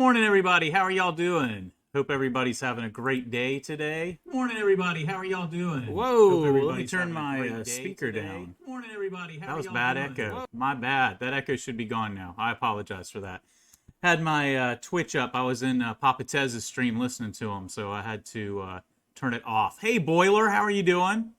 Morning, everybody. How are y'all doing? Hope everybody's having a great day today. Morning, everybody. How are y'all doing? Whoa, let me turn my speaker down. Morning, everybody. How That are was y'all bad doing? echo. My bad. That echo should be gone now. I apologize for that. Had my Twitch up. I was in Papa Tez's stream listening to him, so I had to turn it off. Hey, Boiler, how are you doing?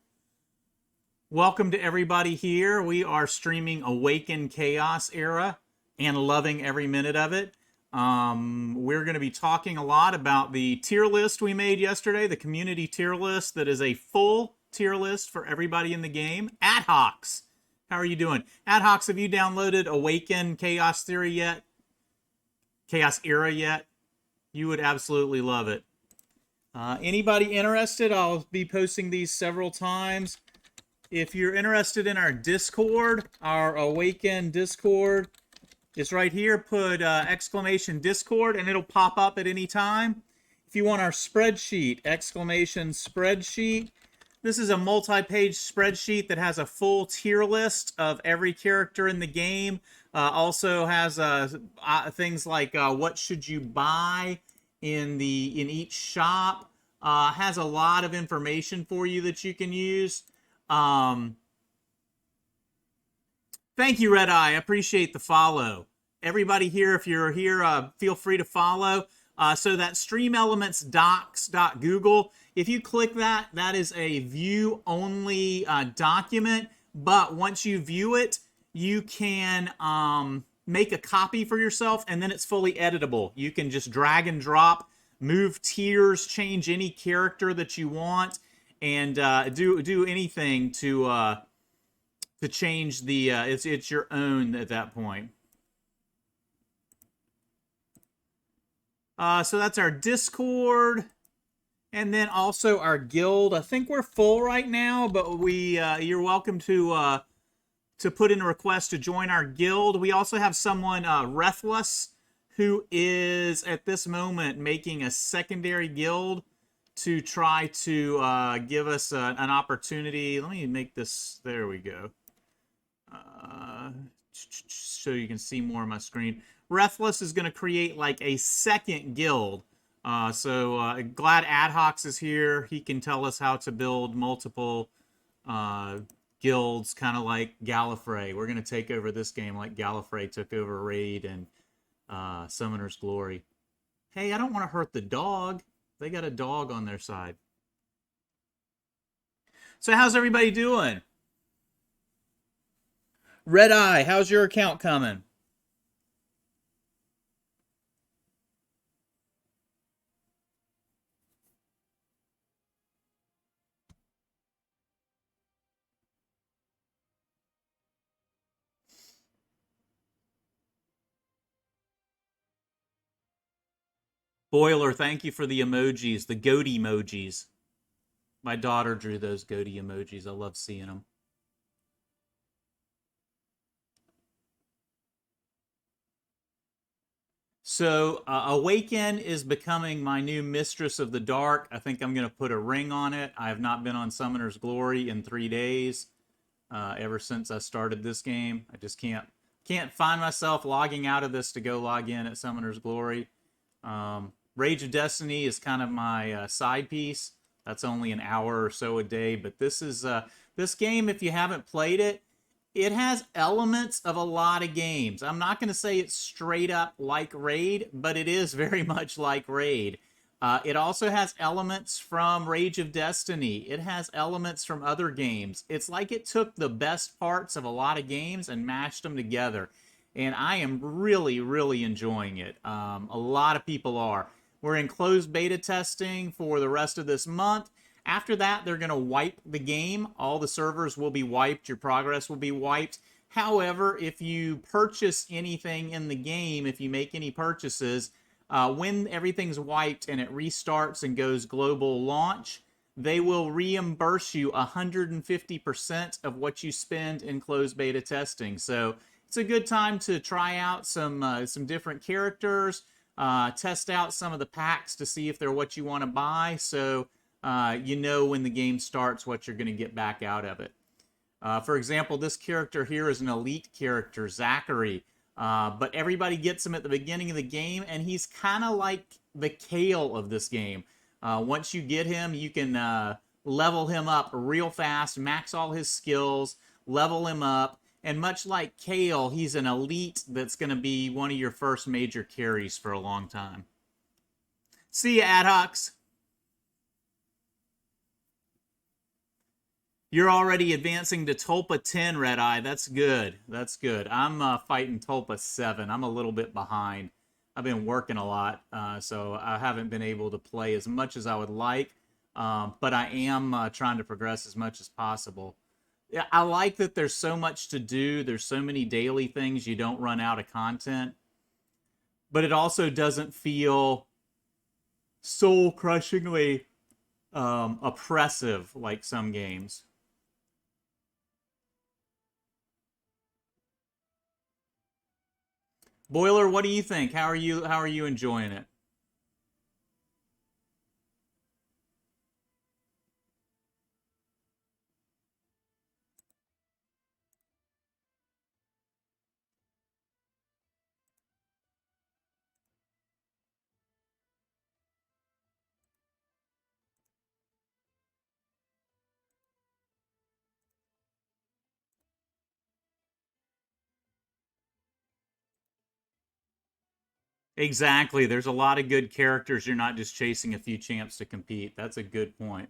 Welcome to everybody here. We are streaming Awaken Chaos Era and loving every minute of it. We're going to be talking a lot about the tier list we made yesterday, the community tier list that is a full tier list for everybody in the game. Adhocs, how are you doing? Adhocs, have you downloaded Awaken Chaos Theory yet? Chaos Era yet? You would absolutely love it. Anybody interested? I'll be posting these several times. If you're interested in our Discord, our Awaken Discord, it's right here. Put exclamation Discord and it'll pop up at any time. If you want our spreadsheet, exclamation spreadsheet. This is a multi-page spreadsheet that has a full tier list of every character in the game. Also has things like what should you buy in each shop. Has a lot of information for you that you can use. Thank you, Red Eye. I appreciate the follow. Everybody here, if you're here, feel free to follow. So that Stream Elements docs.google, if you click that, that is a view-only document. But once you view it, you can make a copy for yourself, and then it's fully editable. You can just drag and drop, move tiers, change any character that you want, and do anything to change the it's your own at that point. So that's our Discord, and then also our guild. I think we're full right now, but you're welcome to put in a request to join our guild. We also have someone Rethless, who is at this moment making a secondary guild to try to give us an opportunity. Let me make this. There we go. So you can see more of my screen. Rethless is going to create like a second guild. So glad Adhocs is here. He can tell us how to build multiple guilds, kind of like Gallifrey. We're going to take over this game like Gallifrey took over Raid and Summoner's Glory. Hey, I don't want to hurt the dog. They got a dog on their side. So how's everybody doing? Red Eye, how's your account coming? Boiler, thank you for the emojis, the goat emojis. My daughter drew those goatee emojis. I love seeing them. So Awaken is becoming my new Mistress of the Dark. I think I'm going to put a ring on it. I have not been on Summoner's Glory in 3 days. Ever since I started this game, I just can't find myself logging out of this to go log in at Summoner's Glory. Rage of Destiny is kind of my side piece. That's only an hour or so a day, but this game, if you haven't played it, it has elements of a lot of games. I'm not going to say it's straight up like Raid, but it is very much like Raid. It also has elements from Rage of Destiny. It has elements from other games. It's like it took the best parts of a lot of games and mashed them together. And I am really, really enjoying it. A lot of people are. We're in closed beta testing for the rest of this month. After that, they're going to wipe the game. All the servers will be wiped. Your progress will be wiped. However, if you purchase anything in the game, if you make any purchases, when everything's wiped and it restarts and goes global launch, they will reimburse you 150% of what you spend in closed beta testing. So it's a good time to try out some different characters, test out some of the packs to see if they're what you want to buy. So you know when the game starts what you're going to get back out of it. For example, this character here is an elite character, Zachary. But everybody gets him at the beginning of the game, and he's kind of like the Kale of this game. Once you get him, you can level him up real fast, max all his skills, level him up, and much like Kale, he's an elite that's going to be one of your first major carries for a long time. See ya, Adhocs. You're already advancing to Tulpa 10, Red Eye. That's good. That's good. I'm fighting Tulpa 7. I'm a little bit behind. I've been working a lot, so I haven't been able to play as much as I would like, but I am trying to progress as much as possible. Yeah, I like that there's so much to do. There's so many daily things. You don't run out of content, but it also doesn't feel soul-crushingly oppressive like some games. Boiler, what do you think? How are you enjoying it? Exactly. There's a lot of good characters. You're not just chasing a few champs to compete. That's a good point.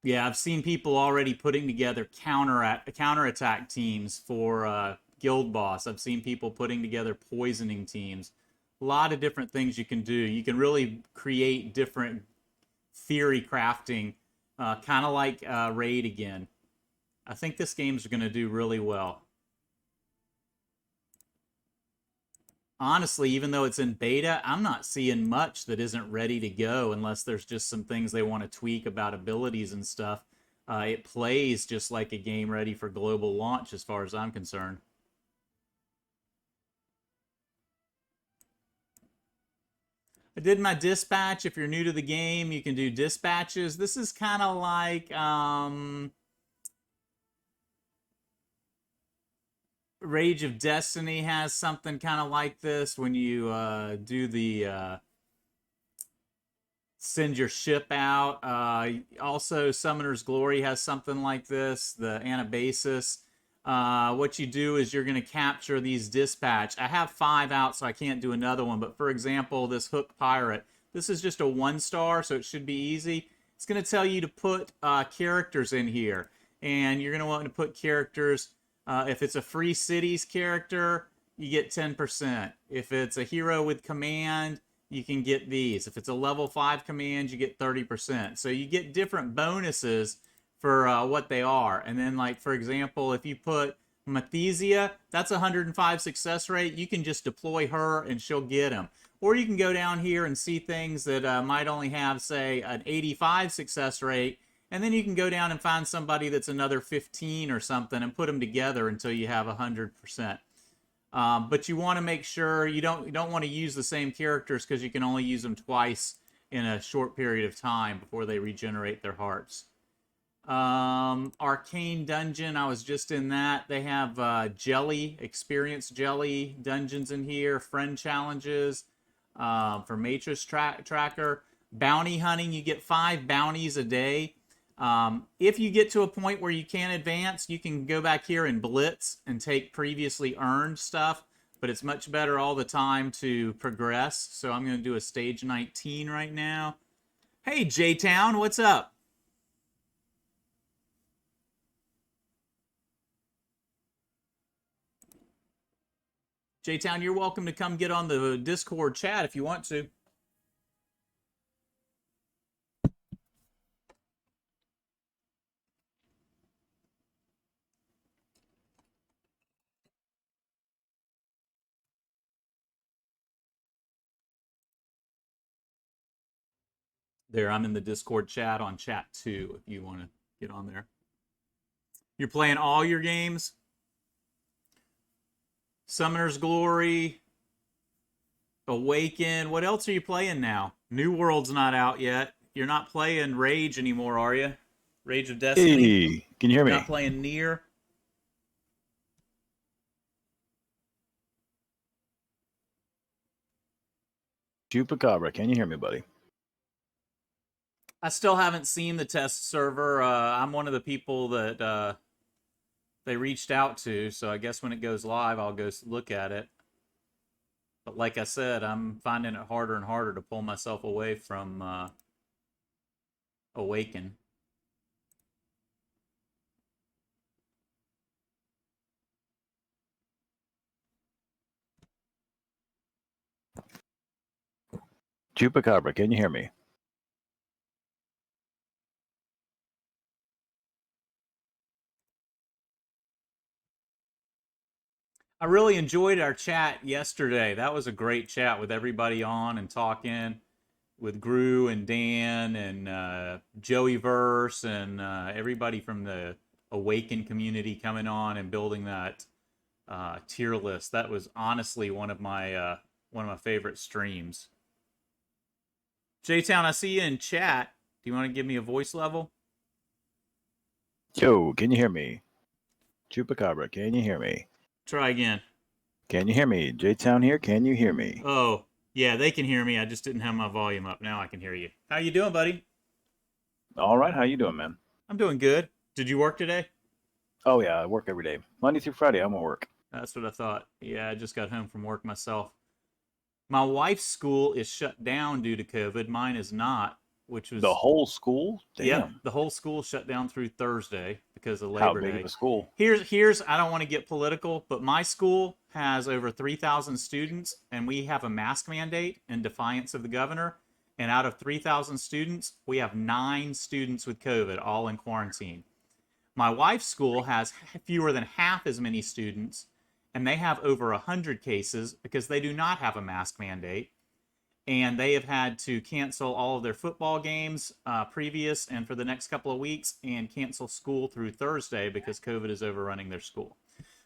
Yeah, I've seen people already putting together counterattack teams for Guild Boss. I've seen people putting together poisoning teams. A lot of different things you can do. You can really create different theory crafting, kind of like Raid again. I think this game's going to do really well. Honestly, even though it's in beta, I'm not seeing much that isn't ready to go unless there's just some things they want to tweak about abilities and stuff. It plays just like a game ready for global launch as far as I'm concerned. I did my dispatch. If you're new to the game, you can do dispatches. This is kind of like Rage of Destiny has something kind of like this when you do the send your ship out. Also, Summoner's Glory has something like this, the Anabasis. What you do is you're going to capture these dispatch. I have 5 out, so I can't do another one. But for example, this Hook Pirate, this is just a 1-star, so it should be easy. It's going to tell you to put characters in here. And you're going to want to put characters. If it's a Free Cities character, you get 10%. If it's a hero with command, you can get these. If it's a level 5 command, you get 30%. So you get different bonuses for what they are. And then, like, for example, if you put Mathesia, that's 105 success rate. You can just deploy her and she'll get them. Or you can go down here and see things that might only have, say, an 85 success rate. And then you can go down and find somebody that's another 15 or something and put them together until you have 100%. But you want to make sure you don't want to use the same characters because you can only use them twice in a short period of time before they regenerate their hearts. Arcane Dungeon, I was just in that. They have experience jelly dungeons in here, friend challenges for Matrix Tracker. Bounty hunting, you get 5 bounties a day. If you get to a point where you can't advance, you can go back here and blitz and take previously earned stuff, but it's much better all the time to progress. So I'm going to do a stage 19 right now. Hey, J-Town, what's up? J-Town, you're welcome to come get on the Discord chat if you want to. There, I'm in the Discord chat on chat 2 if you want to get on there. You're playing all your games? Summoner's Glory, Awaken. What else are you playing now? New World's not out yet. You're not playing Rage anymore, are you? Rage of Destiny. Hey, can you hear me? Not playing Nier. CHUPACABRA, can you hear me, buddy? I still haven't seen the test server. I'm one of the people that they reached out to, so I guess when it goes live, I'll go look at it. But like I said, I'm finding it harder and harder to pull myself away from Awaken. CHUPACABRA, can you hear me? I really enjoyed our chat yesterday. That was a great chat with everybody on and talking with Gru and Dan and Joey Verse and everybody from the Awaken community coming on and building that tier list. That was honestly one of my favorite streams. J-Town, I see you in chat. Do you want to give me a voice level? Yo, can you hear me? CHUPACABRA, can you hear me? Try again. Can you hear me? J-Town here, can you hear me? Oh, yeah, they can hear me. I just didn't have my volume up. Now I can hear you. How you doing, buddy? All right, how you doing, man? I'm doing good. Did you work today? Oh, yeah, I work every day. Monday through Friday, I'm at work. That's what I thought. Yeah, I just got home from work myself. My wife's school is shut down due to COVID. Mine is not, which was... The whole school? Damn. Yep, the whole school shut down through Thursday because of How Labor Day. big of a school? Here's I don't want to get political, but my school has over 3,000 students, and we have a mask mandate in defiance of the governor. And out of 3,000 students, we have 9 students with COVID, all in quarantine. My wife's school has fewer than half as many students, and they have over 100 cases because they do not have a mask mandate. And they have had to cancel all of their football games previous and for the next couple of weeks and cancel school through Thursday because COVID is overrunning their school.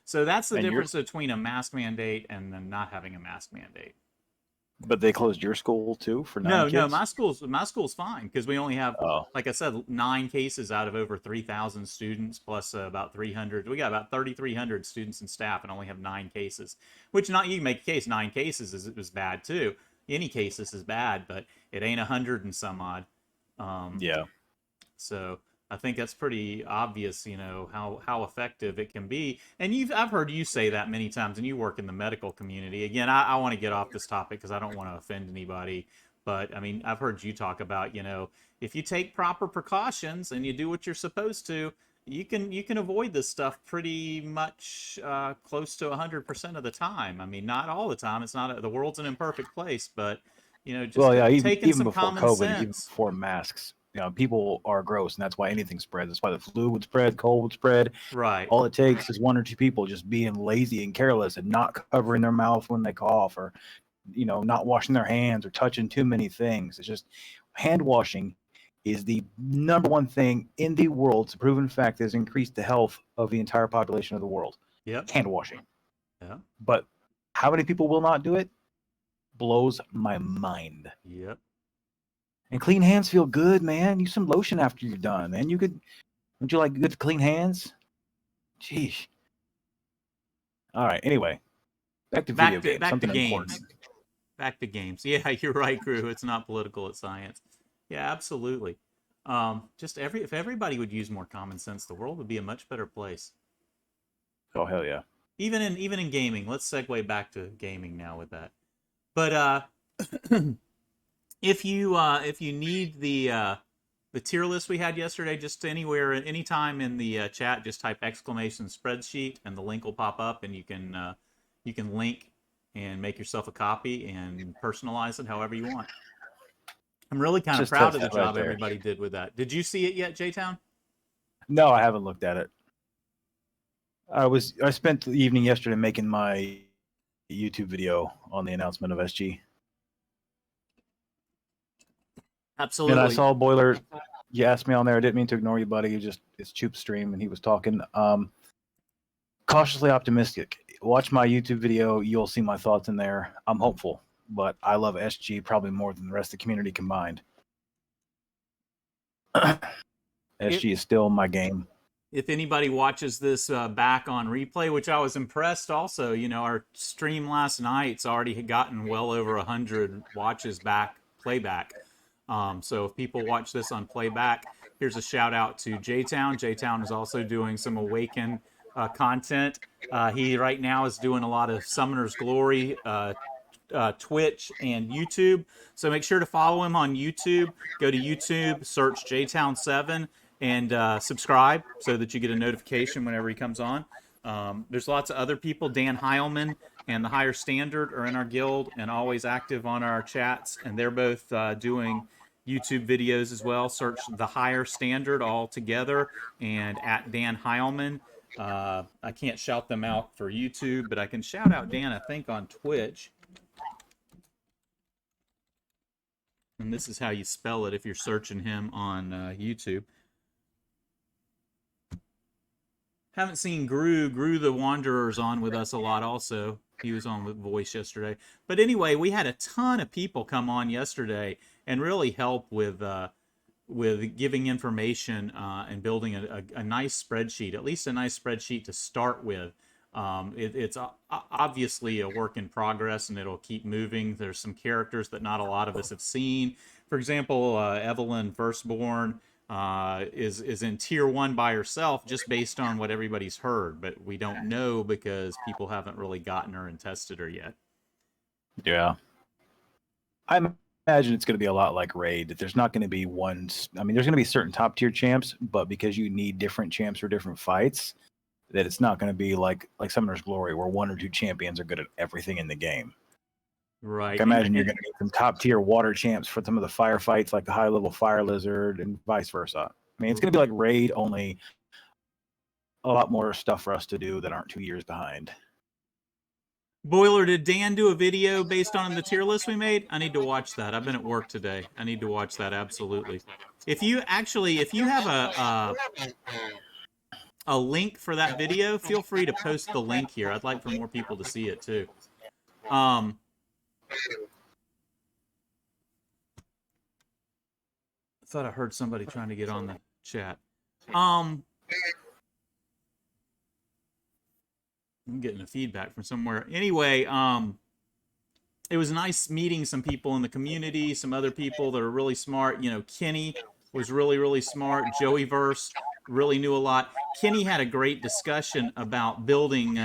So that's the difference between a mask mandate and then not having a mask mandate. But they closed your school too for 9 kids? No, my school's fine because we only have, like I said, 9 cases out of over 3,000 students plus about 300. We got about 3,300 students and staff and only have 9 cases. Which you can make a case 9 cases is bad too. Any cases is bad, but it ain't 100 and some odd. Yeah. So I think that's pretty obvious, how effective it can be. And I've heard you say that many times, and you work in the medical community. Again, I want to get off this topic because I don't want to offend anybody. But I mean, I've heard you talk about, if you take proper precautions and you do what you're supposed to, you can avoid this stuff pretty much close to 100% of the time. I mean, not all the time. It's not the world's an imperfect place, but just even some before common COVID, sense. even before masks, people are gross, and that's why anything spreads. That's why the flu would spread, cold would spread. Right. All it takes is 1 or 2 people just being lazy and careless and not covering their mouth when they cough, or not washing their hands or touching too many things. It's just hand washing is the number one thing in the world. It's a proven fact that has increased the health of the entire population of the world. Yep. Hand washing. Yeah. But how many people will not do it? Blows my mind. Yep. And clean hands feel good, man. Use some lotion after you're done, man. Don't you like good clean hands? Jeez. All right. Anyway, back to video games. Something important. Back to games. Yeah, you're right, Gru. It's not political, it's science. Yeah, absolutely. If everybody would use more common sense, the world would be a much better place. Oh, hell yeah. Even in gaming. Let's segue back to gaming now with that. But if you need the tier list we had yesterday, just anywhere, anytime in the chat, just type !spreadsheet and the link will pop up, and you can link and make yourself a copy and personalize it however you want. I'm really kind of proud of the job everybody did with that. Did you see it yet, J-Town? No, I haven't looked at it. I spent the evening yesterday making my YouTube video on the announcement of SG. Absolutely. And I saw Boiler. You asked me on there. I didn't mean to ignore you, buddy. It's Choop's stream, and he was talking. Cautiously optimistic. Watch my YouTube video. You'll see my thoughts in there. I'm hopeful, but I love SG probably more than the rest of the community combined. SG is still my game. If anybody watches this back on replay, which I was impressed also, our stream last night's already had gotten well over 100 watches back, playback. So if people watch this on playback, here's a shout out to J-Town. J-Town is also doing some Awaken content. He right now is doing a lot of Summoner's Glory, Twitch, and YouTube. So make sure to follow him on YouTube. Go to YouTube, search JTown7, and subscribe so that you get a notification whenever he comes on. There's lots of other people. Dan Heilman and the Higher Standard are in our guild and always active on our chats, and they're both doing YouTube videos as well. Search the Higher Standard all together and at Dan Heilman. I can't shout them out for YouTube, but I can shout out Dan, I think, on Twitch. And this is how you spell it if you're searching him on YouTube. Haven't seen Gru the Wanderer's on with us a lot also. He was on with Voice yesterday. But anyway, we had a ton of people come on yesterday and really help with giving information and building a nice spreadsheet, at least a nice spreadsheet to start with. It's obviously a work in progress, and it'll keep moving. There's some characters that not a lot of us have seen. For example, Evelyn Firstborn is in tier 1 by herself, just based on what everybody's heard, but we don't know because people haven't really gotten her and tested her yet. Yeah, I imagine it's going to be a lot like Raid. That there's not going to be one. I mean, there's going to be certain top tier champs, but because you need different champs for different fights, that it's not going to be like Summoner's Glory, where 1 or 2 champions are good at everything in the game. Right. Like, I imagine you're going to need some top tier water champs for some of the firefights, like the high level Fire Lizard, and vice versa. I mean, it's going to be like Raid, only a lot more stuff for us to do that aren't 2 years behind. Boiler, did Dan do a video based on the tier list we made? I need to watch that. I've been at work today. I need to watch that, absolutely. If you have a link for that video, feel free to post the link here. I'd like for more people to see it too. I thought I heard somebody trying to get on the chat. I'm getting a feedback from somewhere. Anyway, it was nice meeting some people in the community, some other people that are really smart. Kenny was really, really smart. Joeyverse really knew a lot. Kenny had a great discussion about building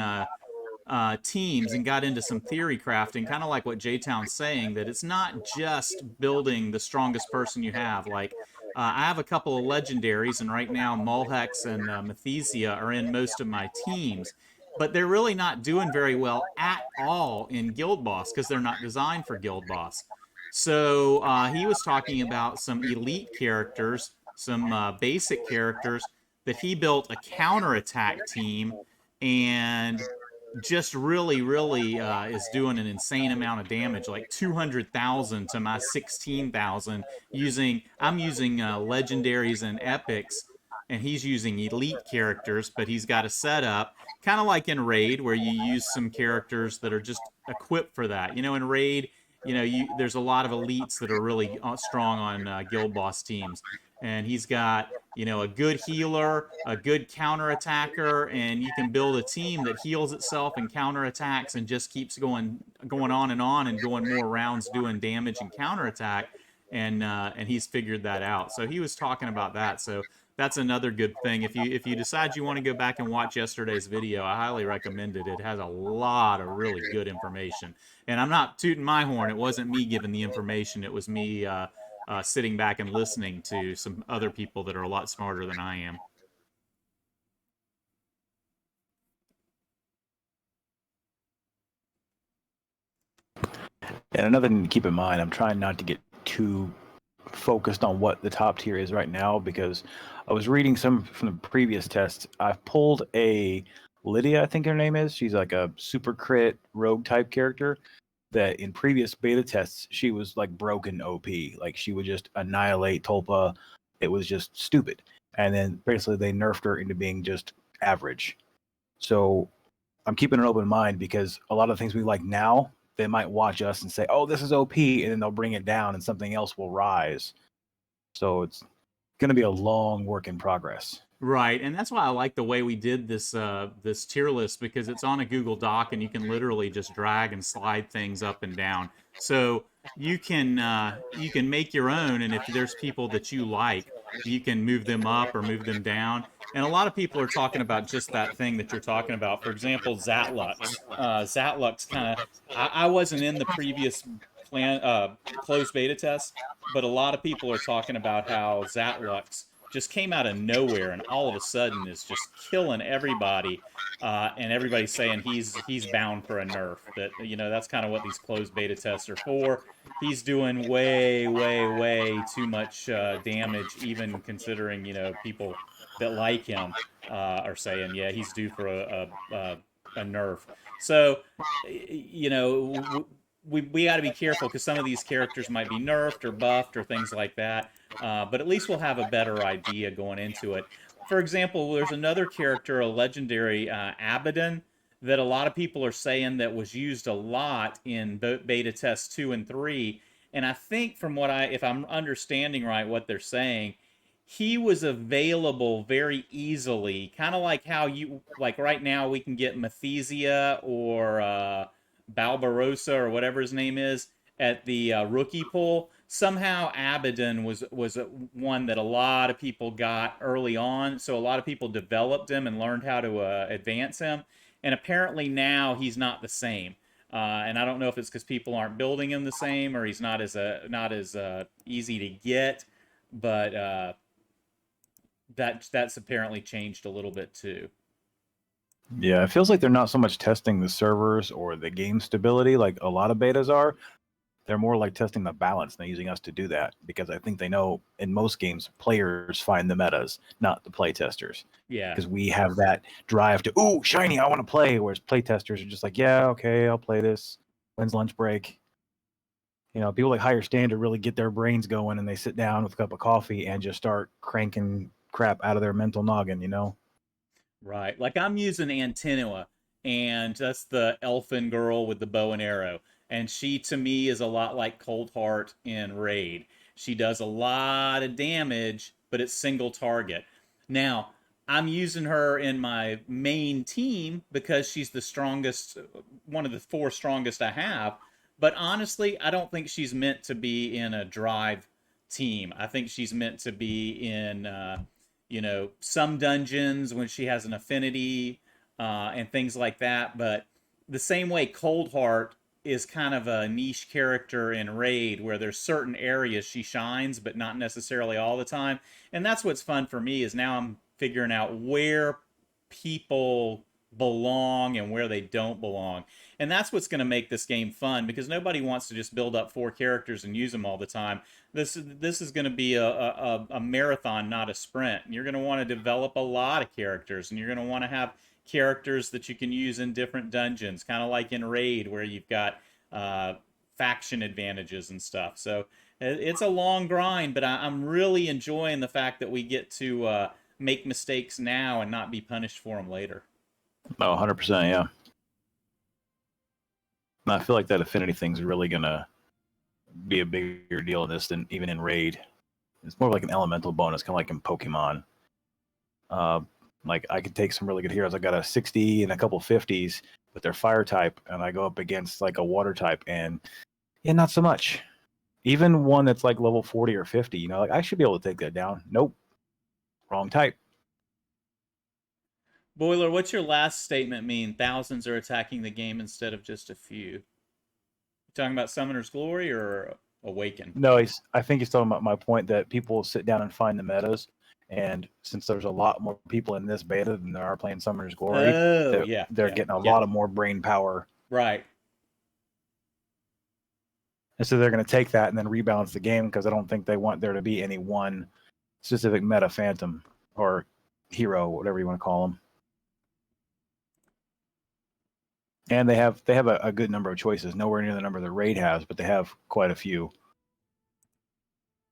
teams and got into some theory crafting, kind of like what J-Town's saying, that it's not just building the strongest person you have. Like, I have a couple of legendaries, and right now Mulhex and Mathesia are in most of my teams, but they're really not doing very well at all in Guild Boss because they're not designed for Guild Boss. So he was talking about some elite characters, some basic characters that he built a counterattack team, and just really, really is doing an insane amount of damage, like 200,000 to my 16,000. I'm using legendaries and epics, and he's using elite characters, but he's got a setup kind of like in Raid, where you use some characters that are just equipped for that. In Raid, there's a lot of elites that are really strong on Guild Boss teams, and he's got a good healer, a good counterattacker, and you can build a team that heals itself and counterattacks and just keeps going on and going more rounds doing damage and counterattack, and he's figured that out. So he was talking about that. So that's another good thing. If you decide you want to go back and watch yesterday's video, I highly recommend it. It has a lot of really good information. And I'm not tooting my horn. It wasn't me giving the information. It was me sitting back and listening to some other people that are a lot smarter than I am. And another thing to keep in mind, I'm trying not to get too focused on what the top tier is right now, because I was reading some from the previous tests. I've pulled a Lydia, I think her name is. She's like a super crit rogue type character that in previous beta tests, she was like broken OP. Like, she would just annihilate Tulpa. It was just stupid. And then basically they nerfed her into being just average. So I'm keeping an open mind, because a lot of things we like now, they might watch us and say, oh, this is OP, and then they'll bring it down and something else will rise. So it's going to be a long work in progress. Right, and that's why I like the way we did this this tier list, because it's on a Google Doc and you can literally just drag and slide things up and down. So you can make your own, and if there's people that you like, you can move them up or move them down. And a lot of people are talking about just that thing that you're talking about. For example, Zatlux. Zatlux kind of I wasn't in the previous plan closed beta test, but a lot of people are talking about how Zatlux just came out of nowhere and all of a sudden is just killing everybody, and everybody's saying he's bound for a nerf. That, you know, that's kind of what these closed beta tests are for. He's doing way too much damage, even considering, you know, people that like him are saying, yeah, he's due for a nerf. So, you know, we got to be careful because some of these characters might be nerfed or buffed or things like that. But at least we'll have a better idea going into it. For example, there's another character, a legendary Abaddon, that a lot of people are saying that was used a lot in beta tests 2 and 3. And I think from if I'm understanding right what they're saying, he was available very easily, kind of like how like right now we can get Mathesia or Barbarossa or whatever his name is at the rookie pool. Somehow Abaddon was one that a lot of people got early on, so a lot of people developed him and learned how to advance him. And apparently now he's not the same. And I don't know if it's because people aren't building him the same, or he's not as easy to get. But that's apparently changed a little bit too. Yeah, it feels like they're not so much testing the servers or the game stability like a lot of betas are. They're more like testing the balance, and they're using us to do that because I think they know in most games players find the metas, not the play testers. Yeah. Because we have that drive to, ooh, shiny, I want to play, whereas play testers are just like, yeah, okay, I'll play this. When's lunch break? You know, people like Higher Standard really get their brains going and they sit down with a cup of coffee and just start cranking crap out of their mental noggin, you know? Right. Like I'm using Antenua, and that's the elfin girl with the bow and arrow. And she, to me, is a lot like Coldheart in Raid. She does a lot of damage, but it's single target. Now, I'm using her in my main team because she's the strongest, one of the 4 strongest I have. But honestly, I don't think she's meant to be in a drive team. I think she's meant to be in you know, some dungeons when she has an affinity and things like that. But the same way Coldheart is kind of a niche character in Raid where there's certain areas she shines, but not necessarily all the time. And that's what's fun for me is now I'm figuring out where people belong and where they don't belong. And that's what's going to make this game fun because nobody wants to just build up 4 characters and use them all the time. This is going to be a marathon, not a sprint. You're going to want to develop a lot of characters, and you're going to want to have characters that you can use in different dungeons, kind of like in Raid where you've got faction advantages and stuff. So it's a long grind, but I'm really enjoying the fact that we get to make mistakes now and not be punished for them later. Oh, 100%, yeah. I feel like that affinity thing's really going to be a bigger deal in this than even in Raid. It's more like an elemental bonus, kind of like in Pokemon. Like I could take some really good heroes. I got a 60 and a couple 50s with their fire type, and I go up against like a water type, and yeah, not so much. Even one that's like level 40 or 50, you know, like I should be able to take that down. Nope, wrong type. Boiler, what's your last statement mean? Thousands are attacking the game instead of just a few. You talking about Summoner's Glory or Awaken? No, I think he's talking about my point that people sit down and find the metas. And since there's a lot more people in this beta than there are playing Summoner's Glory, Oh, yeah. they're getting a lot of more brain power. Right. And so they're going to take that and then rebalance the game because I don't think they want there to be any one specific meta phantom or hero, whatever you want to call them. And they have a good number of choices, nowhere near the number the Raid has, but they have quite a few.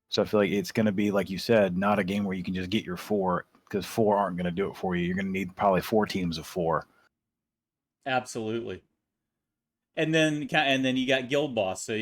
So I feel like it's going to be, like you said, not a game where you can just get your 4 because 4 aren't going to do it for you. You're going to need probably 4 teams of 4. Absolutely. And then you got guild boss. So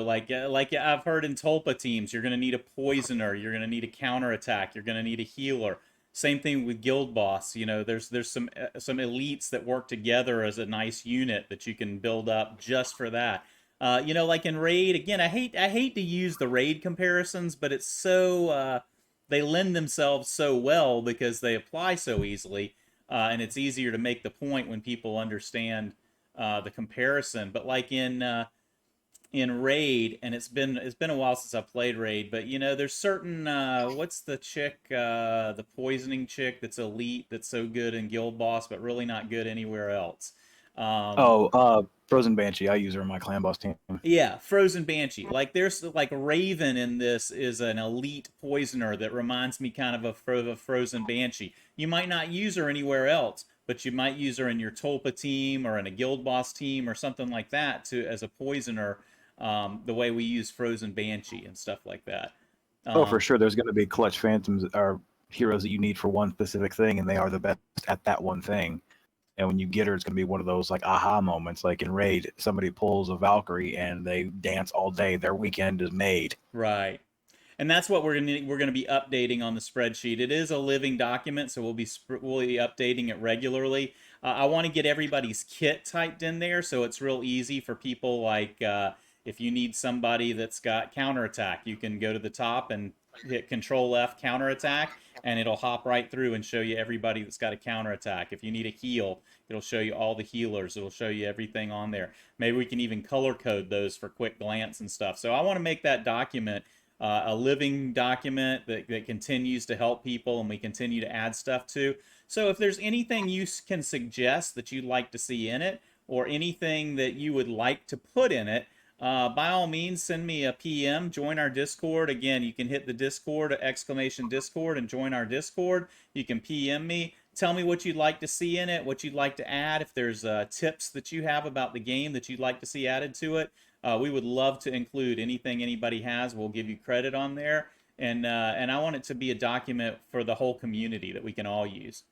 like I've heard in Tulpa teams, you're gonna need a poisoner, you're gonna need a counterattack, you're gonna need a healer. Same thing with guild boss. There's some elites that work together as a nice unit that you can build up just for that. Like in raid, again, I hate to use the raid comparisons, but it's so they lend themselves so well because they apply so easily, and it's easier to make the point when people understand the comparison. But like in Raid, and it's been a while since I played Raid, but there's certain what's the chick, the poisoning chick that's elite, that's so good in Guild Boss, but really not good anywhere else. Um, Frozen Banshee. I use her in my clan boss team. yeah, Frozen Banshee. Like there's like Raven in this is an elite poisoner that reminds me kind of a Frozen Banshee. You might not use her anywhere else, but you might use her in your Tulpa team or in a Guild Boss team or something like that to as a poisoner. The way we use Frozen Banshee and stuff like that. Oh, for Um, sure. There's going to be clutch phantoms or heroes that you need for one specific thing, and they are the best at that one thing. And when you get her, it's going to be one of those like aha moments. Like in Raid, somebody pulls a Valkyrie and they dance all day. Their weekend is made. right. And that's what we're gonna be updating on the spreadsheet. It is a living document, so we'll be updating it regularly. I want to get everybody's kit typed in there, so it's real easy for people. Like if you need somebody that's got counterattack, you can go to the top and hit Control F counterattack, and it'll hop right through and show you everybody that's got a counterattack. If you need a heal, it'll show you all the healers. It'll show you everything on there. Maybe we can even color code those for quick glance and stuff. So I want to make that document a living document that continues to help people and we continue to add stuff to. So if there's anything you can suggest that you'd like to see in it or anything that you would like to put in it, by all means, send me a PM, join our Discord. Again, you can hit the Discord, exclamation Discord, and join our Discord. You can PM me. Tell me what you'd like to see in it, what you'd like to add. If there's tips that you have about the game that you'd like to see added to it, we would love to include anything anybody has. We'll give you credit on there, and I want it to be a document for the whole community that we can all use.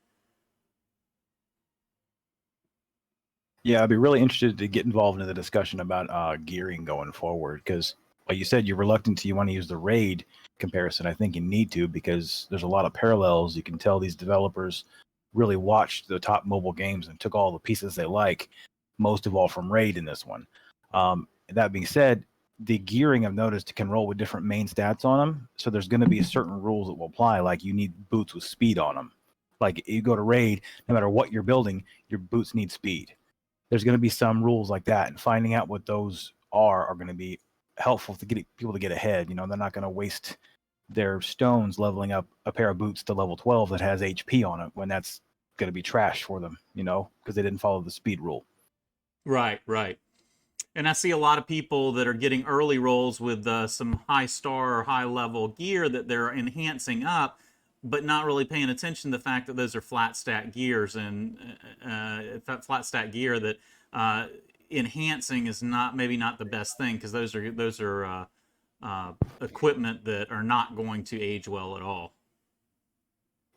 Yeah, I'd be really interested to get involved in the discussion about gearing going forward because, like you said, you're reluctant you want to use the raid comparison. I think you need to because there's a lot of parallels. You can tell these developers really watched the top mobile games and took all the pieces they like, most of all from raid in this one. That being said, the gearing I've noticed can roll with different main stats on them. So there's going to be certain rules that will apply. Like you need boots with speed on them. Like you go to raid, no matter what you're building, your boots need speed. There's going to be some rules like that, and finding out what those are going to be helpful to get people to get ahead. They're not going to waste their stones leveling up a pair of boots to level 12 that has HP on it when that's going to be trash for them, because they didn't follow the speed rule. Right, right. And I see a lot of people that are getting early rolls with some high star or high level gear that they're enhancing up, but not really paying attention to the fact that those are flat stat gears and flat stat gear that enhancing is maybe not the best thing because those are equipment that are not going to age well at all.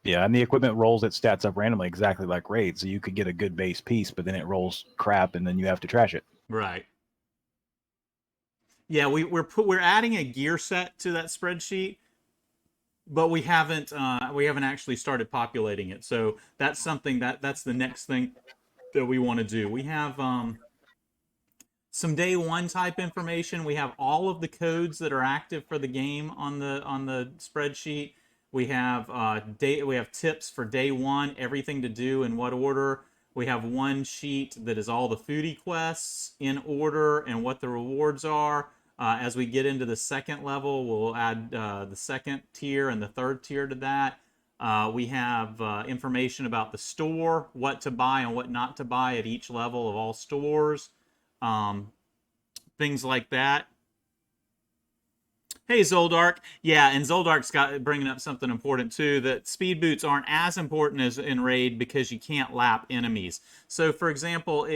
Yeah, and the equipment rolls its stats up randomly, exactly like raid. So you could get a good base piece, but then it rolls crap, and then you have to trash it. Right. Yeah, we're adding a gear set to that spreadsheet, but we haven't actually started populating it. So that's something that's the next thing that we want to do. We have some day one type information. We have all of the codes that are active for the game on the spreadsheet. We have we have tips for day one, everything to do in what order. We have one sheet that is all the foodie quests in order and what the rewards are. As we get into the second level, we'll add the second tier and the third tier to that. We have information about the store, what to buy and what not to buy at each level of all stores. Things like that. Hey, Zoldark. Yeah, and Zoldark's bringing up something important too, that speed boots aren't as important as in Raid because you can't lap enemies. So, for example,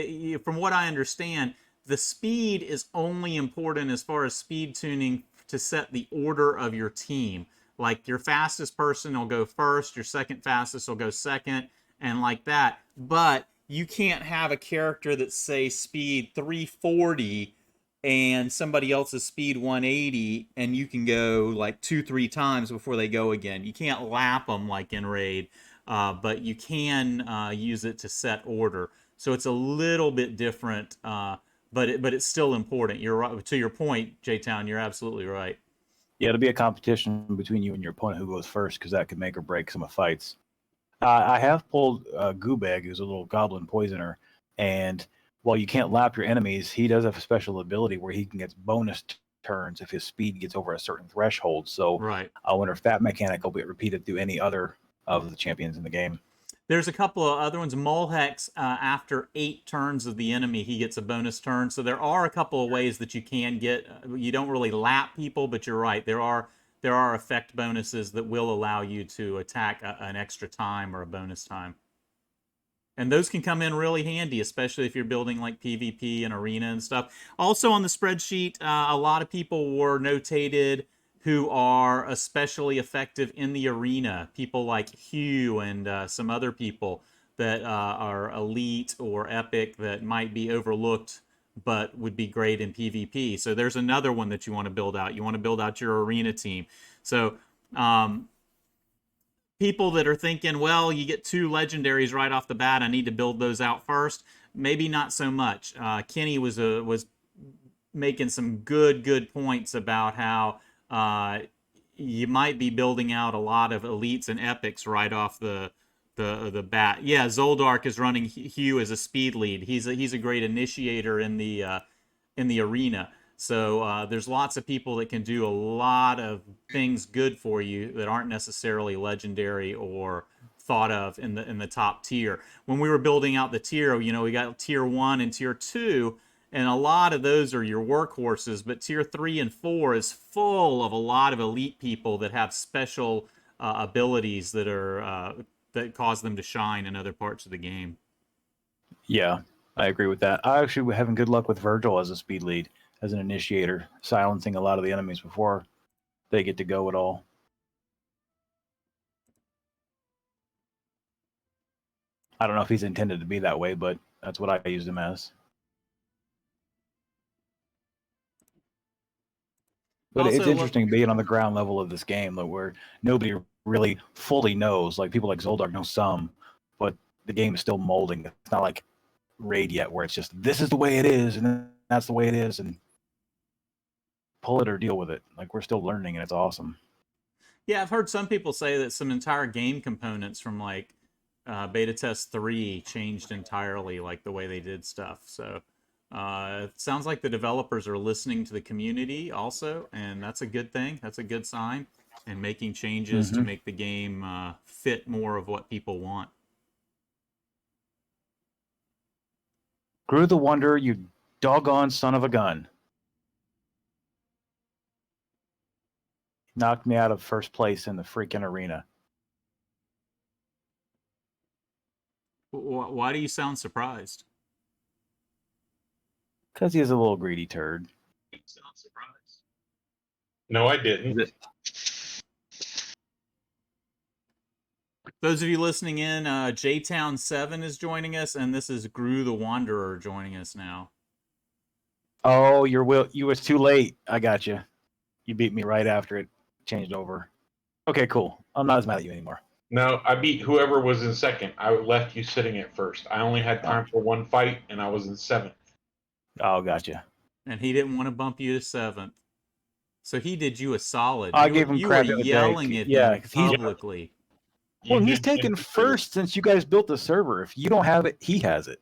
from what I understand, the speed is only important as far as speed tuning to set the order of your team. Like your fastest person will go first, your second fastest will go second, and like that. But you can't have a character that's, say, speed 340 and somebody else's speed 180, and you can go like 2-3 times before they go again. You can't lap them like in Raid, but you can use it to set order. So it's a little bit different, but it's still important. You're right. To your point, J-Town, you're absolutely right. Yeah, it'll be a competition between you and your opponent who goes first, because that could make or break some of fights. I have pulled Goobeg, who's a little goblin poisoner, and while you can't lap your enemies, he does have a special ability where he can get bonus turns if his speed gets over a certain threshold. So Right. I wonder if that mechanic will be repeated through any other of the champions in the game. There's a couple of other ones. Mulhex, after 8 turns of the enemy, he gets a bonus turn. So there are a couple of ways that you can get. You don't really lap people, but you're right. There are effect bonuses that will allow you to attack an extra time or a bonus time. And those can come in really handy, especially if you're building like PvP and arena and stuff. Also on the spreadsheet, a lot of people were notated who are especially effective in the arena. People like Hugh and some other people that are elite or epic that might be overlooked but would be great in PvP. So there's another one that you want to build out. You want to build out your arena team. So people that are thinking, well, you get 2 legendaries right off the bat, I need to build those out first. Maybe not so much. Kenny was making some good points about how you might be building out a lot of elites and epics right off the bat. Yeah, Zoldark is running Hugh as a speed lead. He's a great initiator in the arena. So there's lots of people that can do a lot of things good for you that aren't necessarily legendary or thought of in the top tier. When we were building out the tier, we got tier 1 and tier 2, and a lot of those are your workhorses, but tier 3 and 4 is full of a lot of elite people that have special abilities that cause them to shine in other parts of the game. Yeah, I agree with that. I actually was having good luck with Virgil as a speed lead, as an initiator, silencing a lot of the enemies before they get to go at all. I don't know if he's intended to be that way, but that's what I used him as. But Also, it's interesting being on the ground level of this game, like, where nobody really fully knows. Like, people like Zoldark know some, but the game is still molding. It's not like Raid yet, where it's just, this is the way it is, and that's the way it is, and pull it or deal with it. Like, we're still learning, and it's awesome. Yeah, I've heard some people say that some entire game components from like beta test 3 changed entirely, like the way they did stuff. So it sounds like the developers are listening to the community also, and that's a good thing. That's a good sign, and making changes to make the game fit more of what people want. Grew the Wonder, you doggone son of a gun. Knocked me out of first place in the freaking arena. Why do you sound surprised? Because he is a little greedy turd. Sound surprised. No, I didn't. Those of you listening in, J-Town7 is joining us, and this is Grew the Wanderer joining us now. Oh, you was too late. I got you. You beat me right after it changed over. Okay, cool. I'm not as mad at you anymore. No, I beat whoever was in second. I left you sitting at first. I only had time for one fight, and I was in 7th. Oh, gotcha. And he didn't want to bump you to 7th. So he did you a solid. I gave him crap You were the other day. yelling at Yeah, him 'cause he's- publicly. Well, he's taken first since you guys built the server. If you don't have it, he has it.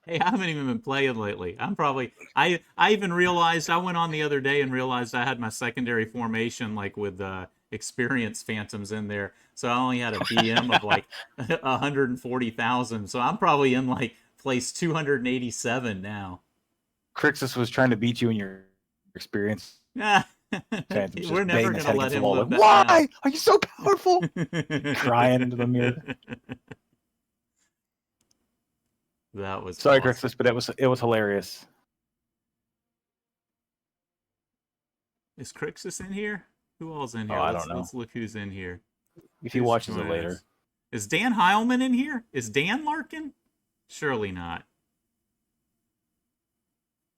Hey, I haven't even been playing lately. I even realized, I went on the other day and realized I had my secondary formation like with experience phantoms in there. So I only had a BM of like 140,000. So I'm probably in like place 287 now. Crixus was trying to beat you in your experience. Phantom's We're just never banging going his to head let against the him wall. live Like, that why are you so powerful? Crying into the mirror. That was Sorry, awesome. Crixus, but it was hilarious. Is Crixus in here? Who all's in here? Oh, I don't know. Let's look who's in here. If he Who's watches it joining later. us? Is Dan Heilman in here? Is Dan Larkin? Surely not.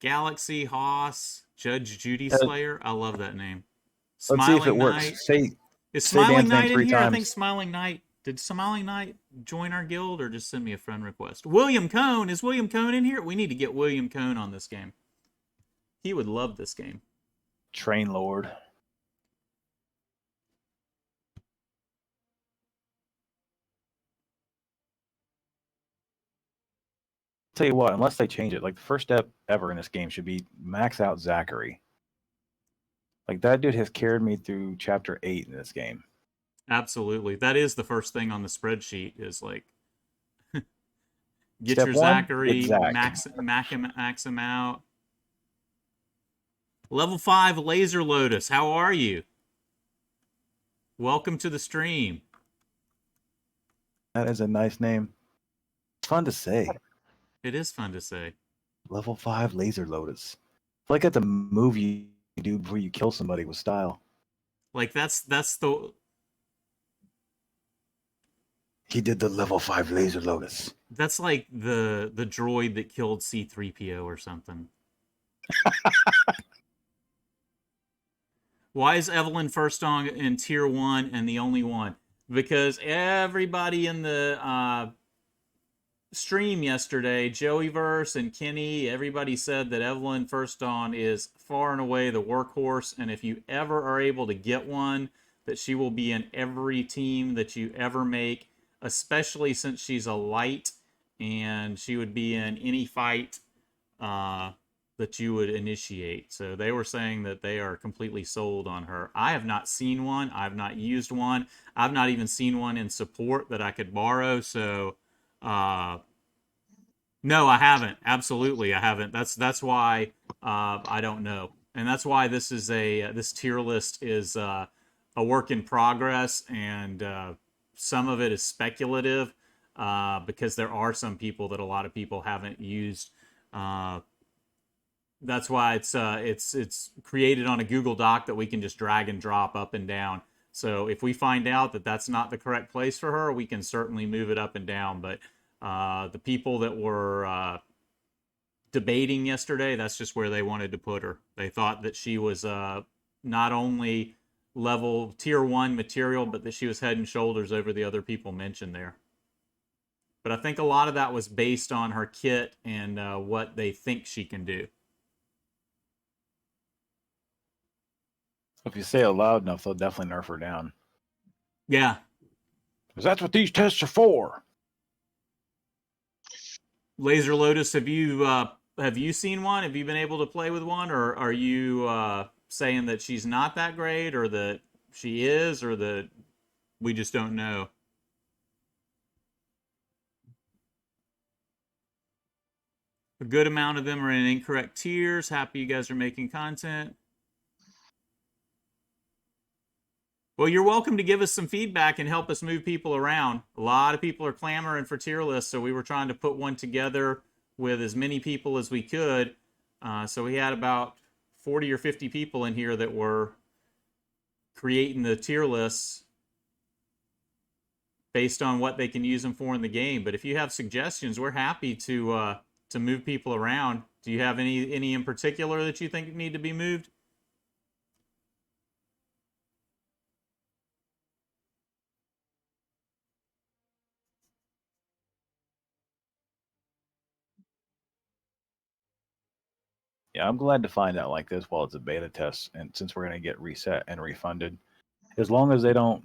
Galaxy Hoss, Judge Judy Slayer. I love that name. Let's see if it Smiling works. Knight. Say Is say Smiling Dan's name Knight in 3 here? I times. think Smiling Knight. Did Smiling Knight join our guild or just send me a friend request? William Cohn. Is William Cohn in here? We need to get William Cohn on this game. He would love this game. Train Lord. Tell you what, unless they change it, like the first step ever in this game should be max out Zachary. Like that dude has carried me through chapter 8 in this game. Absolutely. That is the first thing on the spreadsheet is like get Step your 1, Zachary, get Zach. max him out. Level 5 Laser Lotus. How are you? Welcome to the stream. That is a nice name. It's fun to say. It is fun to say. Level 5 Laser Lotus. It's like that's a move you do before you kill somebody with style. Like that's the He did the level 5 Laser Lotus. that's like the droid that killed C3PO or something. Why is Evelyn first on in tier 1 and the only one? Because everybody in the stream yesterday, Joeyverse and Kenny, everybody said that Evelyn First Dawn is far and away the workhorse, and if you ever are able to get one, that she will be in every team that you ever make, especially since she's a light, and she would be in any fight that you would initiate. So they were saying that they are completely sold on her. I have not seen one. I've not used one. I've not even seen one in support that I could borrow. So no, I haven't. Absolutely, I haven't. That's why I don't know, and that's why this is this tier list is a work in progress, and some of it is speculative because there are some people that a lot of people haven't used. That's why it's created on a Google Doc that we can just drag and drop up and down. So if we find out that that's not the correct place for her, we can certainly move it up and down. But the people that were debating yesterday, that's just where they wanted to put her. They thought that she was not only level tier 1 material, but that she was head and shoulders over the other people mentioned there. But I think a lot of that was based on her kit and what they think she can do. If you say it loud enough, they'll definitely nerf her down. Yeah. Because that's what these tests are for. Laser Lotus, have you seen one? Have you been able to play with one, or are you saying that she's not that great, or that she is, or that we just don't know? A good amount of them are in incorrect tiers. Happy you guys are making content. Well, you're welcome to give us some feedback and help us move people around. A lot of people are clamoring for tier lists, so we were trying to put one together with as many people as we could. So we had about 40 or 50 people in here that were creating the tier lists based on what they can use them for in the game. But if you have suggestions, we're happy to move people around. Do you have any in particular that you think need to be moved? Yeah, I'm glad to find out like this while it's a beta test, and since we're going to get reset and refunded, as long as they don't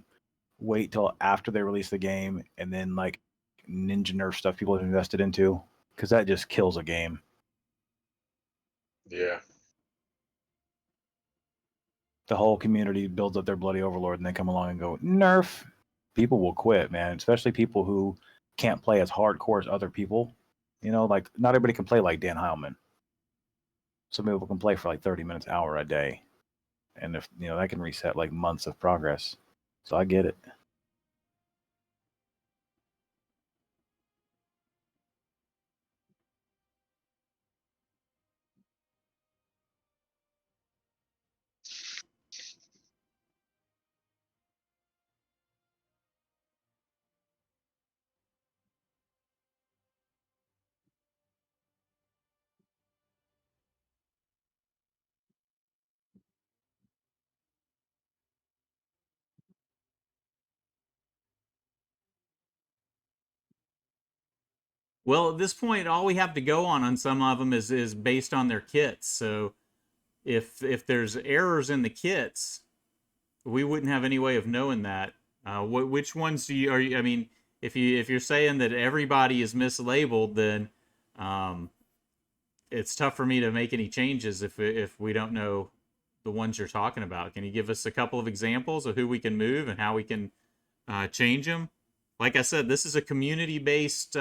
wait till after they release the game and then like ninja nerf stuff people have invested into, because that just kills a game. Yeah. The whole community builds up their bloody overlord, and they come along and go nerf. People will quit, man. Especially people who can't play as hardcore as other people. You know, like not everybody can play like Dan Heilman. Some people can play for like 30 minutes, hour a day, and if you know that can reset like months of progress. So I get it. Well, at this point, all we have to go on some of them is based on their kits. So if there's errors in the kits, we wouldn't have any way of knowing that. Which ones do you are you? I mean, if you're saying that everybody is mislabeled, then um, it's tough for me to make any changes if we don't know the ones you're talking about. Can you give us a couple of examples of who we can move and how we can change them? Like I said, this is a community-based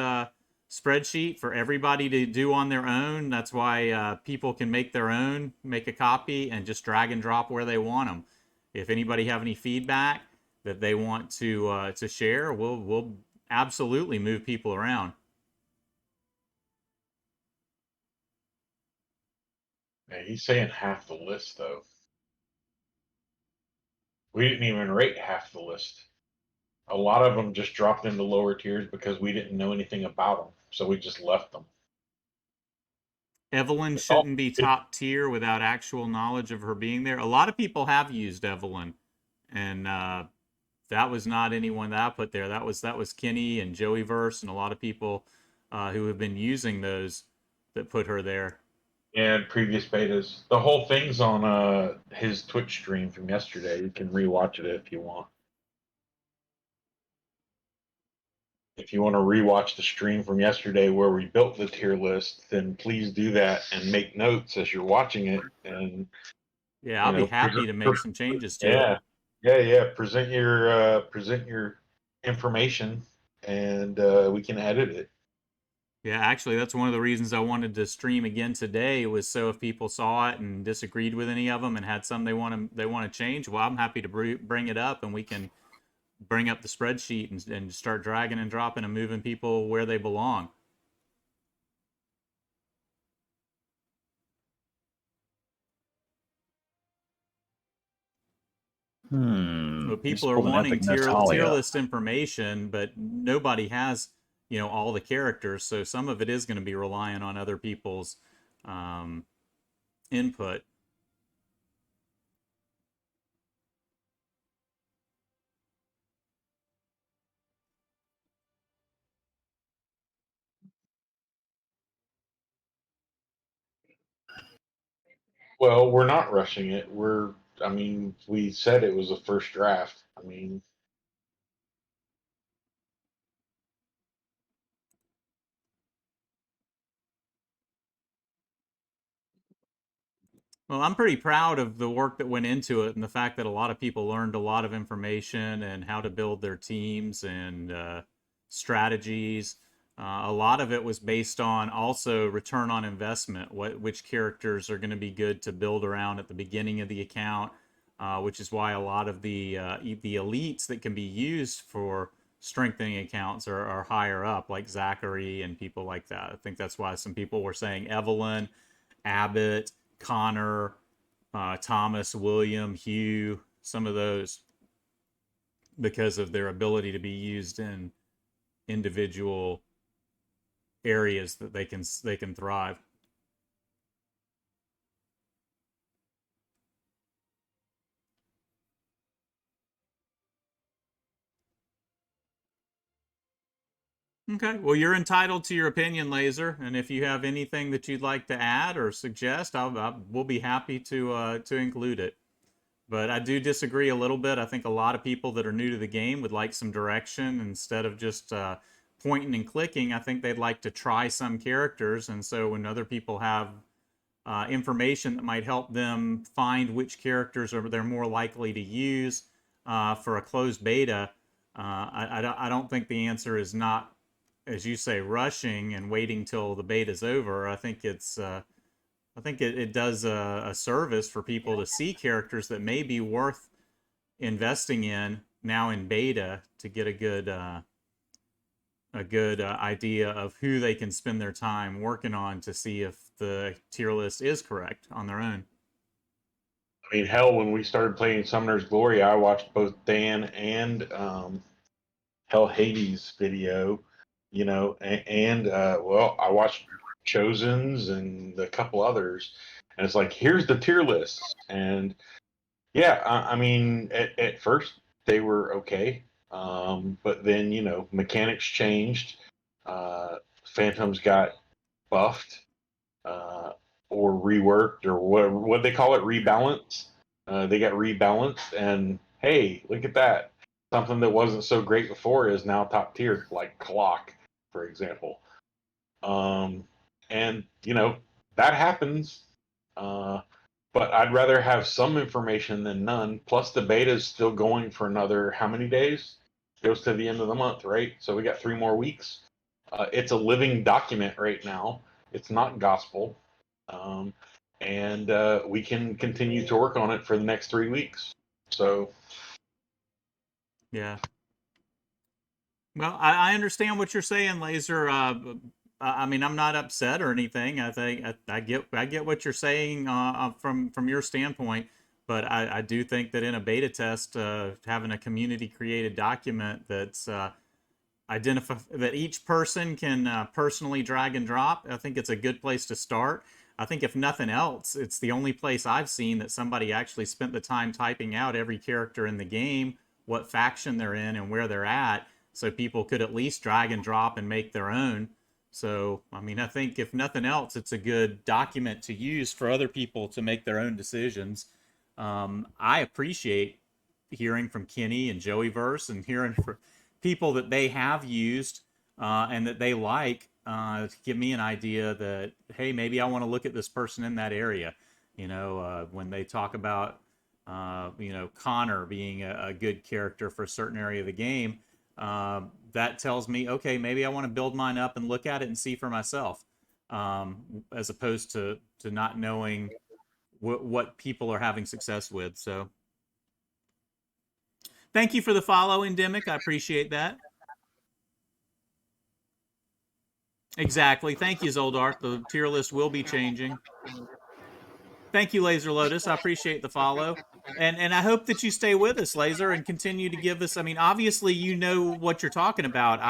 spreadsheet for everybody to do on their own. That's why people can make their own, make a copy, and just drag and drop where they want them. If anybody have any feedback that they want to share, we'll absolutely move people around. Yeah, he's saying half the list though. We didn't even rate half the list. A lot of them just dropped into lower tiers because we didn't know anything about them, so we just left them. Evelyn It's all, shouldn't be top tier without actual knowledge of her being there. A lot of people have used Evelyn, and that was not anyone that I put there. That was Kenny and Joeyverse and a lot of people who have been using those that put her there. and previous betas. The whole thing's on his Twitch stream from yesterday. You can rewatch it if you want. If you want to rewatch the stream from yesterday where we built the tier list, then please do that and make notes as you're watching it. And Yeah, I'll be happy to make some changes to it. yeah. Present your information, and we can edit it. Yeah, actually, that's one of the reasons I wanted to stream again today was so if people saw it and disagreed with any of them and had some they want to change, well, I'm happy to bring it up and we can bring up the spreadsheet and start dragging and dropping and moving people where they belong. But Just people are pulled an wanting epic tier Natalia. list information, but nobody has all the characters, so some of it is going to be relying on other people's um, input. Well, we're not rushing it. I mean, we said it was a first draft. I mean, Well, I'm pretty proud of the work that went into it and the fact that a lot of people learned a lot of information and how to build their teams and strategies. A lot of it was based on also return on investment, which characters are going to be good to build around at the beginning of the account, which is why a lot of the elites that can be used for strengthening accounts are higher up, like Zachary and people like that. I think that's why some people were saying Evelyn, Abbott, Connor, Thomas, William, Hugh, some of those, because of their ability to be used in individual areas that they can thrive. Okay, well, you're entitled to your opinion, Laser, and if you have anything that you'd like to add or suggest, we'll be happy to include it. But I do disagree a little bit. I think a lot of people that are new to the game would like some direction instead of just pointing and clicking. I think they'd like to try some characters, and so when other people have information that might help them find which characters they're more likely to use for a closed beta, I don't think the answer is not, as you say, rushing and waiting till the beta's over. I think it does a service for people to see characters that may be worth investing in now in beta to get a good idea of who they can spend their time working on to see if the tier list is correct on their own. I mean, hell, when we started playing Summoner's Glory, I watched both Dan and Hell Hades video, well, I watched Chosen's and a couple others, and it's like, here's the tier lists. And yeah, I mean, at first they were okay, but then mechanics changed. Phantoms got buffed or reworked, or what they call it, rebalanced. They got rebalanced, and hey, look at that. Something that wasn't so great before is now top tier, like Clock, for example. And that happens. But I'd rather have some information than none. Plus, the beta is still going for another how many days? Goes to the end of the month, right? So we got 3 more weeks. It's a living document right now. It's not gospel. And we can continue to work on it for the next 3 weeks. So, Yeah. Well, I understand what you're saying, Laser. I mean, I'm not upset or anything. I think I get what you're saying from your standpoint, but I do think that in a beta test, having a community created document that's identify that each person can personally drag and drop, I think it's a good place to start. I think if nothing else, it's the only place I've seen that somebody actually spent the time typing out every character in the game, what faction they're in, and where they're at, so people could at least drag and drop and make their own. So, I mean, I think if nothing else, it's a good document to use for other people to make their own decisions. I appreciate hearing from Kenny and Joeyverse and hearing from people that they have used and that they like to give me an idea that, hey, maybe I want to look at this person in that area. When they talk about, Connor being a good character for a certain area of the game, that tells me, okay, maybe I want to build mine up and look at it and see for myself, as opposed to not knowing what people are having success with. So thank you for the follow, Endemic. I appreciate that. Exactly. Thank you, Zoldark. The tier list will be changing. Thank you, Laser Lotus. I appreciate the follow. And I hope that you stay with us, Laser, and continue to give us. I mean, obviously, you know what you're talking about.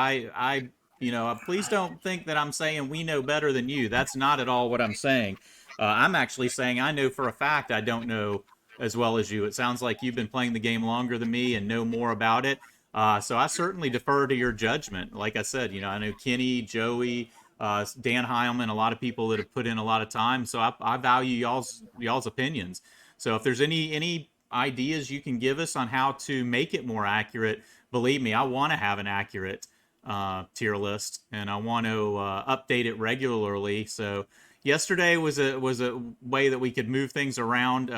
Please don't think that I'm saying we know better than you. That's not at all what I'm saying. I'm actually saying I know for a fact I don't know as well as you. It sounds like you've been playing the game longer than me and know more about it. So I certainly defer to your judgment. Like I said, I know Kenny, Joey, Dan Heilman, a lot of people that have put in a lot of time. So I value y'all's opinions. So if there's any ideas you can give us on how to make it more accurate, believe me, I want to have an accurate tier list, and I want to update it regularly. So yesterday was a way that we could move things around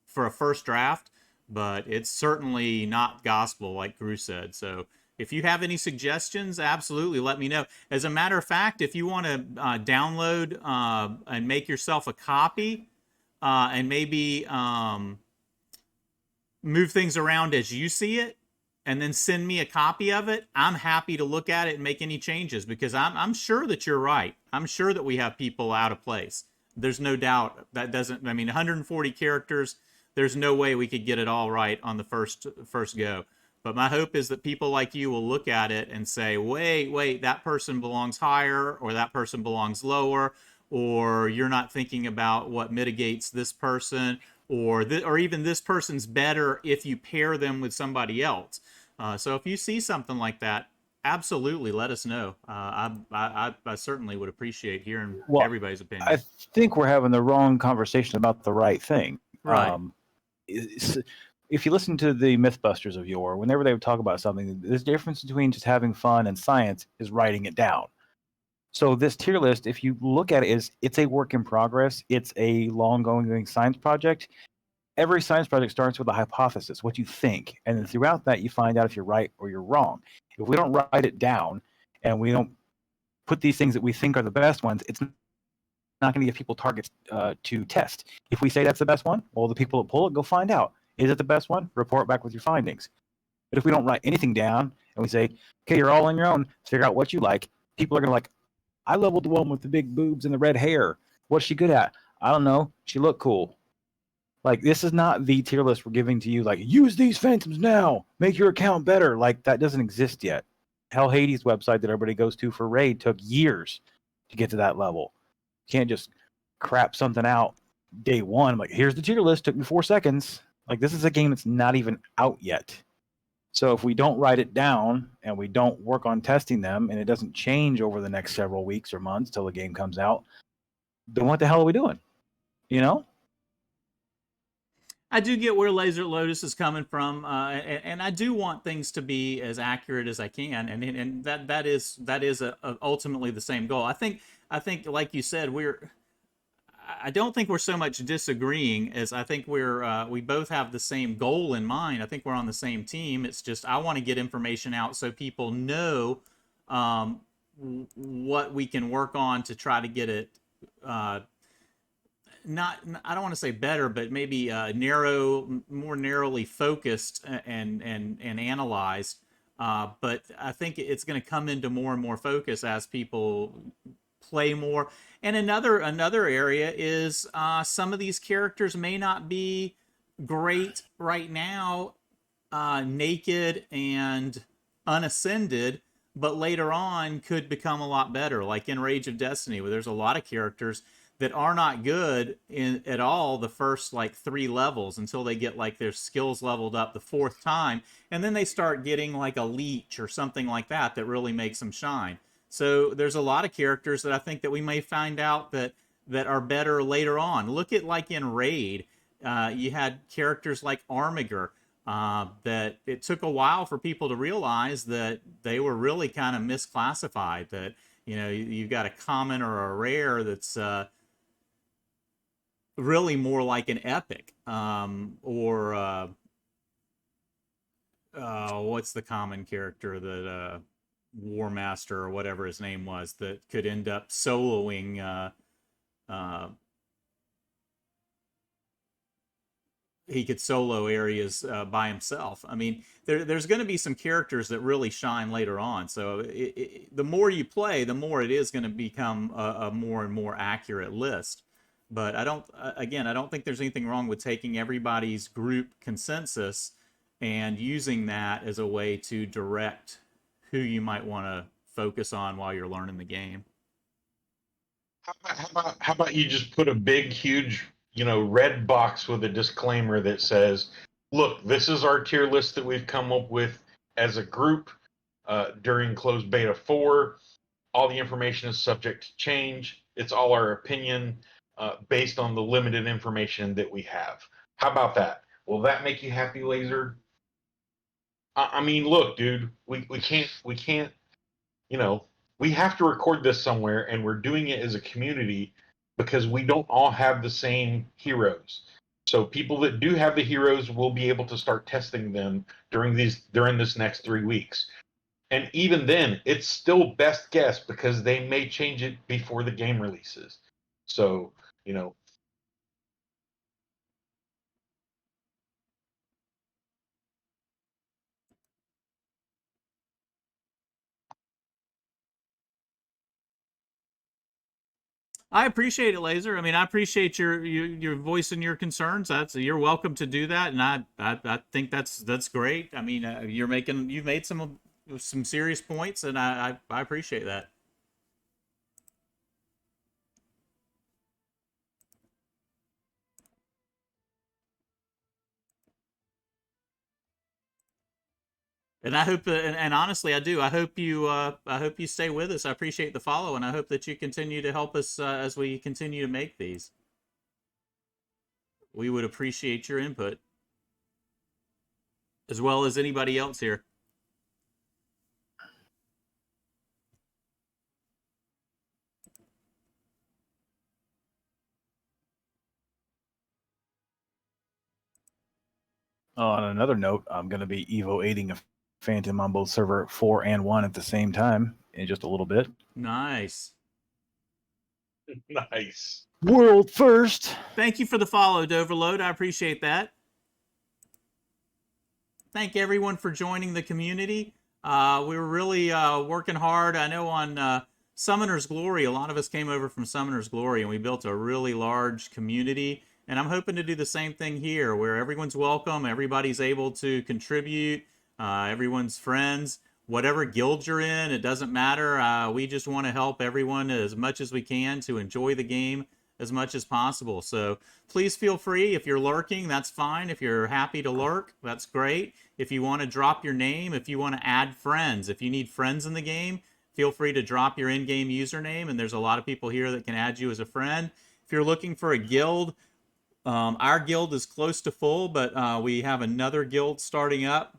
for a first draft, but it's certainly not gospel, like Drew said. So if you have any suggestions, absolutely let me know. As a matter of fact, if you want to download and make yourself a copy and maybe move things around as you see it, and then send me a copy of it, I'm happy to look at it and make any changes, because I'm sure that you're right. I'm sure that we have people out of place. There's no doubt. That doesn't, I mean, 140 characters, there's no way we could get it all right on the first go. But my hope is that people like you will look at it and say, wait, that person belongs higher, or that person belongs lower, or you're not thinking about what mitigates this person, or even this person's better if you pair them with somebody else. So if you see something like that, absolutely let us know. I certainly would appreciate hearing everybody's opinion. I think we're having the wrong conversation about the right thing. Right. If you listen to the Mythbusters of yore, whenever they would talk about something, the difference between just having fun and science is writing it down. So this tier list, if you look at it, it's a work in progress. It's a long-going science project. Every science project starts with a hypothesis, what you think. And then throughout that, you find out if you're right or you're wrong. If we don't write it down and we don't put these things that we think are the best ones, it's not going to give people targets to test. If we say that's the best one, well, the people that pull it, go find out. Is it the best one? Report back with your findings. But if we don't write anything down and we say, okay, you're all on your own, figure out what you like, people are going to like, I leveled the one with the big boobs and the red hair. What's she good at? I don't know. She looked cool. Like, this is not the tier list we're giving to you. Like, use these phantoms now. Make your account better. Like, that doesn't exist yet. Hell Hades website that everybody goes to for raid took years to get to that level. You can't just crap something out day one. Like, here's the tier list. Took me 4 seconds. Like, this is a game that's not even out yet. So if we don't write it down and we don't work on testing them and it doesn't change over the next several weeks or months till the game comes out, then what the hell are we doing? You know? I do get where Laser Lotus is coming from, and I do want things to be as accurate as I can, and that is ultimately the same goal. I think like you said, I don't think we're so much disagreeing as I think we both have the same goal in mind. I think we're on the same team. It's just I want to get information out so people know what we can work on to try to get it. Not I don't want to say better, but maybe more narrowly focused and analyzed. But I think it's going to come into more and more focus as people play more. And another area is some of these characters may not be great right now, naked and unascended, but later on could become a lot better. Like in Rage of Destiny, where there's a lot of characters that are not good at all the first like 3 levels until they get like their skills leveled up the 4th time, and then they start getting like a leech or something like that really makes them shine. So there's a lot of characters that I think that we may find out that are better later on. Look at like in Raid, you had characters like Armiger, that it took a while for people to realize that they were really kind of misclassified. That you've got a common or a rare that's really more like an epic, or what's the common character that War Master or whatever his name was that could end up soloing he could solo areas by himself. I mean, there's going to be some characters that really shine later on. So the more you play, the more it is going to become a more and more accurate list. But I don't think there's anything wrong with taking everybody's group consensus and using that as a way to direct who you might want to focus on while you're learning the game. How about you just put a big, huge, red box with a disclaimer that says, "Look, this is our tier list that we've come up with as a group during closed beta 4. All the information is subject to change. It's all our opinion based on the limited information that we have." How about that? Will that make you happy, Laser? I mean, look, dude, we can't, we have to record this somewhere, and we're doing it as a community because we don't all have the same heroes. So people that do have the heroes will be able to start testing them during this next 3 weeks. And even then, it's still best guess because they may change it before the game releases. So, I appreciate it, Laser. I mean, I appreciate your voice and your concerns. You're welcome to do that, and I think that's great. I mean, you've made some serious points, and I appreciate that. And I hope, and honestly, I do. I hope you stay with us. I appreciate the follow, and I hope that you continue to help us as we continue to make these. We would appreciate your input, as well as anybody else here. On another note, I'm going to be Evo 8ing a Phantom on both server 4 and 1 at the same time in just a little bit. Nice. nice. World first. Thank you for the follow, Doverload. I appreciate that. Thank everyone for joining the community. We were really working hard. I know on Summoner's Glory, a lot of us came over from Summoner's Glory, and we built a really large community. And I'm hoping to do the same thing here, where everyone's welcome, everybody's able to contribute, everyone's friends, whatever guild you're in, it doesn't matter. We just want to help everyone as much as we can to enjoy the game as much as possible. So please feel free. If you're lurking, that's fine. If you're happy to lurk, that's great. If you want to drop your name, if you want to add friends, if you need friends in the game, feel free to drop your in-game username, and there's a lot of people here that can add you as a friend. If you're looking for a guild, our guild is close to full, but we have another guild starting up,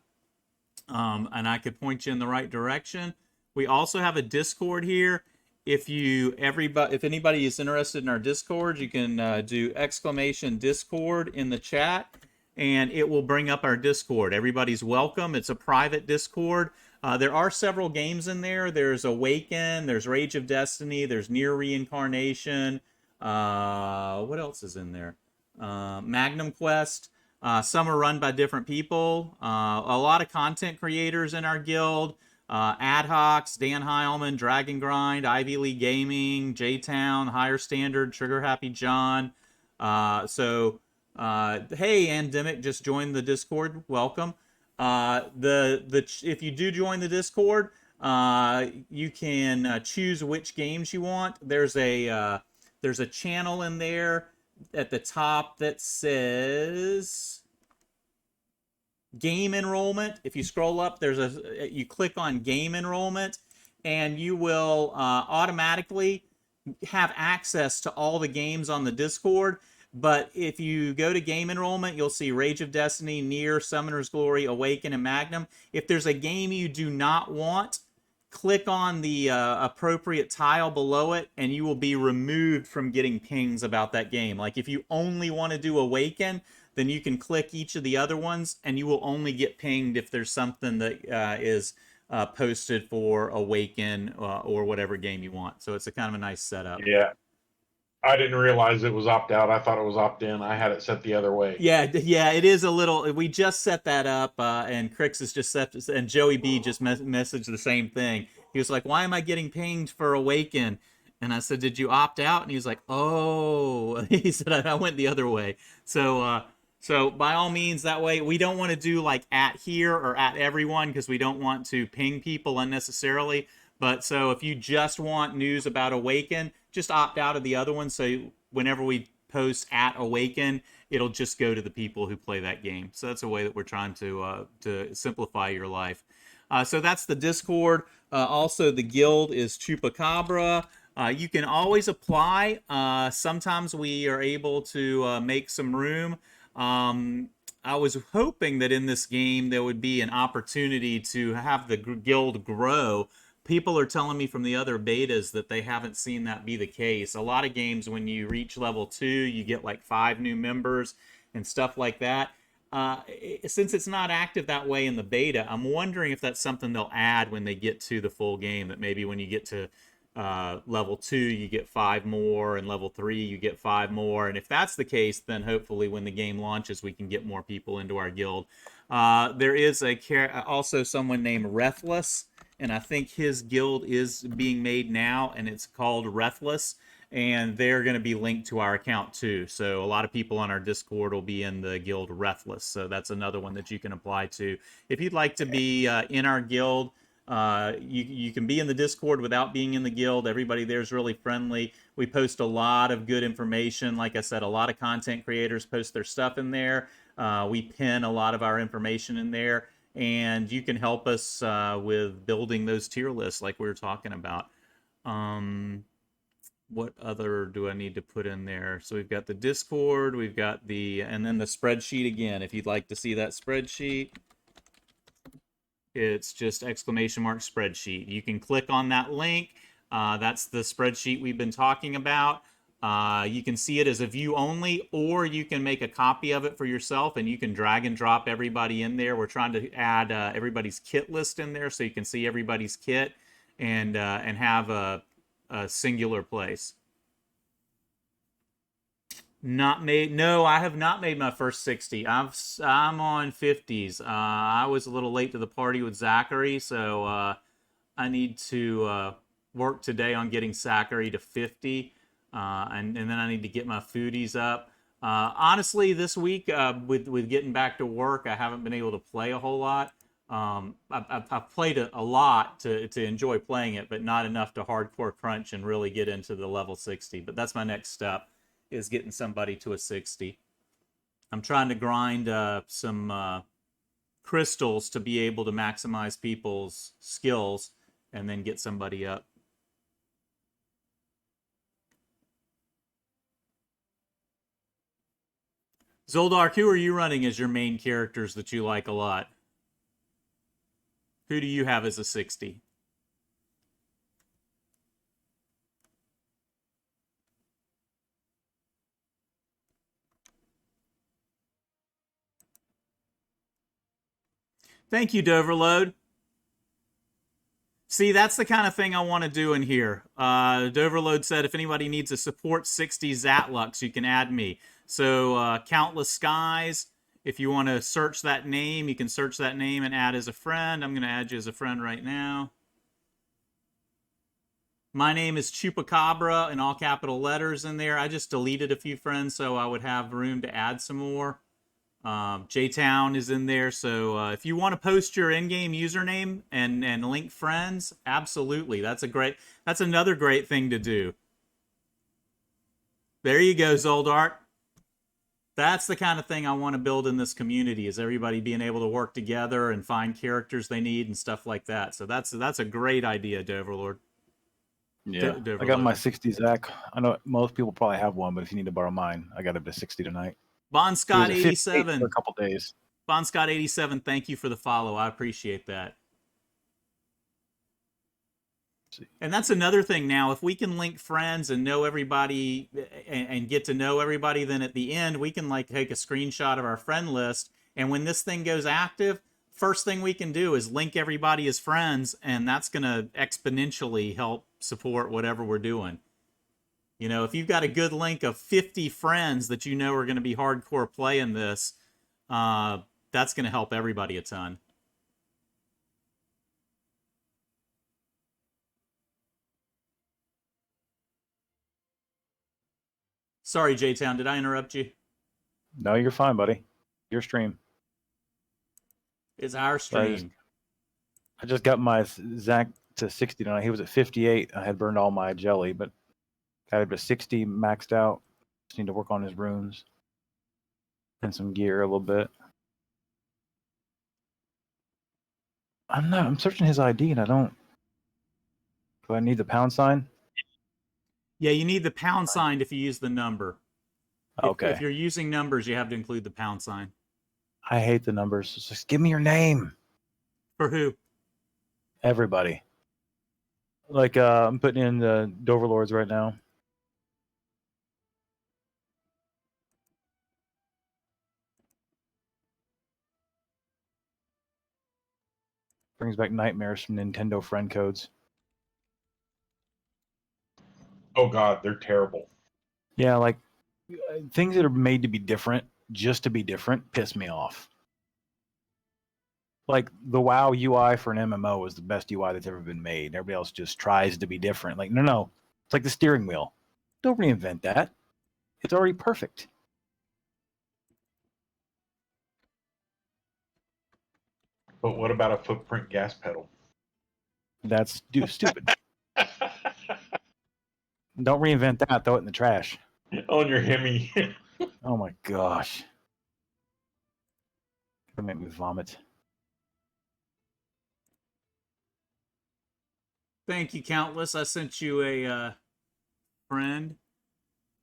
and I could point you in the right direction. We also have a Discord here. If anybody is interested in our Discord, you can do !Discord in the chat, and it will bring up our Discord. Everybody's welcome. It's a private Discord. There are several games in there. There's Awaken, there's Rage of Destiny, there's Near Reincarnation. What else is in there? Magnum Quest. Some are run by different people. A lot of content creators in our guild. Adhocs, Dan Heilman, Dragon Grind, Ivy League Gaming, J-Town, Higher Standard, Trigger Happy John. Hey, Andemic just joined the Discord. Welcome. If you do join the Discord, you can choose which games you want. There's a channel in there at the top that says game enrollment. If you scroll up, you click on game enrollment, and you will automatically have access to all the games on the Discord. But if you go to game enrollment, you'll see Rage of Destiny, Nier, Summoner's Glory, Awaken, and Magnum. If there's a game you do not want, click on the appropriate tile below it, and you will be removed from getting pings about that game. Like if you only want to do Awaken, then you can click each of the other ones, and you will only get pinged if there's something that is posted for Awaken or whatever game you want. So it's a kind of a nice setup. Yeah. I didn't realize it was opt-out. I thought it was opt-in. I had it set the other way. Yeah, it is a little. We just set that up, and Crix has just set, and Joey B just messaged the same thing. He was like, "Why am I getting pinged for Awaken?" And I said, "Did you opt out?" And he was like, "Oh," he said, "I went the other way." So by all means, that way we don't want to do like at here or at everyone because we don't want to ping people unnecessarily. But so if you just want news about Awaken, just opt out of the other one. So whenever we post at Awaken, it'll just go to the people who play that game. So that's a way that we're trying to simplify your life. So that's the Discord. Also, the guild is CHUPACABRA. You can always apply. Sometimes we are able to make some room. I was hoping that in this game there would be an opportunity to have the guild grow. People are telling me from the other betas that they haven't seen that be the case. A lot of games, when you reach level 2, you get like 5 new members and stuff like that. Since it's not active that way in the beta, I'm wondering if that's something they'll add when they get to the full game, that maybe when you get to level 2, you get 5 more, and level 3, you get 5 more. And if that's the case, then hopefully when the game launches, we can get more people into our guild. There is also someone named Rethless, and I think his guild is being made now, and it's called Rethless, and they're going to be linked to our account too. So a lot of people on our Discord will be in the guild Rethless, so that's another one that you can apply to. If you'd like to be in our guild, you can be in the Discord without being in the guild. Everybody there is really friendly. We post a lot of good information. Like I said, a lot of content creators post their stuff in there. We pin a lot of our information in there, and you can help us with building those tier lists like we were talking about. What other do I need to put in there? So we've got the Discord, we've got and then the spreadsheet again. If you'd like to see that spreadsheet, it's just ! Spreadsheet. You can click on that link. That's the spreadsheet we've been talking about. You can see it as a view only, or you can make a copy of it for yourself, and you can drag and drop everybody in there. We're trying to add everybody's kit list in there so you can see everybody's kit and have a singular place. No, I have not made my first 60. I'm on 50s. I was a little late to the party with Zachary, so I need to work today on getting Zachary to 50, and then I need to get my foodies up. Honestly, this week with getting back to work, I haven't been able to play a whole lot. I've played a lot to enjoy playing it, but not enough to hardcore crunch and really get into the level 60. But that's my next step, is getting somebody to a 60. I'm trying to grind some crystals to be able to maximize people's skills and then get somebody up. Zoldark, who are you running as your main characters that you like a lot? Who do you have as a 60? Thank you, Doverload. See, that's the kind of thing I want to do in here. Doverload said if anybody needs a support 60 Zatlux, you can add me. So Countless Skies, if you want to search that name, you can search that name and add as a friend. I'm going to add you as a friend right now. My name is CHUPACABRA in all capital letters in there. I just deleted a few friends so I would have room to add some more. J-Town is in there, so if you want to post your in-game username and link friends, absolutely. That's another great thing to do. There you go, Zoldark. That's the kind of thing I want to build in this community, is everybody being able to work together and find characters they need and stuff like that. So that's a great idea, Doverlord. Yeah, I got my 60 Zach. I know most people probably have one, but if you need to borrow mine, I got up to 60 tonight. Bon Scott 87 for a couple days. Bon Scott 87, thank you for the follow. I appreciate that. And that's another thing now. If we can link friends and know everybody and get to know everybody, then at the end we can like take a screenshot of our friend list. And when this thing goes active, first thing we can do is link everybody as friends, and that's going to exponentially help support whatever we're doing. You know, if you've got a good link of 50 friends that you know are going to be hardcore playing this, that's going to help everybody a ton. Sorry, J-Town, did I interrupt you? No, you're fine, buddy. Your stream. It's our stream. I just got my Zach to 60 tonight. He was at 58. I had burned all my jelly, but got him to 60 maxed out. Just need to work on his runes and some gear a little bit. I'm searching his ID and I don't. Do I need the pound sign? Yeah, you need the pound sign if you use the number. Okay. If you're using numbers, you have to include the pound sign. I hate the numbers. Just give me your name. For who? Everybody. Like, I'm putting in the Doverlords right now. Brings back nightmares from Nintendo friend codes. Oh God, they're terrible. Yeah, like things that are made to be different, just to be different, piss me off. Like the WoW UI for an MMO is the best UI that's ever been made. Everybody else just tries to be different. Like, no. It's like the steering wheel. Don't reinvent that. It's already perfect. But what about a footprint gas pedal? That's stupid. Don't reinvent that. Throw it in the trash. On your Hemi. Oh my gosh. Gonna make me vomit. Thank you, Countless. I sent you a friend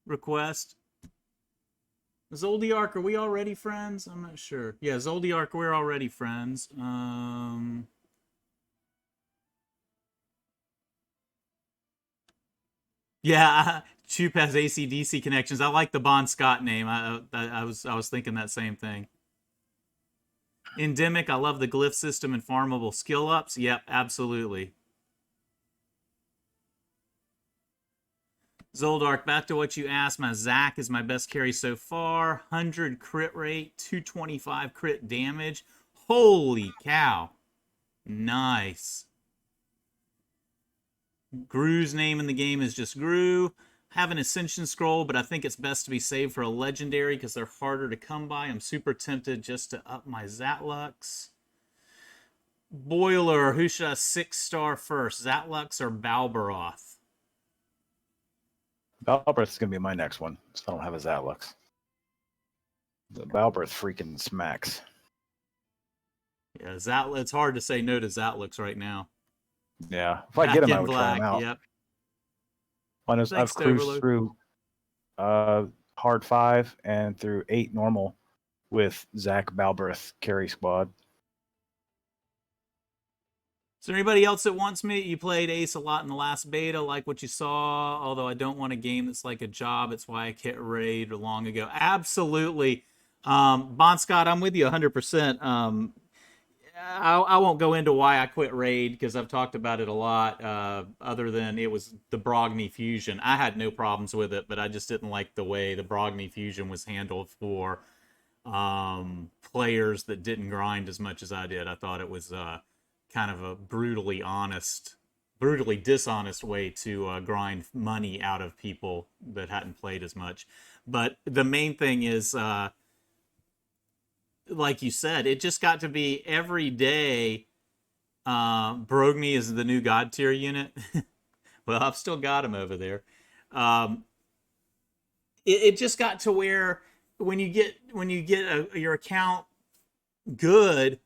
request. Zoldiark, are we already friends? I'm not sure. Yeah, Zoldiark, we're already friends. Yeah, Choop has AC/DC connections. I like the Bon Scott name. I was thinking that same thing. Endemic, I love the glyph system and farmable skill ups. Yep, absolutely. Zoldark, back to what you asked. My Zac is my best carry so far. 100 crit rate, 225 crit damage. Holy cow. Nice. Gru's name in the game is just Gru. Have an Ascension Scroll, but I think it's best to be saved for a Legendary because they're harder to come by. I'm super tempted just to up my Zatlux. Boiler, who should I 6-star first? Zatlux or Balbaroth? Valbreath is going to be my next one. So I don't have a Zatlux. The Valbreath freaking smacks. Yeah, it's hard to say no to Zatlux right now. Yeah. If I get them, I would try them out. Yep. I've cruised through hard 5 and through 8 normal with Zach Balbreth carry squad. Is there anybody else that wants me? You played Ace a lot in the last beta, like what you saw, although I don't want a game that's like a job. It's why I quit Raid long ago. Absolutely. Bon Scott, I'm with you 100%. I won't go into why I quit Raid because I've talked about it a lot, other than it was the Brogni fusion. I had no problems with it, but I just didn't like the way the Brogni fusion was handled for players that didn't grind as much as I did. I thought it was kind of a brutally dishonest way to grind money out of people that hadn't played as much. But the main thing is, like you said, it just got to be every day. Brogni is the new god tier unit. Well, I've still got him over there. It just got to where when you get your account good,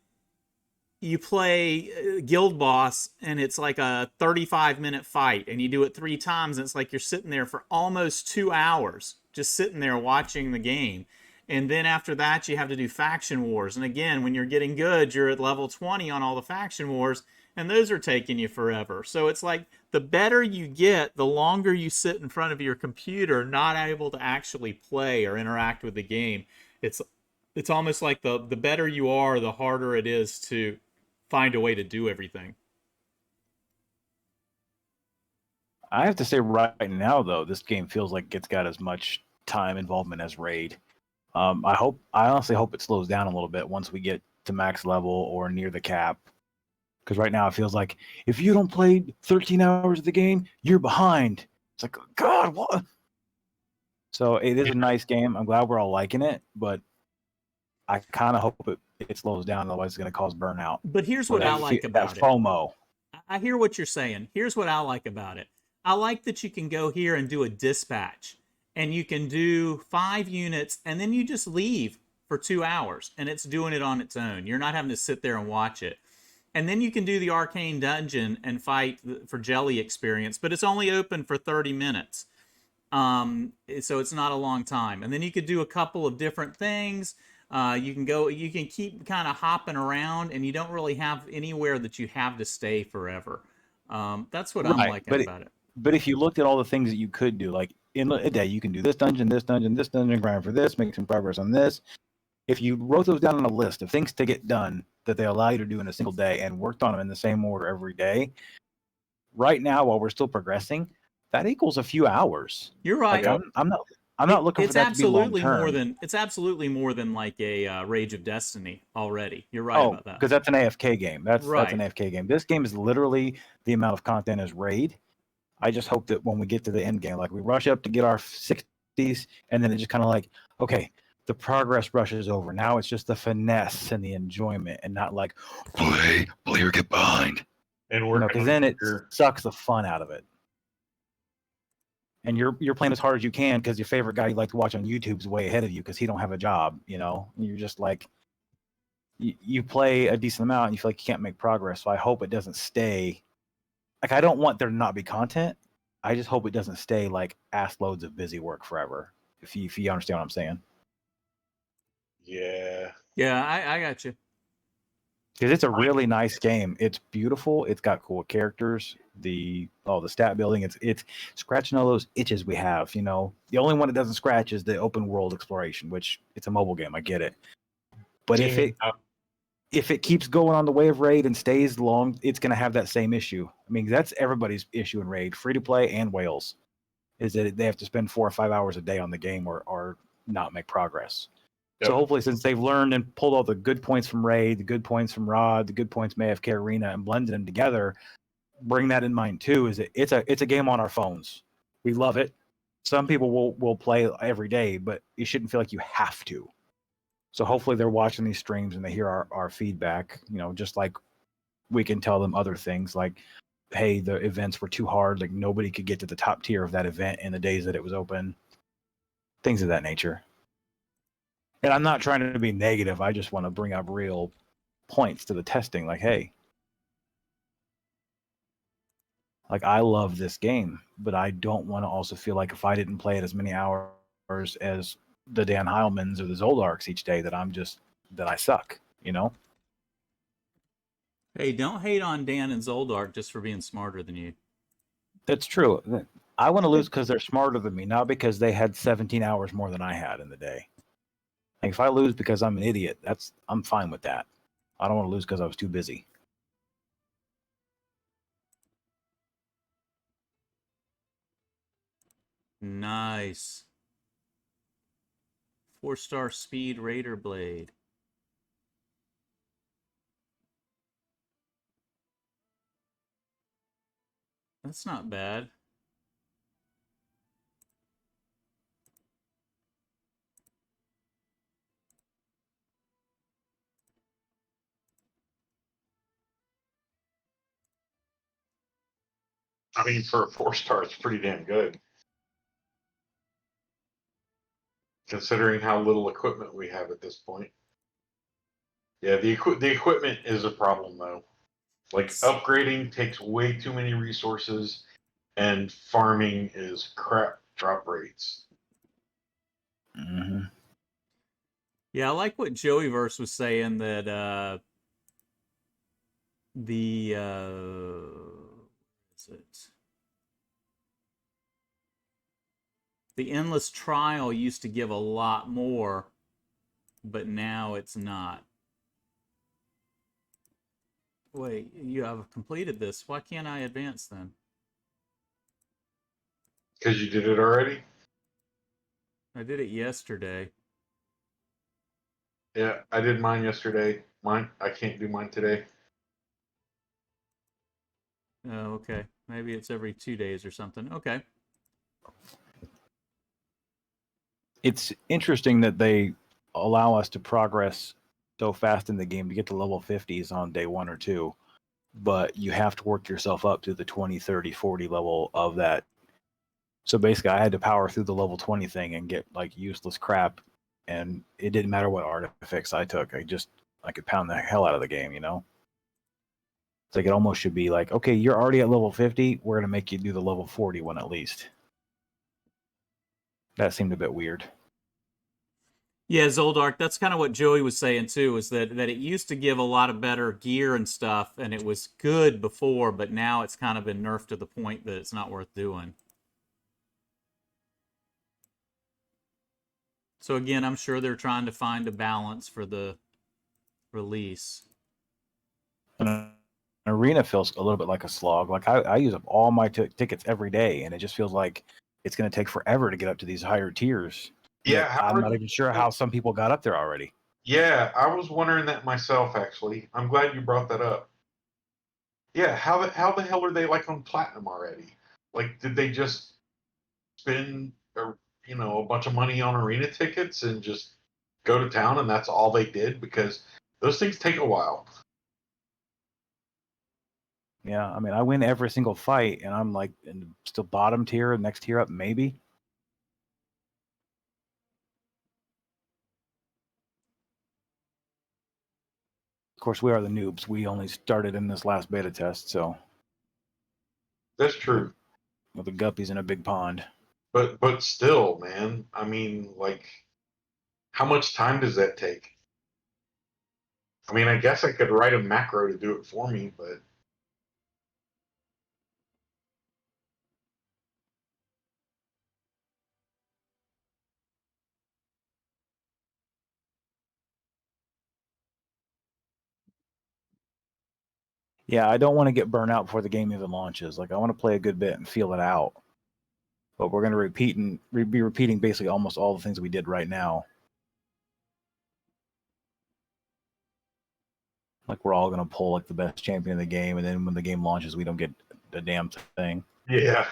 you play Guild Boss and it's like a 35-minute fight and you do it 3 times and it's like you're sitting there for almost 2 hours just sitting there watching the game. And then after that you have to do faction wars, and again, when you're getting good, you're at level 20 on all the faction wars, and those are taking you forever. So it's like the better you get, the longer you sit in front of your computer not able to actually play or interact with the game. It's almost like the better you are, the harder it is to find a way to do everything. I have to say right now, though, this game feels like it's got as much time involvement as Raid. I honestly hope it slows down a little bit once we get to max level or near the cap. Because right now it feels like if you don't play 13 hours of the game, you're behind. It's like, God, what? So it is a nice game. I'm glad we're all liking it, but I kind of hope it slows down, otherwise it's going to cause burnout. But here's what I like about it. FOMO. I hear what you're saying. Here's what I like about it. I like that you can go here and do a dispatch, and you can do 5 units, and then you just leave for 2 hours, and it's doing it on its own. You're not having to sit there and watch it. And then you can do the Arcane Dungeon and fight for Jelly experience, but it's only open for 30 minutes. So it's not a long time. And then you could do a couple of different things. You can keep kind of hopping around, and you don't really have anywhere that you have to stay forever. That's what I'm liking about it. But if you looked at all the things that you could do, like in a day, you can do this dungeon, grind for this, make some progress on this. If you wrote those down on a list of things to get done that they allow you to do in a single day and worked on them in the same order every day, right now, while we're still progressing, that equals a few hours. You're right. Like, I'm not looking for that to be long term. It's absolutely more than like a Rage of Destiny already. You're right about that. Because that's an AFK game. That's an Right. AFK game. This game is literally the amount of content as Raid. I just hope that when we get to the end game, like we rush up to get our 60s, and then it just kind of like, okay, the progress rush is over. Now it's just the finesse and the enjoyment, and not like play or get behind. And we're because then it sucks the fun out of it. And you're playing as hard as you can because your favorite guy you like to watch on YouTube is way ahead of you because he don't have a job, you know. And you're just like, you play a decent amount and you feel like you can't make progress. So I hope it doesn't stay. Like, I don't want there to not be content. I just hope it doesn't stay like ass loads of busy work forever. If you understand what I'm saying. Yeah. Yeah, I got you. Because it's a really nice game. It's beautiful. It's got cool characters. The stat building. It's scratching all those itches we have. You know, the only one it doesn't scratch is the open world exploration, which it's a mobile game. I get it. But if it keeps going on the way of Raid and stays long, it's going to have that same issue. I mean, that's everybody's issue in Raid, free to play and whales, is that they have to spend 4 or 5 hours a day on the game or not make progress. Yep. So hopefully, since they've learned and pulled all the good points from Raid, the good points from Rod, the good points from AFK Arena, and blended them together, bring that in mind too. Is it's a game on our phones. We love it. Some people will play every day, but you shouldn't feel like you have to. So hopefully they're watching these streams and they hear our feedback, you know, just like we can tell them other things like, hey, the events were too hard, like nobody could get to the top tier of that event in the days that it was open. Things of that nature. And I'm not trying to be negative. I just want to bring up real points to the testing. Like, hey, like I love this game, but I don't want to also feel like if I didn't play it as many hours as the Dan Heilmans or the Zoldarks each day, that I suck, you know? Hey, don't hate on Dan and Zoldark just for being smarter than you. That's true. I want to lose because they're smarter than me, not because they had 17 hours more than I had in the day. Like if I lose because I'm an idiot, I'm fine with that. I don't want to lose because I was too busy. Nice. 4-star speed Raider Blade. That's not bad. I mean, for a 4-star, it's pretty damn good. Considering how little equipment we have at this point. Yeah, the equipment is a problem though. Like upgrading takes way too many resources, and farming is crap drop rates. Mm-hmm. Yeah, I like what Joeyverse was saying that the is it? The endless trial used to give a lot more, but now it's not. Wait, you have completed this. Why can't I advance then? Because you did it already? I did it yesterday. Yeah, I did mine yesterday. I can't do mine today. Oh, okay. Maybe it's every 2 days or something. Okay. It's interesting that they allow us to progress so fast in the game to get to level 50s on day 1 or 2, but you have to work yourself up to the 20, 30, 40 level of that. So basically, I had to power through the level 20 thing and get like useless crap, and it didn't matter what artifacts I took. I could pound the hell out of the game, you know? It's like it almost should be like, okay, you're already at level 50, we're going to make you do the level 40 one at least. That seemed a bit weird. Yeah, Zoldark, that's kind of what Joey was saying too, is that it used to give a lot of better gear and stuff, and it was good before, but now it's kind of been nerfed to the point that it's not worth doing. So again, I'm sure they're trying to find a balance for the release. An arena feels a little bit like a slog. Like I use up all my tickets every day, and it just feels like it's going to take forever to get up to these higher tiers. Yeah, I'm not even sure how some people got up there already. Yeah, I was wondering that myself. Actually, I'm glad you brought that up. Yeah, how the hell are they like on platinum already? Like, did they just spend a bunch of money on arena tickets and just go to town, and that's all they did? Because those things take a while. Yeah, I mean, I win every single fight, and I'm like still bottom tier, next tier up, maybe. Of course, we are the noobs. We only started in this last beta test, so That's true. with the guppies in a big pond. But still, man. I mean, like, how much time does that take? I mean, I guess I could write a macro to do it for me, but Yeah, I don't want to get burnt out before the game even launches. Like, I want to play a good bit and feel it out. But we're going to be repeating basically almost all the things we did right now. Like, we're all going to pull like the best champion in the game, and then when the game launches, we don't get the damn thing. yeah.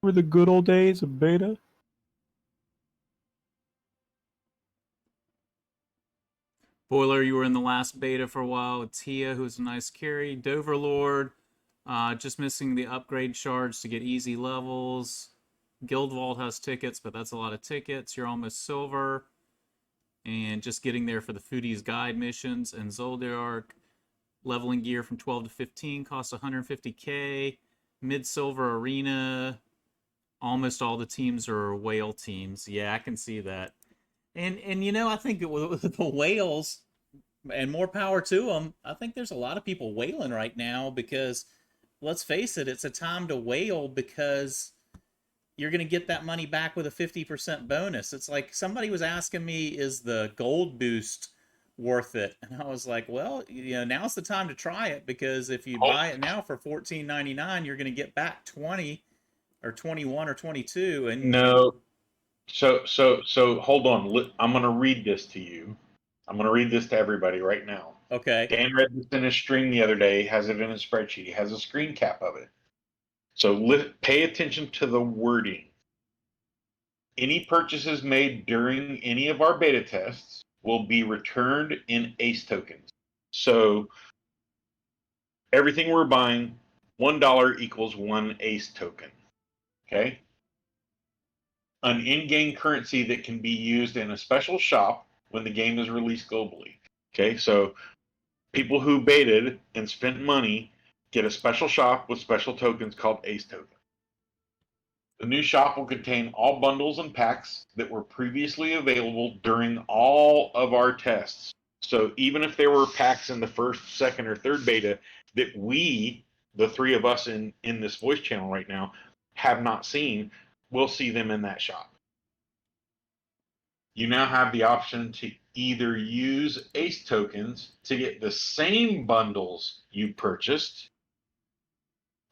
Were the good old days of beta? Boiler, you were in the last beta for a while. Tia, who's a nice carry. Doverlord, just missing the upgrade shards to get easy levels. Guild Vault has tickets, but that's a lot of tickets. You're almost silver. And just getting there for the Foodie's Guide missions. And Zoldyark, leveling gear from 12 to 15, costs 150k. Mid-silver arena, almost all the teams are whale teams. Yeah, I can see that. And you know, I think with the whales, and more power to them, I think there's a lot of people whaling right now because, let's face it, it's a time to whale because you're going to get that money back with a 50% bonus. It's like somebody was asking me, is the gold boost worth it? And I was like, well, you know, now's the time to try it because if you buy it now for $14.99, you're going to get back 20 or 21 or 22. And No. So hold on. I'm going to read this to you. I'm going to read this to everybody right now. Okay. Dan read this in his stream the other day. He has it in his spreadsheet. He has a screen cap of it. So pay attention to the wording. Any purchases made during any of our beta tests will be returned in ACE tokens. So everything we're buying, $1 equals 1 ACE token. Okay? An in-game currency that can be used in a special shop when the game is released globally. Okay, so people who baited and spent money get a special shop with special tokens called ACE tokens. The new shop will contain all bundles and packs that were previously available during all of our tests. So even if there were packs in the first, second, or third beta that we, the three of us in this voice channel right now, have not seen, we'll see them in that shop. You now have the option to either use ACE tokens to get the same bundles you purchased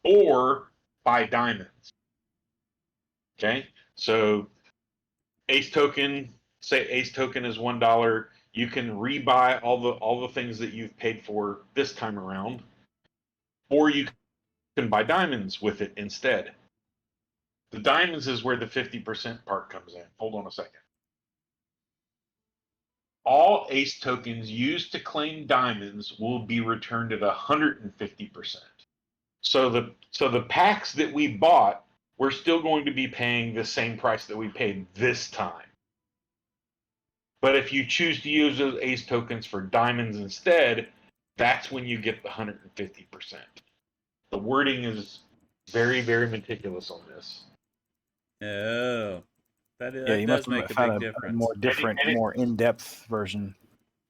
or buy diamonds. Okay, so ACE token, say ACE token is $1. You can rebuy all the things that you've paid for this time around, or you can buy diamonds with it instead. The diamonds is where the 50% part comes in. Hold on a second. All ACE tokens used to claim diamonds will be returned at 150%. So the packs that we bought, we're still going to be paying the same price that we paid this time. But if you choose to use those ACE tokens for diamonds instead, that's when you get the 150%. The wording is very, very meticulous on this. Oh, that You does must make have a found big a difference. more different, more in-depth version.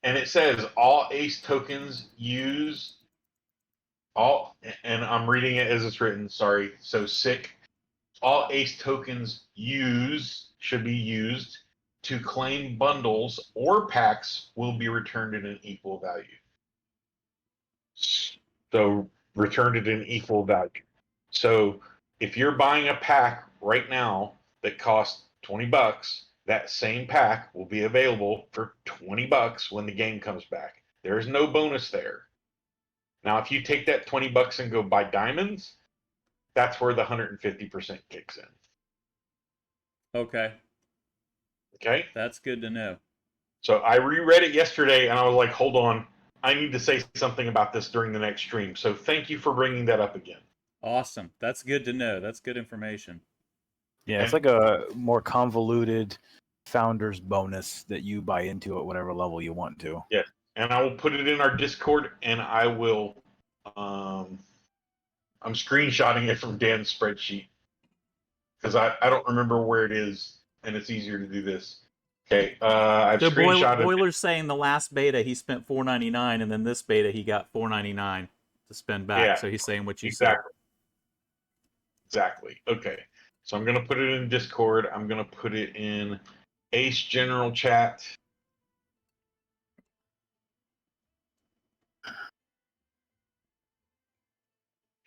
And it says all ACE tokens use all, and I'm reading it as it's written. Sorry, so sick. All ACE tokens should be used to claim bundles or packs will be returned at an equal value. So returned at an equal value. So if you're buying a pack right now that costs $20, that same pack will be available for $20 when the game comes back. There is no bonus there. Now, if you take that $20 and go buy diamonds, that's where the 150% kicks in. Okay, Okay? that's good to know. So I reread it yesterday and I was like, hold on, I need to say something about this during the next stream. So thank you for bringing that up again. Awesome. That's good to know. That's good information. Yeah, it's like a more convoluted founder's bonus that you buy into at whatever level you want to. Yeah, and I will put it in our Discord, and I will. I'm screenshotting it from Dan's spreadsheet because I don't remember where it is, and it's easier to do this. Okay, I've So screenshotted. Boiler's saying the last beta he spent $4.99, and then this beta he got $4.99 to spend back. Yeah, so he's saying what you exactly. Exactly. Okay, so I'm gonna put it in Discord. I'm gonna put it in Ace General Chat.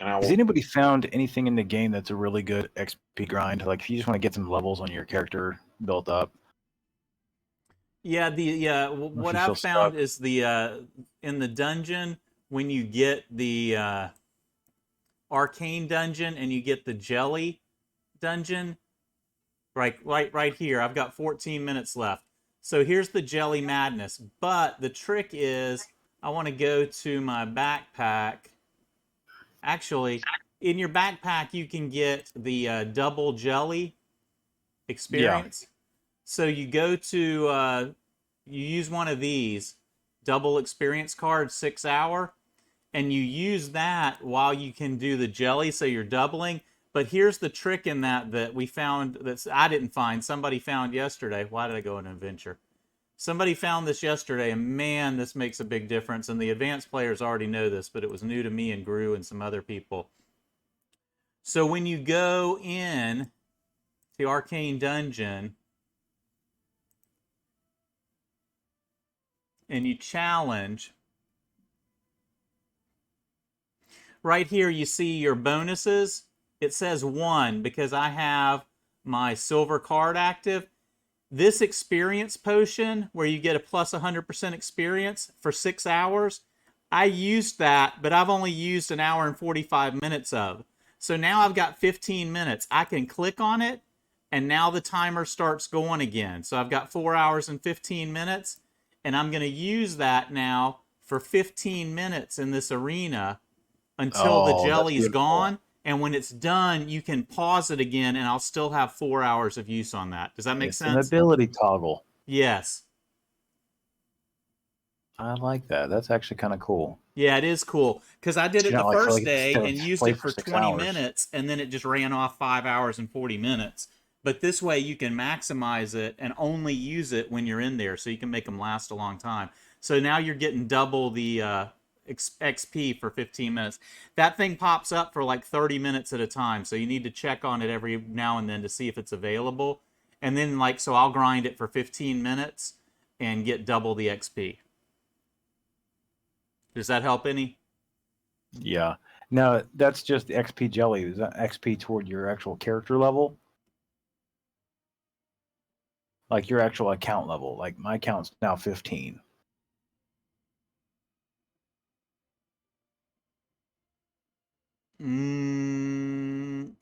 And Has anybody found anything in the game that's a really good XP grind? Like if you just want to get some levels on your character built up. Yeah, what you I've feel found stuck. is the in the dungeon when you get the Arcane Dungeon and you get the Jelly Dungeon, right here. I've got 14 minutes left. So here's the jelly madness. But the trick is I want to go to my backpack. Actually, in your backpack, you can get the double jelly Yeah. experience. So you go to, you use one of these double experience cards, 6 hour, and you use that while you can do the jelly, so you're doubling. But here's the trick in that we found, that I didn't find, somebody found yesterday. Why did I go on an adventure? Somebody found this yesterday, and man, this makes a big difference. And the advanced players already know this, but it was new to me and Gru and some other people. So when you go in to Arcane Dungeon and you challenge, right here you see your bonuses. It says 1 because I have my silver card active. This experience potion, where you get a plus 100% experience for 6 hours, I used that, but I've only used an hour and 45 minutes of. So now I've got 15 minutes. I can click on it, and now the timer starts going again. So I've got 4 hours and 15 minutes, and I'm going to use that now for 15 minutes in this arena until the Oh, that's jelly's beautiful. gone. And when it's done, you can pause it again, and I'll still have 4 hours of use on that. Does that make It's an sense? ability toggle. Yes. I like that. That's actually kind of cool. Yeah, it is cool because I did So it you're the not like first day to and used play it for for 6 20 hours. minutes, and then it just ran off 5 hours and 40 minutes. But this way you can maximize it and only use it when you're in there, so you can make them last a long time. So now you're getting double the XP for 15 minutes. That thing pops up for like 30 minutes at a time, so you need to check on it every now and then to see if it's available. And then, like, so I'll grind it for 15 minutes and get double the XP. Does that help any? Yeah. Now that's just the XP jelly. Is that XP toward your actual character level? Like your actual account level. Like my account's now 15.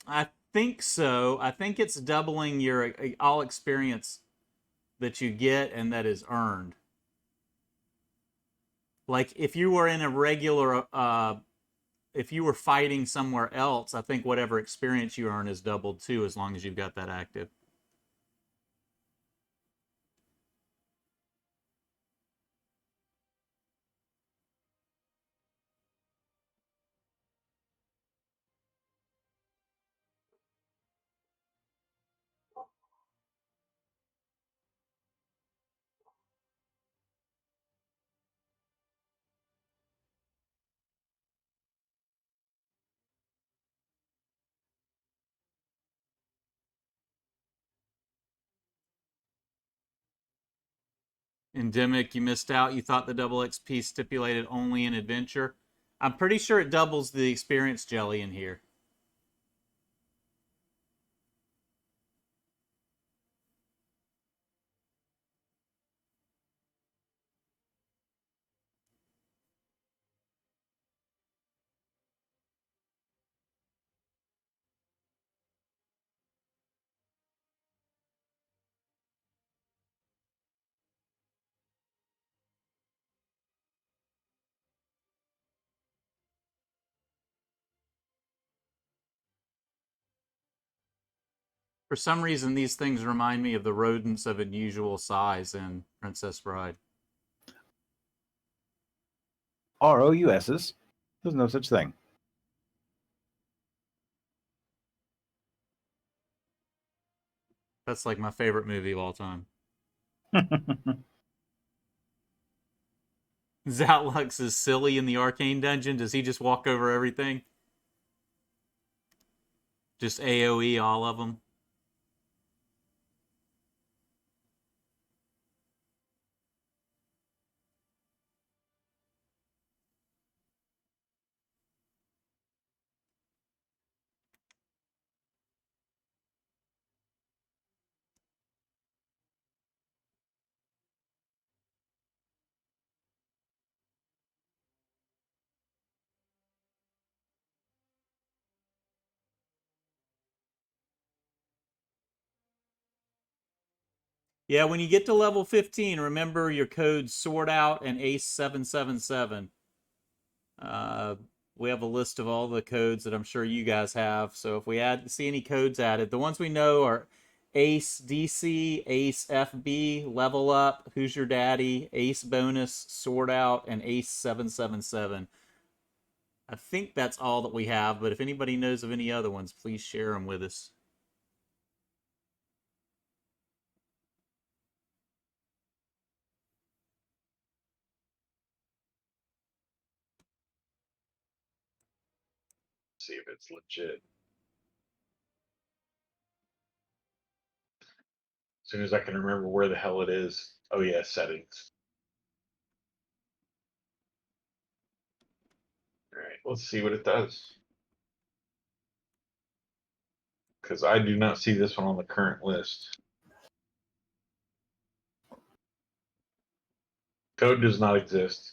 I think so. I think it's doubling your all experience that you get and that is earned. Like if you were in a regular, if you were fighting somewhere else, I think whatever experience you earn is doubled too, as long as you've got that active. Endemic, you missed out. You thought the double XP stipulated only in adventure. I'm pretty sure it doubles the experience jelly in here. For some reason, these things remind me of the rodents of unusual size in Princess Bride. ROUSs. There's no such thing. That's like my favorite movie of all time. Zatlux is silly in the Arcane Dungeon. Does he just walk over everything? Just AoE all of them? Yeah, when you get to level 15, remember your codes Sword Out and Ace 777. Uh, we have a list of all the codes that I'm sure you guys have. So if we see any codes added, the ones we know are Ace DC, Ace FB, Level Up, Who's Your Daddy, Ace Bonus, Sword Out, and Ace 777. I think that's all that we have, but if anybody knows of any other ones, please share them with us. See if it's legit. As soon as I can remember where the hell it is. Oh yeah, settings. All right, let's see what it does. Because I do not see this one on the current list. Code does not exist.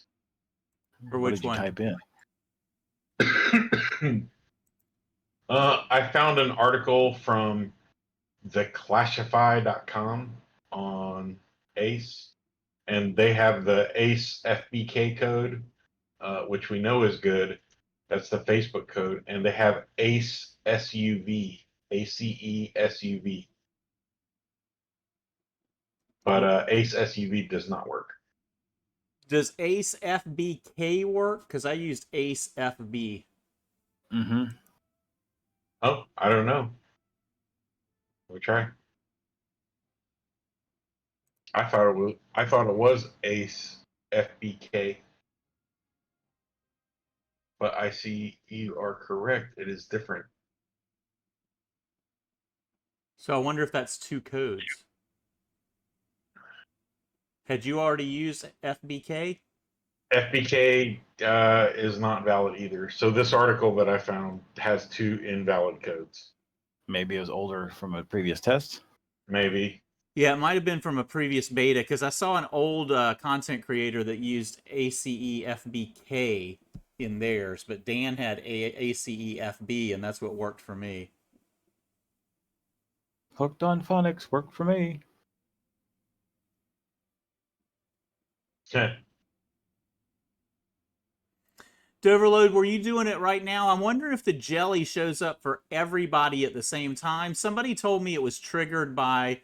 For What which did you one? type in? I found an article from theclassify.com on Ace, and they have the Ace FBK code, which we know is good. That's the Facebook code, and they have Ace SUV, ACE SUV. But Ace SUV does not work. Does Ace FBK work? Because I used Ace FB. Mm-hmm. Oh, I don't know. We try. I thought it was Ace FBK, but I see you are correct. It is different. So I wonder if that's two codes. Had you already used FBK? FBK is not valid either. So this article that I found has two invalid codes. Maybe it was older from a previous test. Maybe. Yeah, it might have been from a previous beta because I saw an old content creator that used ACE FBK in theirs, but Dan had ACE FB, and that's what worked for me. Hooked on phonics worked for me. Doverload, were you doing it right now? I'm wondering if the jelly shows up for everybody at the same time. Somebody told me it was triggered by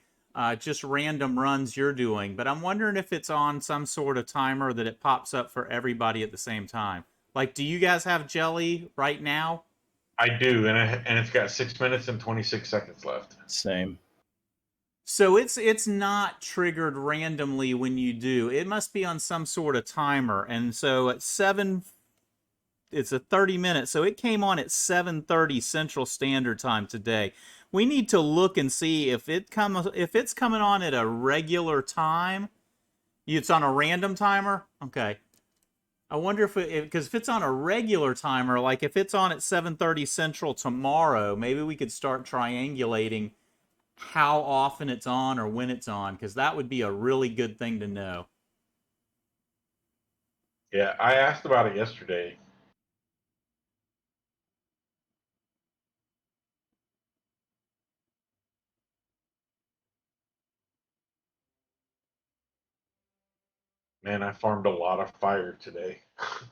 just random runs you're doing, but I'm wondering if it's on some sort of timer that it pops up for everybody at the same time. Like, do you guys have jelly right now? I do, and it's got 6 minutes and 26 seconds left. Same. So it's not triggered randomly when you do. It must be on some sort of timer. And so at 7, it's a 30 minute, so it came on at 7:30 Central Standard Time today. We need to look and see if it's coming on at a regular time. It's on a random timer. Okay. I wonder if because if it's on a regular timer, like if it's on at 7:30 Central tomorrow, maybe we could start triangulating how often it's on or when it's on, because that would be a really good thing to know. Yeah, I asked about it yesterday. Man, I farmed a lot of fire today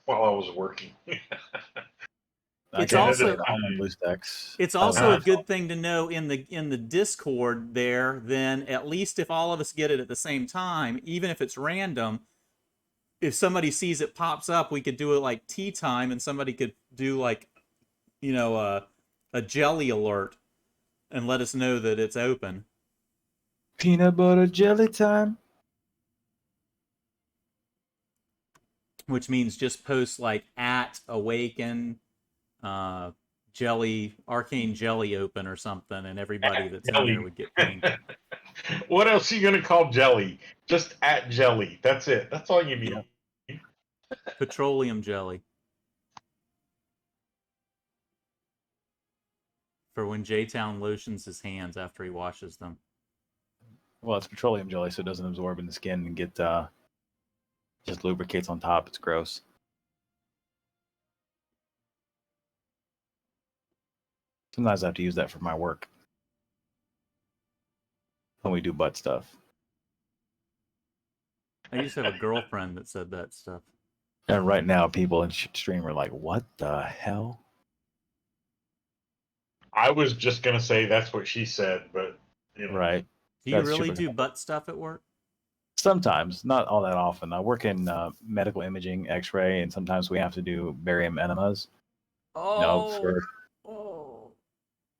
while I was working. I It's can't also say all my blue stacks. It's I was also a on good thing to know in the Discord there, then at least if all of us get it at the same time, even if it's random, if somebody sees it pops up, we could do it like tea time and somebody could do like, a jelly alert and let us know that it's open. peanut butter jelly time. Which means just post like at Awaken, uh, jelly, arcane jelly open or something, and everybody that's in there Jelly. would get pinged. What else are you going to call jelly? Just at jelly. That's it. That's all you need. Yep. Petroleum jelly. For when J-Town lotions his hands after he washes them. Well, it's petroleum jelly, so it doesn't absorb in the skin and get just lubricates on top. It's gross. Sometimes I have to use that for my work when we do butt stuff. I used to have a girlfriend that said that stuff. And right now, people in stream are like, "What the hell?" I was just gonna say that's what she said, but you know. Right. Do you That's really super do cool. butt stuff at work? Sometimes, not all that often. I work in medical imaging, X-ray, and sometimes we have to do barium enemas. For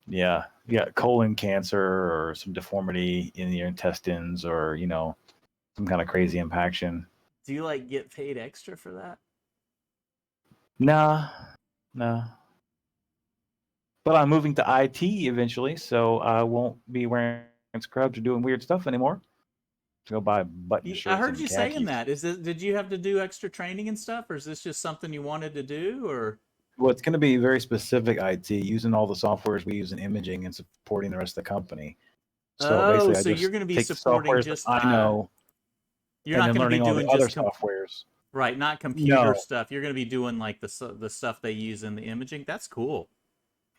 yeah, you got colon cancer or some deformity in your intestines, or some kind of crazy impaction. Do you like get paid extra for that? Nah. But I'm moving to IT eventually, so I won't be wearing scrubs or doing weird stuff anymore. To go buy button I shirts heard and you saying khakis. that. Did you have to do extra training and stuff, or is this just something you wanted to do, or? Well, it's going to be very specific IT, using all the softwares we use in imaging and supporting the rest of the company. So Oh, basically, I so you're just going to be take the supporting softwares that just I that. know, You're and not then going to be learning all the doing other just softwares. right, not computer No, stuff. You're going to be doing like the stuff they use in the imaging. That's cool.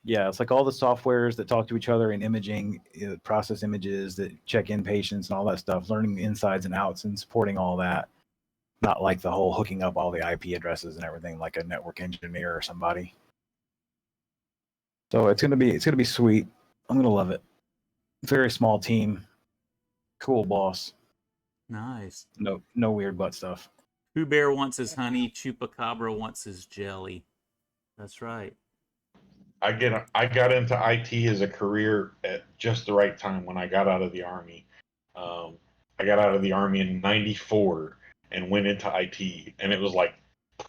yeah, it's like all the softwares that talk to each other in imaging, process images that check in patients and all that stuff. Learning the insides and outs and supporting all that. Not like the whole hooking up all the IP addresses and everything like a network engineer or somebody. So it's gonna be sweet. I'm gonna love it. Very small team, cool boss. Nice. No weird butt stuff. Pooh Bear wants his honey. Chupacabra wants his jelly. That's right. I got into IT as a career at just the right time when I got out of the army. I got out of the army in '94 and went into IT, and it was like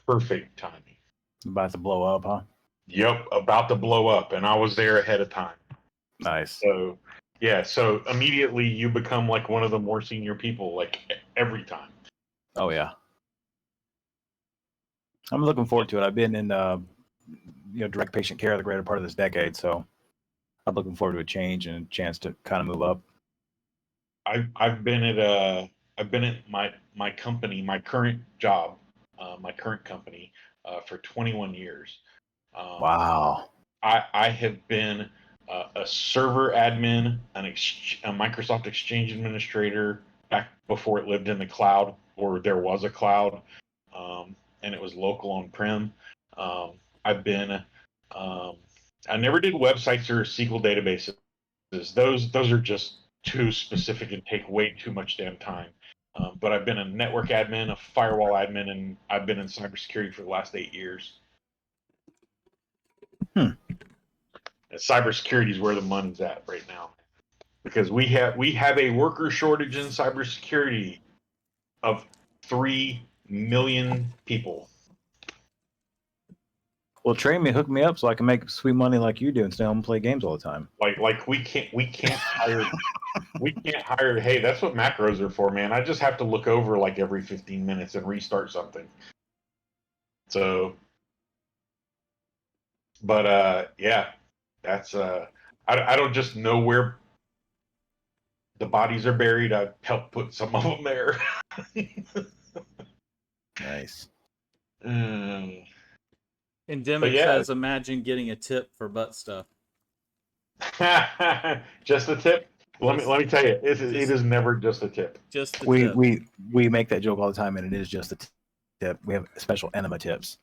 perfect timing. About to blow up, huh? Yep, about to blow up, and I was there ahead of time. Nice. So yeah, so immediately you become like one of the more senior people, like every time. Oh yeah. I'm looking forward to it. I've been in direct patient care the greater part of this decade, so I'm looking forward to a change and a chance to kind of move up. I've been at my company, my current job, my current company, for 21 years. Wow. I have been a server admin, a Microsoft Exchange administrator back before it lived in the cloud, or there was a cloud, and it was local on-prem. I've been I never did websites or SQL databases. Those are just too specific and take way too much damn time. But I've been a network admin, a firewall admin, and I've been in cybersecurity for the last 8 years. Hmm. And cybersecurity is where the money's at right now, because we have a worker shortage in cybersecurity of 3 million people. Well, train me, hook me up so I can make sweet money like you do and stay home and play games all the time. Like we can't hire we can't hire. Hey, that's what macros are for, man. I just have to look over like every 15 minutes and restart something. So, but yeah, that's I don't just know where the bodies are buried. I've helped put some of them there. Nice. Endemic yeah. says, "Imagine getting a tip for butt stuff." Just a tip. Let me tell you, it is never just a tip. Just the We tip. we make that joke all the time, and it is just a tip. We have special enema tips.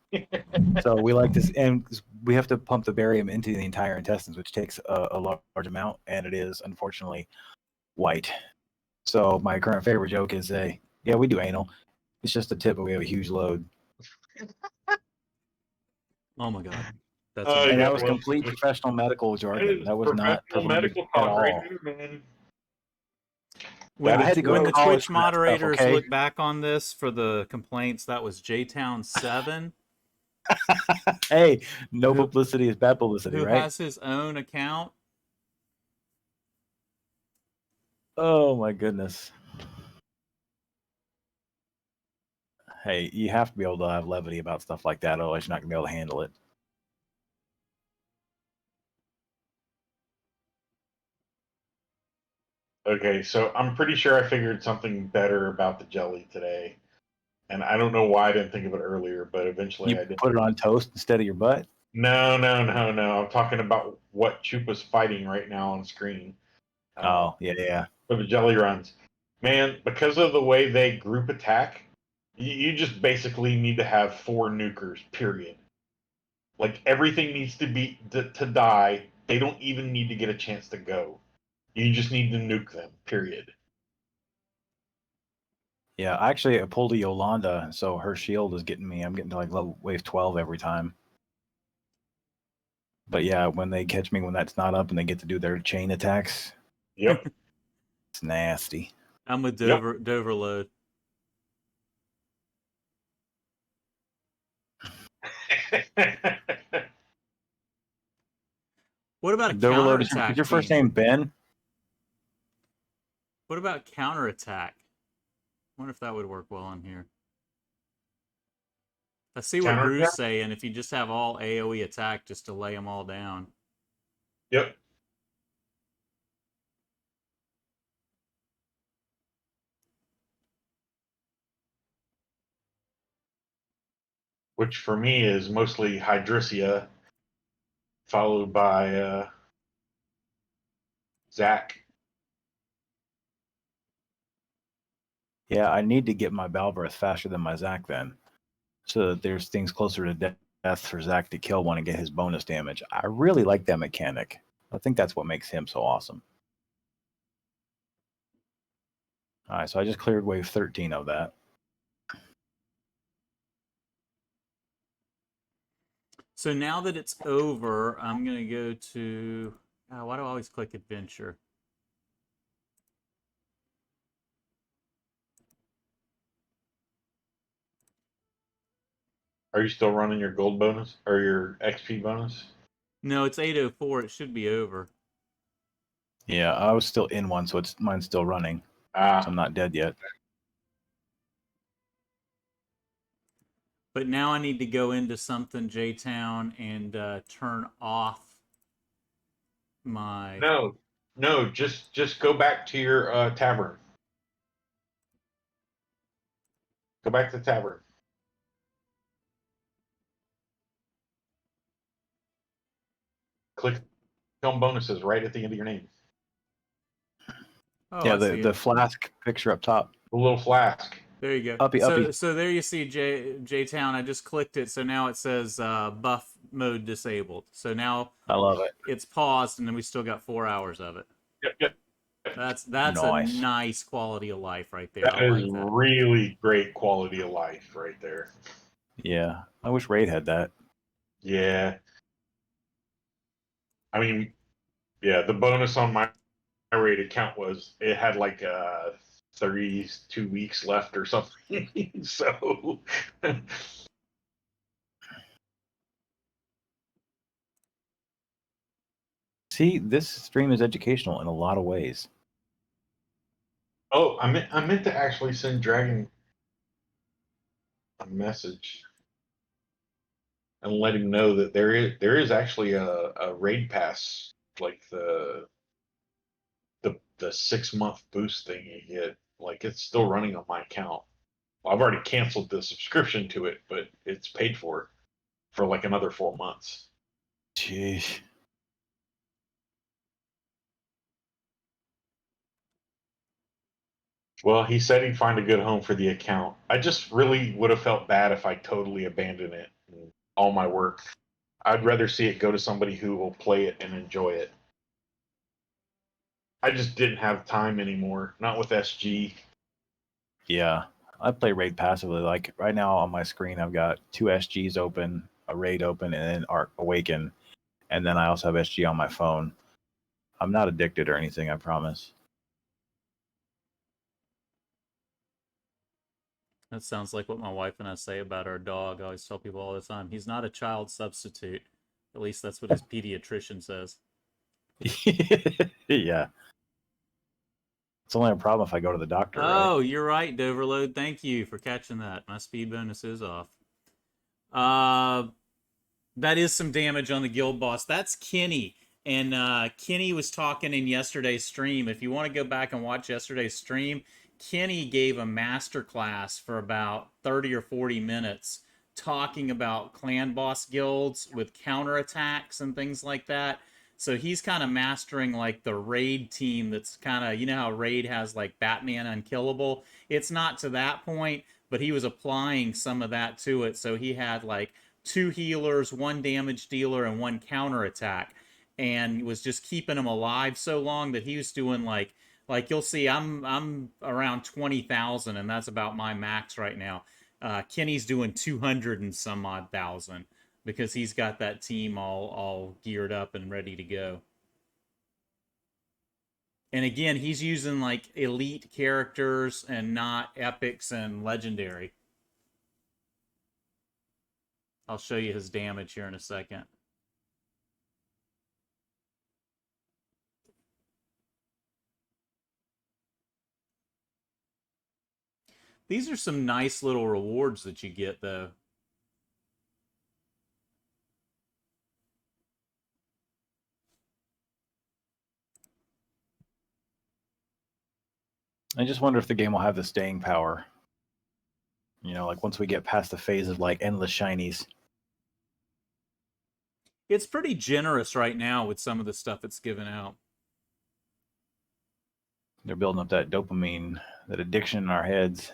So we like this, and we have to pump the barium into the entire intestines, which takes a large amount, and it is unfortunately white. So my current favorite joke is, yeah, we do anal. It's just a tip, but we have a huge load. Oh my god, that's Oh, And amazing. that was complete professional medical jargon. That was not professional promoted medical at talk right all. here, man. When I had to go when to the college Twitch for that stuff, moderators okay? look back on this for the complaints, that was JTown7, Hey, no Who- publicity is bad publicity, who right? has his own account. Oh my goodness. Hey, you have to be able to have levity about stuff like that, otherwise you're not gonna be able to handle it. Okay, so I'm pretty sure I figured something better about the jelly today. And I don't know why I didn't think of it earlier, but eventually You I did. put it on toast instead of your butt. No. I'm talking about what Chupa's fighting right now on screen. Oh, yeah. For the jelly runs. Man, because of the way they group attack, you just basically need to have 4 nukers, period. Like, everything needs to be to die. They don't even need to get a chance to go. You just need to nuke them, period. Yeah, actually, I pulled a Yolanda, so her shield is getting me. I'm getting to like level wave 12 every time. But yeah, when they catch me when that's not up and they get to do their chain attacks, Yep. it's nasty. I'm with Yep. Doverload. What about a Overload is counterattack your first team? name Ben? What about counterattack? I wonder if that would work well on here. I see what Counterattack? Drew's saying. If you just have all AoE attack just to lay them all down. Yep. Which for me is mostly Hydrisia, followed by Zach. Yeah, I need to get my Balvareth faster than my Zac then, so that there's things closer to death for Zac to kill one and get his bonus damage. I really like that mechanic. I think that's what makes him so awesome. All right, so I just cleared wave 13 of that. So now that it's over, I'm going to go to... why do I always click Adventure? Are you still running your gold bonus or your XP bonus? No, it's 8:04. It should be over. Yeah, I was still in one, so mine's still running. So I'm not dead yet. But now I need to go into something, J-Town, and turn off my... No, just go back to your tavern. Go back to the tavern. Click on bonuses right at the end of your name. Oh, Yeah, I see the it. flask picture up top. The little flask. There you go. Uppy, so, uppy. so there you see J-Town. I just clicked it, so now it says buff mode disabled. So now I love it. it's paused, and then we still got 4 hours of it. Yep. That's Nice. a nice quality of life right there. That I is like that. really great quality of life right there. Yeah, I wish Raid had that. Yeah. I mean, yeah, the bonus on my raid account was it had like 32 weeks left or something. So See, this stream is educational in a lot of ways. oh, I meant to actually send Dragon a message and let him know that there is actually a raid pass, like the 6-month boost thing you get. Like, it's still running on my account. Well, I've already canceled the subscription to it, but it's paid for like another 4 months. Jeez. Well, he said he'd find a good home for the account. I just really would have felt bad if I totally abandoned it and all my work. I'd rather see it go to somebody who will play it and enjoy it. I just didn't have time anymore. Not with SG. Yeah, I play Raid passively. Like right now on my screen, I've got 2 SGs open, a Raid open, and then Awaken. And then I also have SG on my phone. I'm not addicted or anything, I promise. That sounds like what my wife and I say about our dog. I always tell people all the time, he's not a child substitute. At least that's what his pediatrician says. Yeah. It's only a problem if I go to the doctor, Oh, right? you're right, Doverload. Thank you for catching that. My speed bonus is off. That is some damage on the guild boss. That's Kenny. And Kenny was talking in yesterday's stream. If you want to go back and watch yesterday's stream, Kenny gave a master class for about 30 or 40 minutes talking about clan boss guilds with counterattacks and things like that. So he's kind of mastering like the raid team that's kind of, you know how raid has like Batman Unkillable? It's not to that point, but he was applying some of that to it. So he had like two healers, one damage dealer, and one counterattack, and was just keeping him alive so long that he was doing like you'll see I'm around 20,000, and that's about my max right now. Kenny's doing 200 and some odd thousand because he's got that team all geared up and ready to go. And again, he's using like elite characters and not epics and legendary. I'll show you his damage here in a second. These are some nice little rewards that you get, though. I just wonder if the game will have the staying power. You know, like once we get past the phase of like endless shinies. It's pretty generous right now with some of the stuff it's given out. They're building up that dopamine, that addiction in our heads.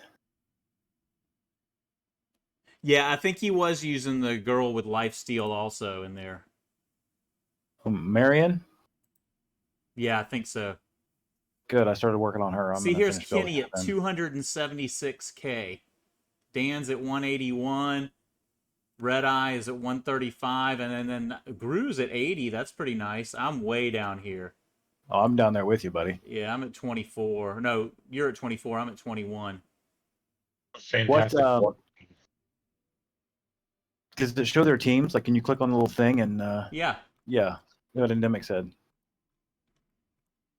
Yeah, I think he was using the girl with lifesteal also in there. Marion? Yeah, I think so. Good. I started working on her. I'm See, gonna here's finish building Kenny her at then. 276k. Dan's at 181. Red Eye is at 135, and then Gru's at 80. That's pretty nice. I'm way down here. Oh, I'm down there with you, buddy. Yeah, I'm at 24. No, you're at 24. I'm at 21. Fantastic. Does it show their teams? Like, can you click on the little thing and Yeah. yeah, what Endemic said.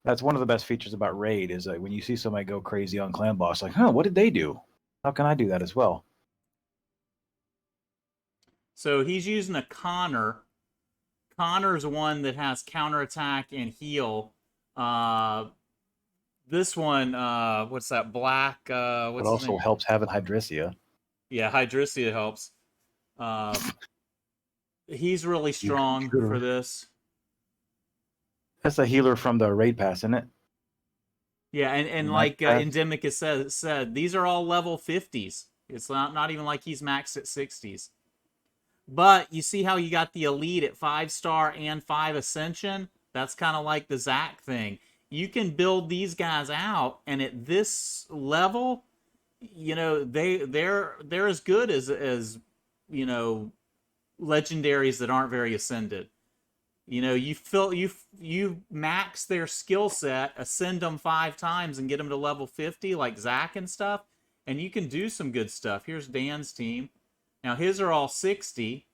That's one of the best features about Raid is that when you see somebody go crazy on Clan Boss, like, huh, what did they do? How can I do that as well? So he's using a Connor. Connor's one that has counterattack and heal. This one, what's that? Black. What's It also helps having Hydrisia. Yeah, Hydrisia helps. He's really strong for this. That's a healer from the Raid Pass, isn't it? Yeah, and like Endemic has said, these are all level 50s. It's not even like he's maxed at 60s. But you see how you got the elite at 5-star and 5 ascension? That's kind of like the Zac thing. You can build these guys out, and at this level, you know, they're as good as you know, legendaries that aren't very ascended. You know, you max their skill set, ascend them 5 times, and get them to level 50, like Zac and stuff, and you can do some good stuff. Here's Dan's team. Now his are all 60,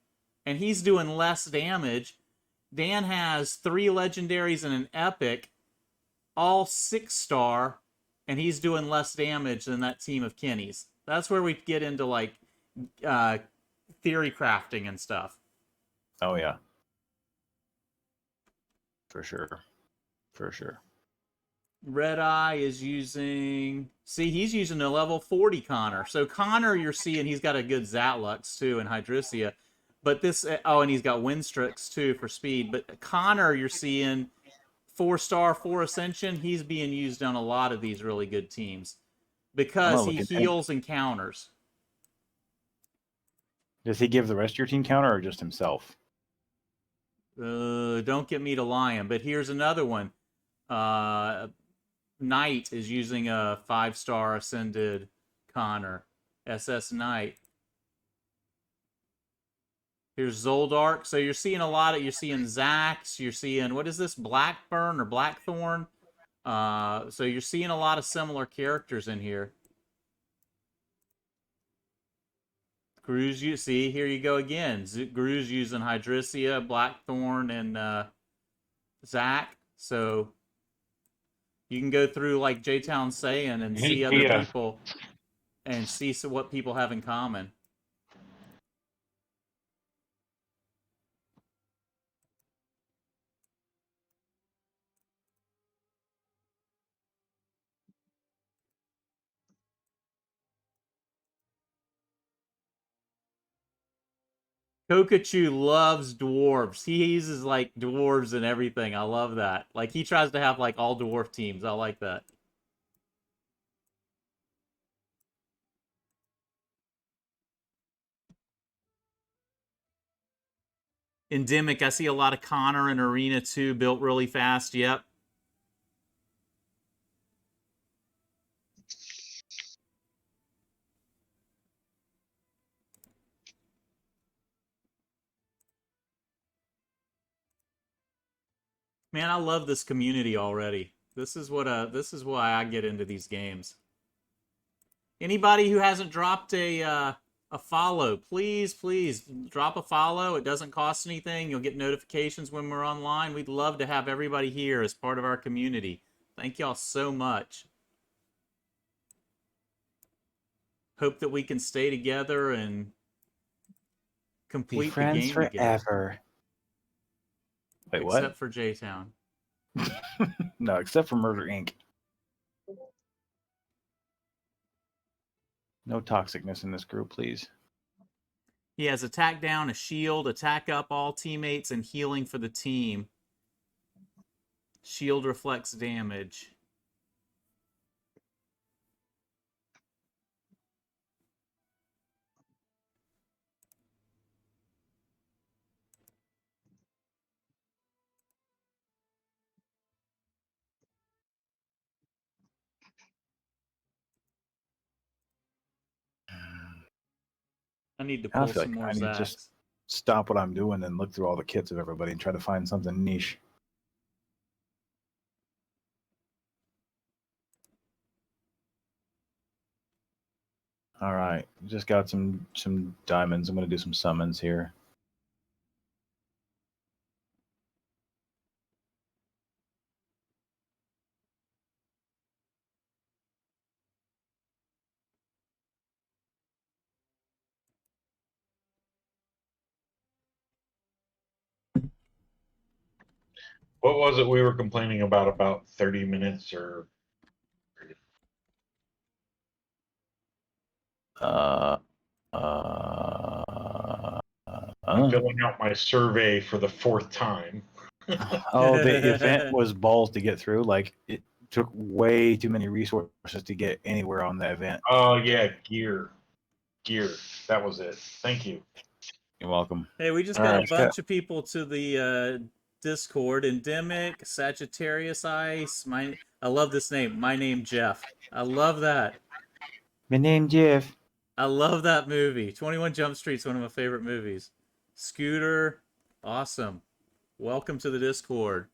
and he's doing less damage. Dan has 3 legendaries and an epic, all 6-star, and he's doing less damage than that team of Kenny's. That's where we get into like theory crafting and stuff. Oh yeah. For sure. For sure. Red Eye is using... See, he's using a level 40 Connor. So Connor, you're seeing, he's got a good Zatlux, too, and Hydrisia. But this... Oh, and he's got Windstrix, too, for speed. But Connor, you're seeing 4-star, 4 Ascension. He's being used on a lot of these really good teams. Because he heals and counters. Does he give the rest of your team counter or just himself? Don't get me to lying. But here's another one. Knight is using a 5-star ascended Connor. SS Knight. Here's Zoldark. So you're seeing a lot of... You're seeing Zax. You're seeing... What is this? Blackburn or Blackthorn? So you're seeing a lot of similar characters in here. Gru's, you see, here you go again. Gru's using Hydrisia, Blackthorn, and Zac. So you can go through like J-Town saying and see other people and see what people have in common. Kokachu loves dwarves. He uses like dwarves and everything. I love that. Like he tries to have like all dwarf teams. I like that. Endemic, I see a lot of Connor and Arena 2 built really fast. Yep. Man, I love this community already. This is why I get into these games. Anybody who hasn't dropped a follow, please drop a follow. It doesn't cost anything. You'll get notifications when we're online. We'd love to have everybody here as part of our community. Thank y'all so much. Hope that we can stay together and complete Be friends the game together. forever. Wait, Except for J-Town. No, except for Murder Inc. No toxicness in this group, please. He has attack down, a shield, attack up all teammates, and healing for the team. Shield reflects damage. I need to I pull feel some like more I need to Zax. just stop what I'm doing and look through all the kits of everybody and try to find something niche. All right, just got some diamonds. I'm going to do some summons here. What was it we were complaining about 30 minutes or? I'm filling out my survey for the 4th time. Oh, the event was balls to get through. Like, it took way too many resources to get anywhere on the event. Oh yeah, gear. That was it. Thank you. You're welcome. Hey, we just got a bunch of people to the Discord. Endemic, Sagittarius Ice. I love this name. My name Jeff. I love that. My name Jeff. I love that movie. 21 Jump Street's one of my favorite movies. Scooter, awesome. Welcome to the Discord.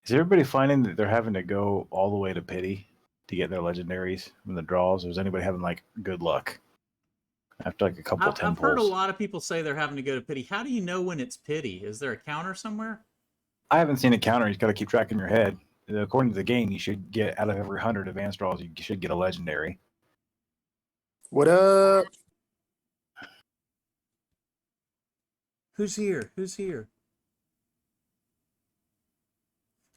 Is everybody finding that they're having to go all the way to pity to get their legendaries from the draws? Or is anybody having like good luck after like a couple of I've heard a temples? lot of people say they're having to go to pity. How do you know when it's pity? Is there a counter somewhere? I haven't seen a counter. You got to keep track in your head. According to the game, you should get out of every 100 advanced draws, you should get a legendary. What up? Who's here? Crixus.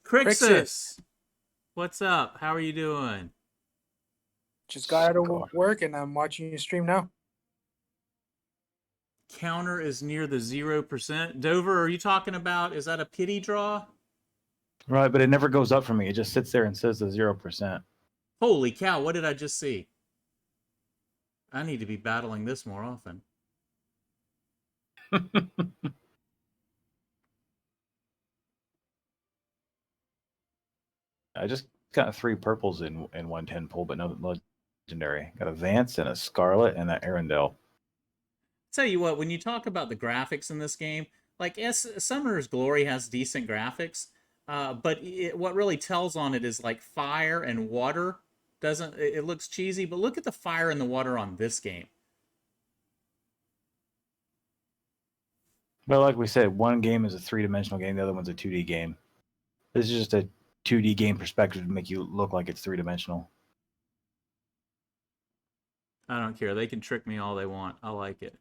Crixus! What's up? How are you doing? Just got out of work and I'm watching you stream now. Counter is near the 0%. Dover, are you talking about, is that a pity draw? Right, but it never goes up for me. It just sits there and says the 0%. Holy cow, what did I just see? I need to be battling this more often. I just got 3 purples in 110 pull, but no legendary. Got a Vance and a Scarlet and an Arendelle. Tell you what, when you talk about the graphics in this game, like Summoner's Glory has decent graphics, but what really tells on it is like fire and water. It looks cheesy, but look at the fire and the water on this game. Well, like we said, one game is a 3-dimensional game, the other one's a 2D game. This is just a 2D game perspective to make you look like it's 3-dimensional. I don't care. They can trick me all they want. I like it.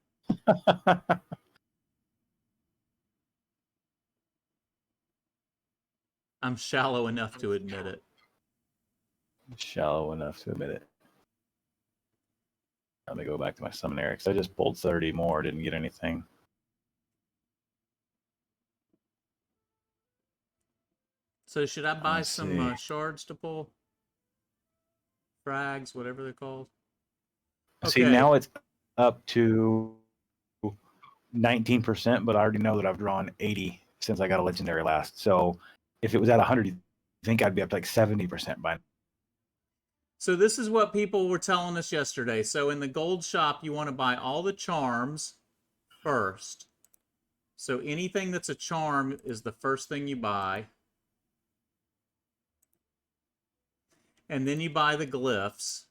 I'm shallow enough to admit it. Shallow enough to admit it. Let me go back to my summoner because I just pulled 30 more, didn't get anything. So should I buy Let's some see. shards to pull? Frags, whatever they're called. See, Okay. now it's up to 19%, but I already know that I've drawn 80 since I got a legendary last. So if it was at 100, you think I'd be up to like 70% by now. So this is what people were telling us yesterday. So in the gold shop, you want to buy all the charms first. So anything that's a charm is the first thing you buy. And then you buy the glyphs.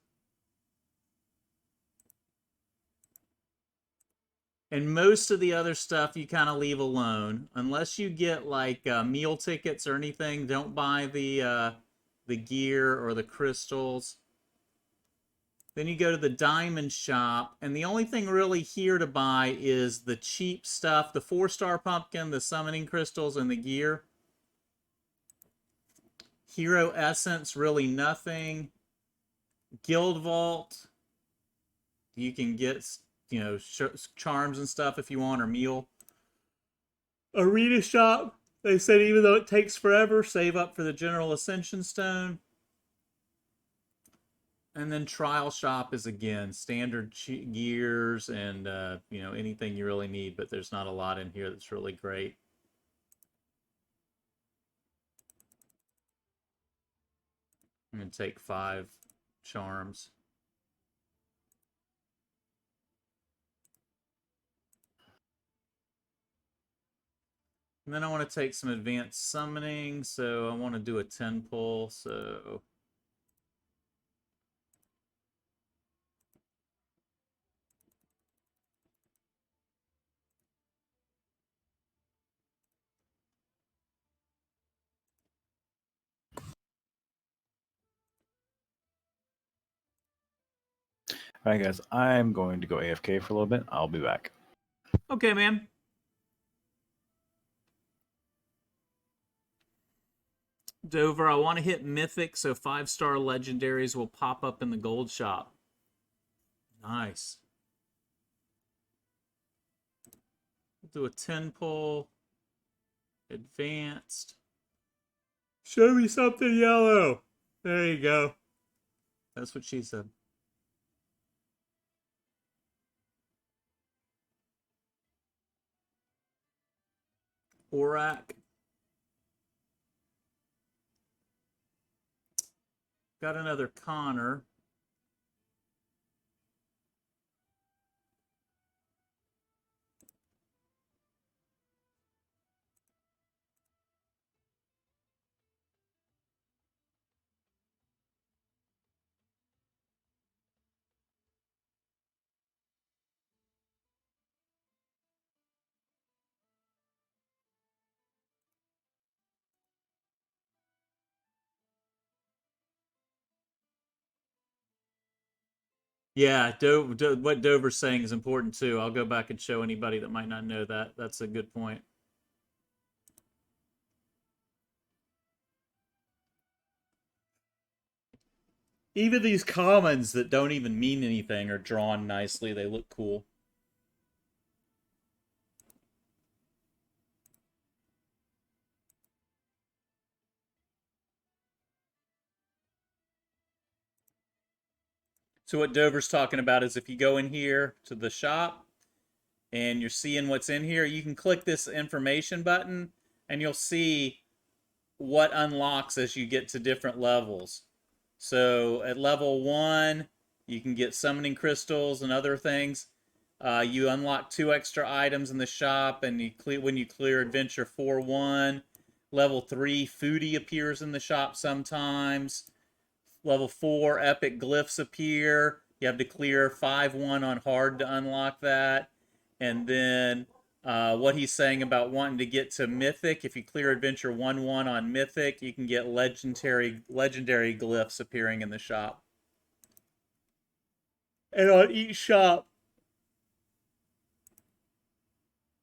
And most of the other stuff you kind of leave alone. Unless you get like meal tickets or anything, don't buy the gear or the crystals. Then you go to the diamond shop, and the only thing really here to buy is the cheap stuff, the 4-star pumpkin, the summoning crystals, and the gear. Hero essence, really nothing. Guild vault, you can get, you know, charms and stuff if you want, or meal. Arena shop, they said even though it takes forever, save up for the general ascension stone. And then trial shop is again standard gears and you know, anything you really need, but there's not a lot in here that's really great. I'm gonna take 5 charms. And then I want to take some advanced summoning, so I want to do a 10 pull, so All right, guys, I'm going to go AFK for a little bit. I'll be back. okay, man. Dover, I want to hit Mythic, so 5-star legendaries will pop up in the gold shop. Nice. Do a 10 pull. Advanced. Show me something yellow. There you go. That's what she said. Aurak. Got another Connor. Yeah, what Dover's saying is important too. I'll go back and show anybody that might not know that. That's a good point. Even these commons that don't even mean anything are drawn nicely. They look cool. So what Dover's talking about is if you go in here to the shop and you're seeing what's in here, you can click this information button and you'll see what unlocks as you get to different levels. So at level 1, you can get summoning crystals and other things. You unlock 2 extra items in the shop, and when you clear Adventure 4-1. Level 3, Foodie appears in the shop sometimes. Level 4, Epic Glyphs appear. You have to clear 5-1 on hard to unlock that. And then what he's saying about wanting to get to Mythic, if you clear Adventure 1-1 on Mythic, you can get legendary glyphs appearing in the shop. And on each shop,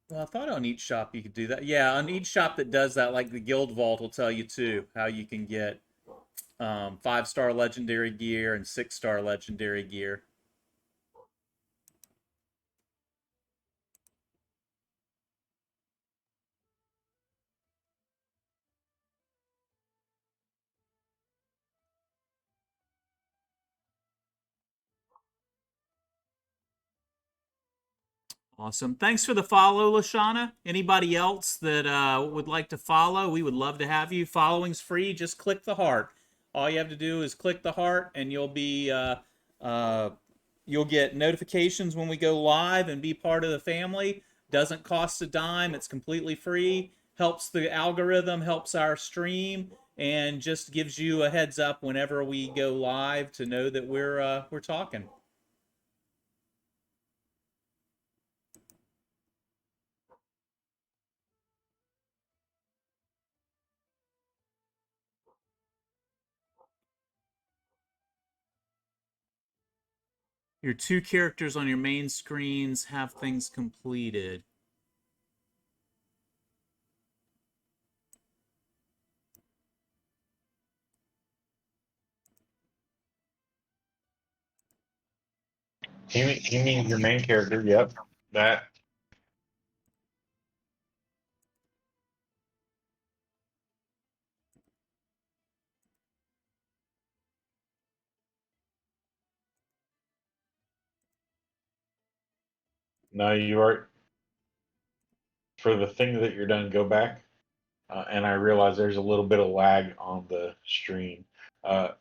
well, I thought on each shop you could do that. Yeah, on each shop that does that, like the Guild Vault will tell you too how you can get 5-star legendary gear and 6-star legendary gear. Awesome. Thanks for the follow, Lashana. Anybody else that would like to follow, we would love to have you. Following's free. Just click the heart. All you have to do is click the heart, and you'll get notifications when we go live and be part of the family. Doesn't cost a dime. It's completely free. Helps the algorithm, helps our stream, and just gives you a heads up whenever we go live to know that we're talking. Your 2 characters on your main screens have things completed. He means your main character. Yep, that. No, you are for the thing that you're done. Go back, and I realize there's a little bit of lag on the stream.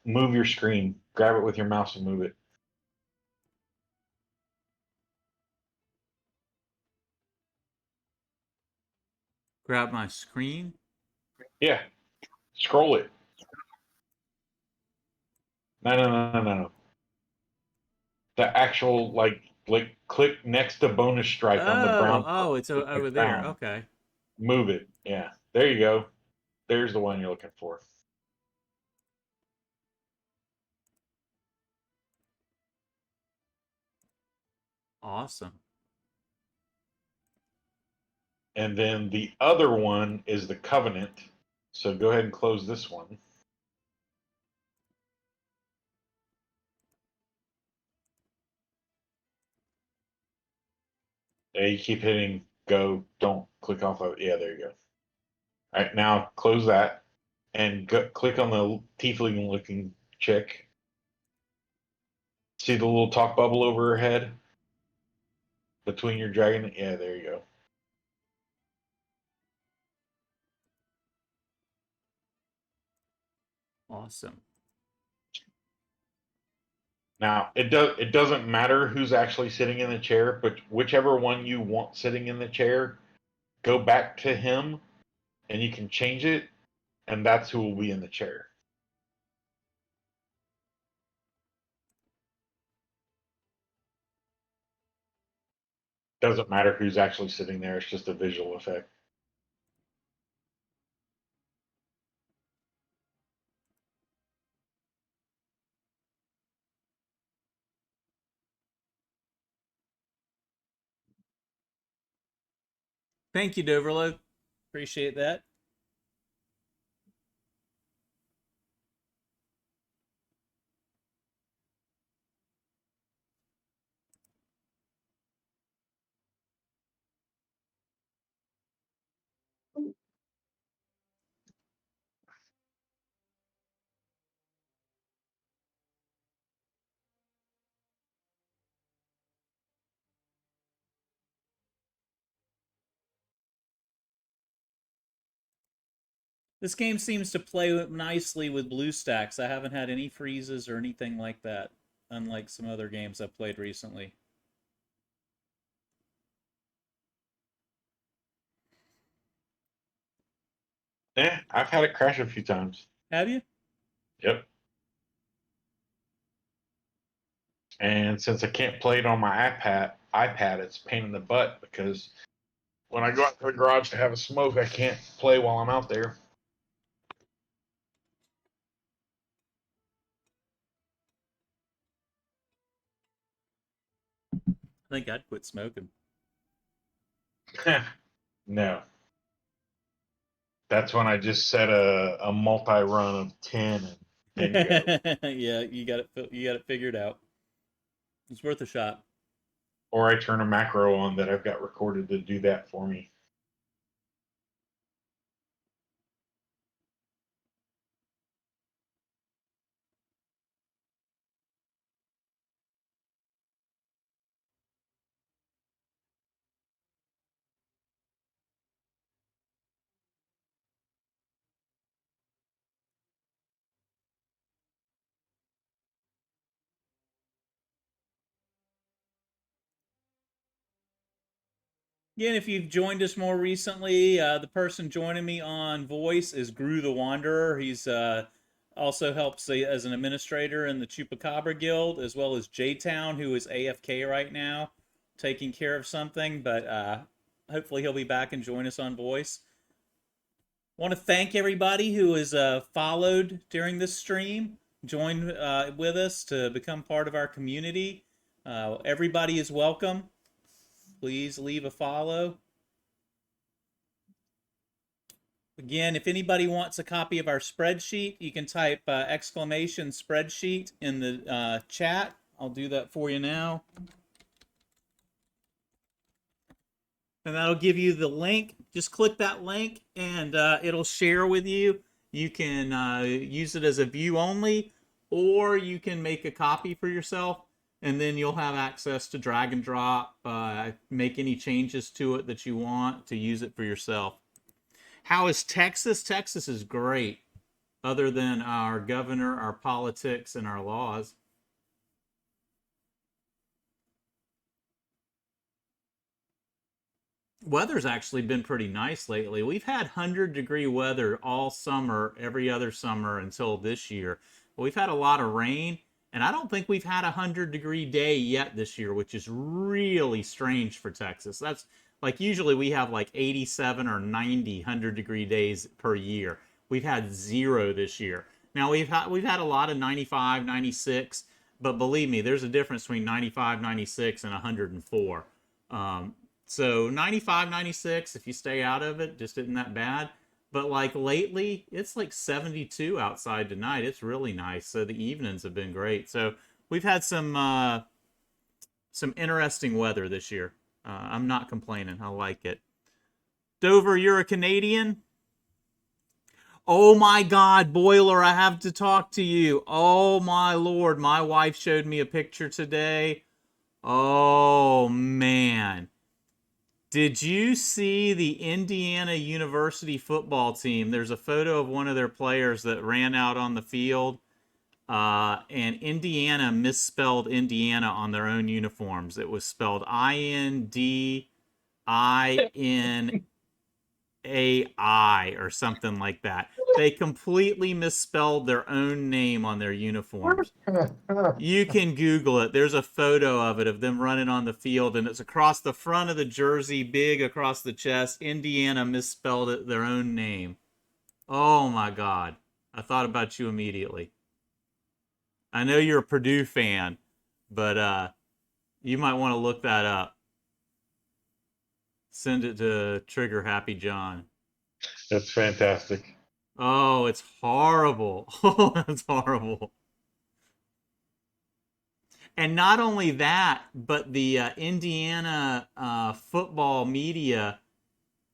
Move your screen. Grab it with your mouse and move it. Grab my screen. Yeah, scroll it. No. The actual like click next to bonus strike on the brown. It's It's like over there. found. Okay. Move it. Yeah, there you go. There's the one you're looking for. Awesome. And then the other one is the Covenant. So go ahead and close this one. Yeah, you keep hitting go. Don't click off of it. Yeah, there you go. All right, now close that and click on the tiefling looking chick. See the little talk bubble over her head between your dragon? Yeah, there you go. Awesome. Now it doesn't matter who's actually sitting in the chair, but whichever one you want sitting in the chair, go back to him and you can change it, and that's who will be in the chair. Doesn't matter who's actually sitting there, it's just a visual effect. Thank you, Doverlo. Appreciate that. This game seems to play nicely with BlueStacks. I haven't had any freezes or anything like that, unlike some other games I've played recently. Yeah, I've had it crash a few times. Have you? Yep. And since I can't play it on my iPad, it's a pain in the butt because when I go out to the garage to have a smoke, I can't play while I'm out there. I think I'd quit smoking. No. That's when I just set a multi-run of 10 and go. Yeah, you got it figured out. It's worth a shot. Or I turn a macro on that I've got recorded to do that for me. Again, if you've joined us more recently, the person joining me on voice is Gru the Wanderer. He's also helps as an administrator in the Chupacabra Guild, as well as J-Town, who is AFK right now, taking care of something, but hopefully he'll be back and join us on voice. Want to thank everybody who has followed during this stream, joined with us to become part of our community. Everybody is welcome. Please leave a follow. Again, if anybody wants a copy of our spreadsheet, you can type exclamation spreadsheet in the chat. I'll do that for you now. And that'll give you the link. Just click that link and it'll share with you. You can use it as a view only, or you can make a copy for yourself, and then you'll have access to drag and drop, make any changes to it that you want to use it for yourself. How is Texas? Texas is great, other than our governor, our politics, and our laws. Weather's actually been pretty nice lately. We've had 100-degree weather all summer, every other summer until this year. But we've had a lot of rain, and I don't think we've had a 100-degree day yet this year, which is really strange for Texas. That's like usually we have like 87 or 90 100-degree days per year. We've had 0 this year. Now we've had a lot of 95, 96, but believe me, there's a difference between 95, 96 and 104. So 95, 96, if you stay out of it, just isn't that bad. But like lately, it's like 72 outside tonight. It's really nice. So the evenings have been great. So we've had some interesting weather this year. I'm not complaining. I like it. Dover, you're a Canadian? Oh my God, Boiler, I have to talk to you. Oh my Lord, my wife showed me a picture today. Oh man. Did you see the Indiana University football team? There's a photo of one of their players that ran out on the field, and Indiana misspelled Indiana on their own uniforms. It was spelled INDINAI or something like that. They completely misspelled their own name on their uniforms. You can Google it. There's a photo of it, of them running on the field, and it's across the front of the jersey, big across the chest. Indiana misspelled it, their own name. Oh my God. I thought about you immediately. I know you're a Purdue fan, but you might want to look that up. Send it to Trigger Happy John. That's fantastic. Oh, it's horrible. Oh, that's horrible. And not only that, but the Indiana football media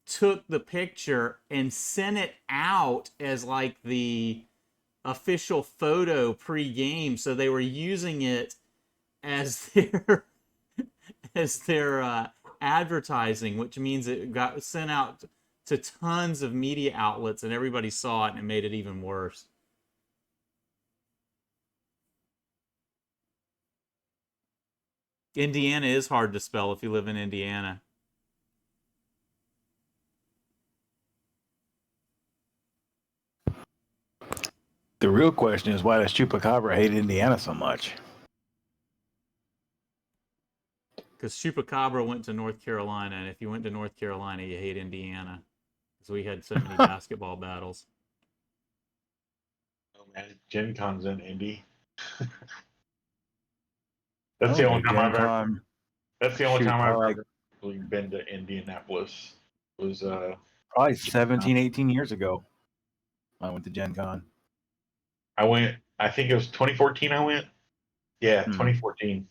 took the picture and sent it out as like the official photo pre-game. So they were using it as their advertising, which means it got sent out to tons of media outlets, and everybody saw it, and it made it even worse. Indiana is hard to spell if you live in Indiana. The real question is, why does Chupacabra hate Indiana so much? Because Chupacabra went to North Carolina, and if you went to North Carolina, you hate Indiana. Because we had so many basketball battles. Oh man, Gen Con's in Indy. That's I the don't only think time Gen I've ever. Con That's the only Shoot, time I've probably, really been to Indianapolis. Was probably 17, 18 years ago. I went to Gen Con. I went. I think it was 2014. I went. Yeah, Hmm. 2014.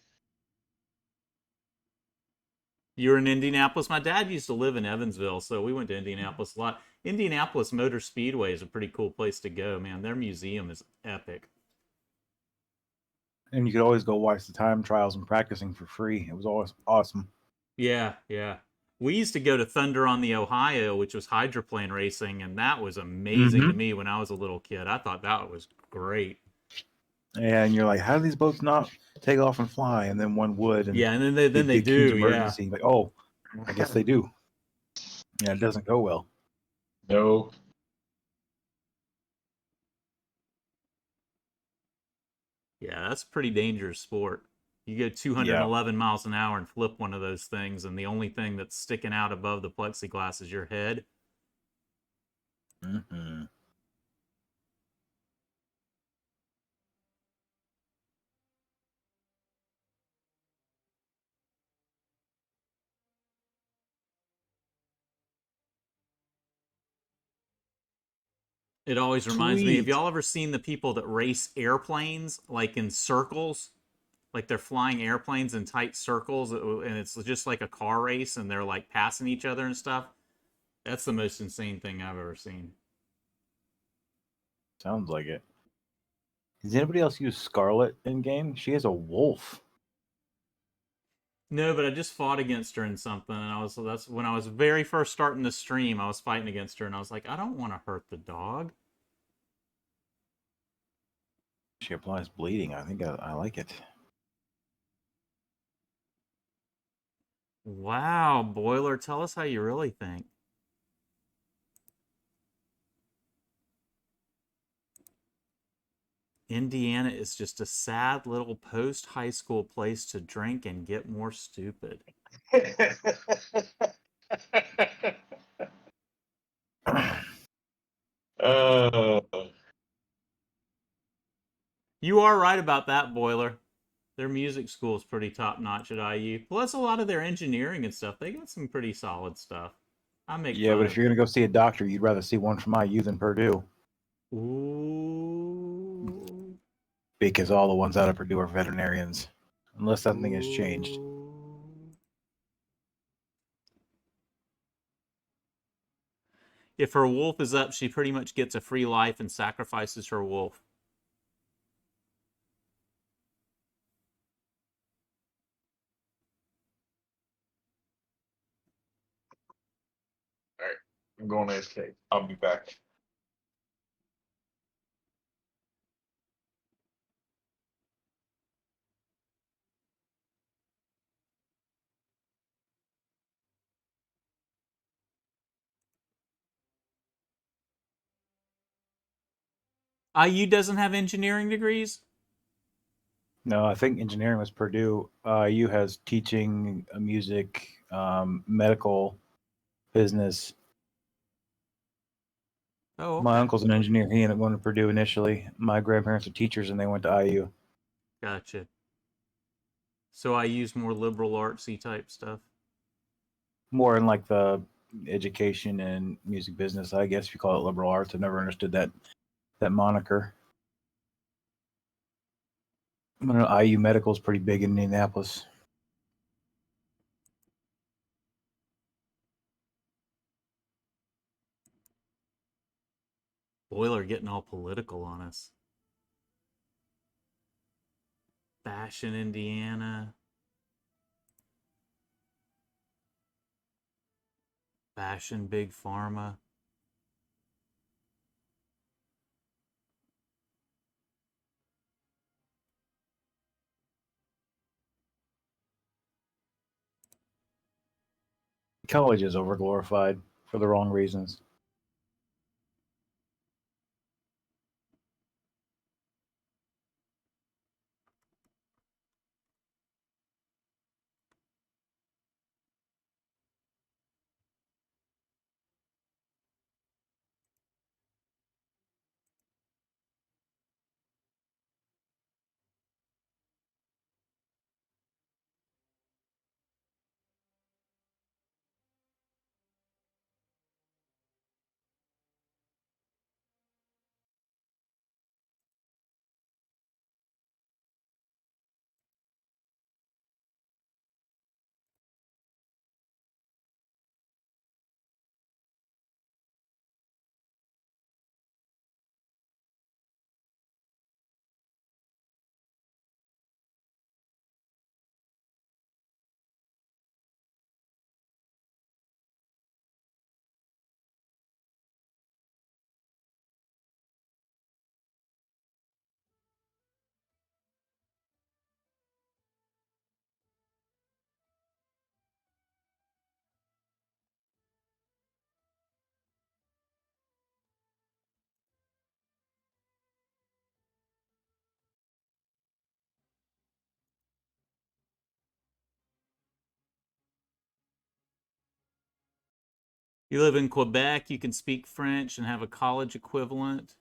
You were in Indianapolis. My dad used to live in Evansville, so we went to Indianapolis a lot. Indianapolis Motor Speedway is a pretty cool place to go, man. Their museum is epic. And you could always go watch the time trials and practicing for free. It was always awesome. Yeah, yeah. We used to go to Thunder on the Ohio, which was hydroplane racing, and that was amazing to me when I was a little kid. I thought that was great. And you're like, how do these boats not take off and fly? And then one would, and Yeah, and then they big, huge do, yeah. emergency. Like, oh, I guess they do. Yeah, it doesn't go well. No. Yeah, that's a pretty dangerous sport. You go 211 miles an hour and flip one of those things, and the only thing that's sticking out above the plexiglass is your head. Mm-hmm. It always reminds me, have Sweet. y'all ever seen the people that race airplanes, like in circles? Like they're flying airplanes in tight circles, and it's just like a car race, and they're like passing each other and stuff. That's the most insane thing I've ever seen. Sounds like it. Does anybody else use Scarlet in game? She has a wolf. No, but I just fought against her in something, and that's when I was very first starting the stream. I was fighting against her, and I was like, I don't want to hurt the dog. She applies bleeding. I think I like it. Wow, Boiler, tell us how you really think. Indiana is just a sad little post high school place to drink and get more stupid. uh, You are right about that, Boiler. Their music school is pretty top notch at IU. Plus, a lot of their engineering and stuff, they got some pretty solid stuff. I make Yeah, fun but of if you're gonna go see a doctor, you'd rather see one from IU than Purdue, Ooh. because all the ones out of Purdue are veterinarians, unless something has changed. If her wolf is up, she pretty much gets a free life and sacrifices her wolf. all right, I'm going to escape. I'll be back. IU doesn't have engineering degrees? No, I think engineering was Purdue. IU has teaching, music, medical, business. Oh, okay. My uncle's an engineer. He ended up going to Purdue initially. My grandparents are teachers, and they went to IU. Gotcha. So I use more liberal artsy type stuff. More in like the education and music business, I guess if you call it liberal arts. I've never understood that moniker. I don't know, IU Medical is pretty big in Indianapolis. Boiler getting all political on us. Fashion, Indiana. Fashion, Big Pharma. College is overglorified for the wrong reasons. You live in Quebec, you can speak French and have a college equivalent.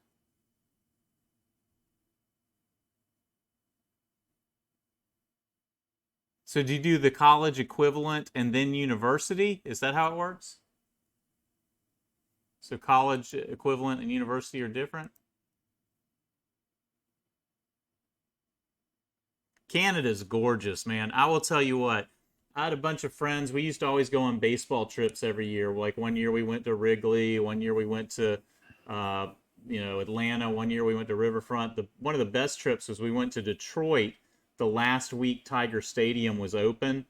So do you do the college equivalent and then university? Is that how it works? So college equivalent and university are different? Canada's gorgeous, man. I will tell you what. I had a bunch of friends. We used to always go on baseball trips every year. Like one year we went to Wrigley, one year we went to uh, Atlanta, one year we went to Riverfront. One of the best trips was we went to Detroit the last week Tiger Stadium was open,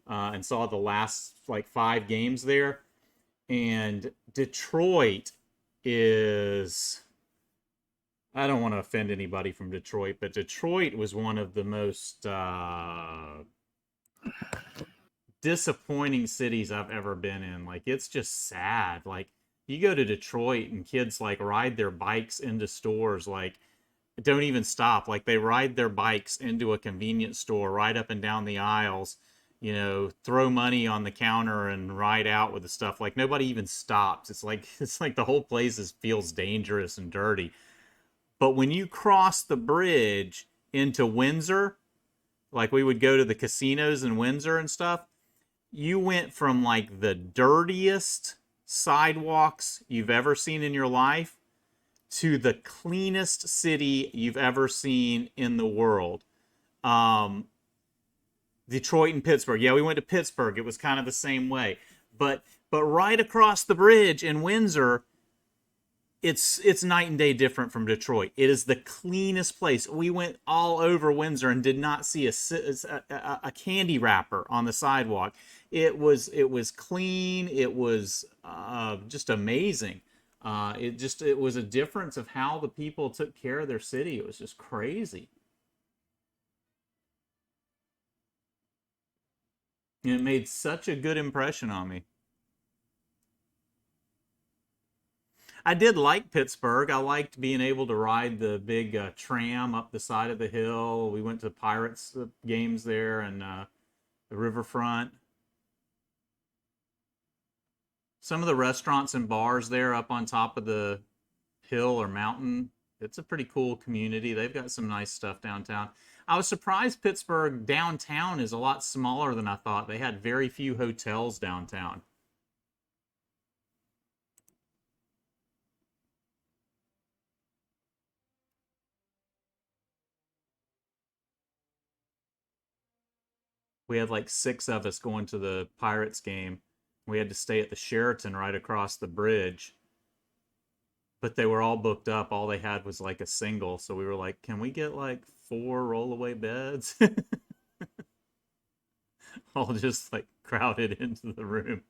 and saw the last like 5 games there. And Detroit is, I don't want to offend anybody from Detroit, but Detroit was one of the most disappointing cities I've ever been in. Like, it's just sad. Like, you go to Detroit and kids like ride their bikes into stores, like, don't even stop. Like, they ride their bikes into a convenience store, right up and down the aisles, throw money on the counter and ride out with the stuff. Like, nobody even stops. It's like the whole feels dangerous and dirty. But when you cross the bridge into Windsor, like we would go to the casinos in Windsor and stuff, you went from like the dirtiest sidewalks you've ever seen in your life to the cleanest city you've ever seen in the world. Detroit and Pittsburgh. Yeah, we went to Pittsburgh. It was kind of the same way. But right across the bridge in Windsor, it's night and day different from Detroit. It is the cleanest place. We went all over Windsor and did not see a candy wrapper on the sidewalk. It was clean. It was just amazing. It was a difference of how the people took care of their city. It was just crazy. And it made such a good impression on me. I did like Pittsburgh. I liked being able to ride the big tram up the side of the hill. We went to Pirates games there and the riverfront. Some of the restaurants and bars there up on top of the hill or mountain, it's a pretty cool community. They've got some nice stuff downtown. I was surprised Pittsburgh downtown is a lot smaller than I thought. They had very few hotels downtown. We had like 6 of us going to the Pirates game. We had to stay at the Sheraton right across the bridge, but they were all booked up. All they had was like a single. So we were like, can we get like 4 rollaway beds? All just like crowded into the room.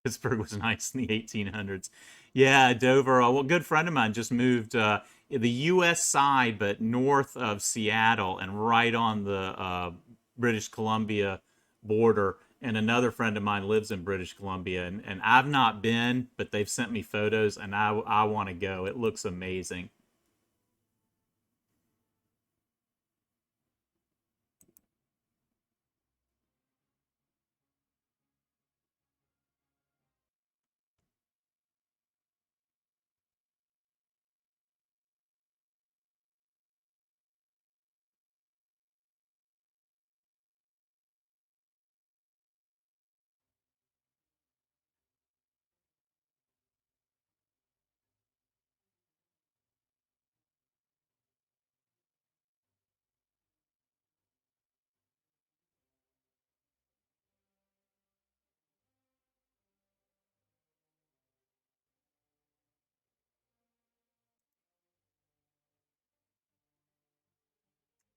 Pittsburgh was nice in the 1800s. Yeah, Dover. A good friend of mine just moved the U.S. side, but north of Seattle and right on the British Columbia border. And another friend of mine lives in British Columbia, and I've not been, but they've sent me photos, and I want to go. It looks amazing.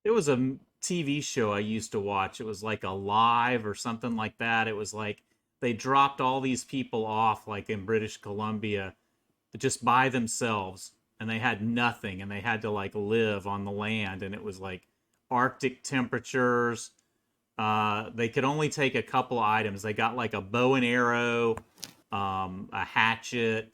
It was a TV show I used to watch. It was like a live or something like that. It was like they dropped all these people off like in British Columbia just by themselves, and they had nothing, and they had to like live on the land, and it was like Arctic temperatures. They could only take a couple of items. They got like a bow and arrow a hatchet,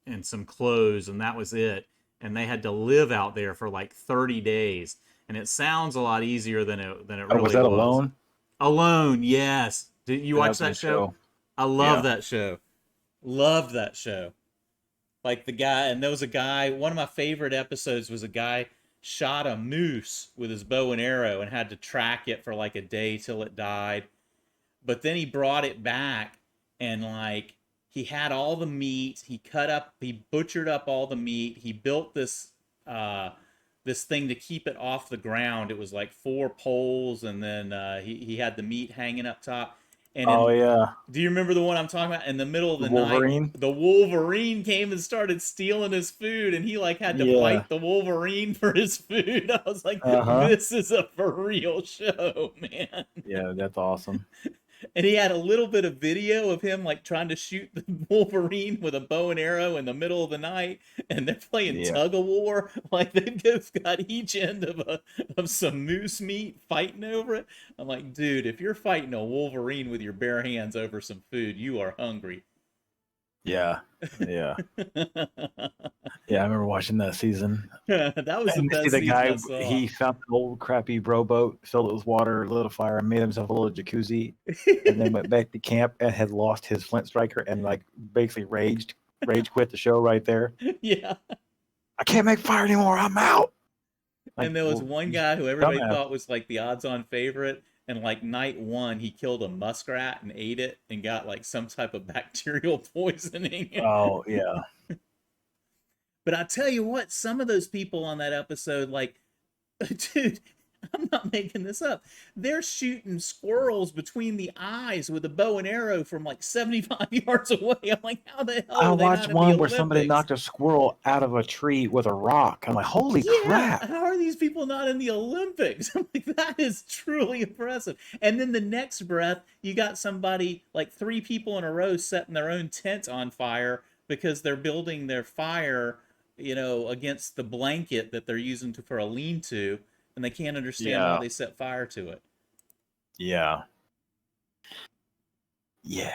and some clothes, and that was it. And they had to live out there for like 30 days. And it sounds a lot easier than it Oh, really was that was. Alone? Alone, yes. Did you watch was a that good show? I love Yeah. that show. Loved that show. Like the guy, and there was a guy, one of my favorite episodes was a guy shot a moose with his bow and arrow and had to track it for like a day till it died. But then he brought it back, and like he had all the meat, he butchered up all the meat, he built this thing to keep it off the ground. It was like 4 poles, and then he had the meat hanging up top. And Oh in yeah, Do you remember the one I'm talking about? In the middle of the the night, Wolverine. the Wolverine came and started stealing his food, and he like had to Yeah. fight the Wolverine for his food. I was like, Uh-huh. this is a for real show, man. Yeah, that's awesome. And he had a little bit of video of him like trying to shoot the Wolverine with a bow and arrow in the middle of the night, and they're playing Yeah. tug of war. Like they've both got each end of some moose meat fighting over it. I'm like, dude, if you're fighting a Wolverine with your bare hands over some food, you are hungry. Yeah. Yeah. Yeah, I remember watching that season. That was the And you best see the season guy, I saw. he found an old crappy rowboat, filled it with water, lit a fire, and made himself a little jacuzzi, and then went back to camp and had lost his flint striker and like basically rage quit the show right there. Yeah. I can't make fire anymore. I'm out. Like, And there was well, one you guy who everybody dumbass. thought was like the odds-on favorite, and like night one, he killed a muskrat and ate it and got like some type of bacterial poisoning. Oh yeah. But I tell you what, some of those people on that episode, like, dude, I'm not making this up. They're shooting squirrels between the eyes with a bow and arrow from like 75 yards away. I'm like, how the hell I are they watched not in one the where somebody Olympics? knocked a squirrel out of a tree with a rock. I'm like, holy Yeah, crap. how are these people not in the Olympics? I'm like, that is truly impressive. And then the next breath, you got somebody, like 3 people in a row, setting their own tent on fire because they're building their fire, against the blanket that they're using for a lean-to, and they can't understand why Yeah. they set fire to it. Yeah. Yeah.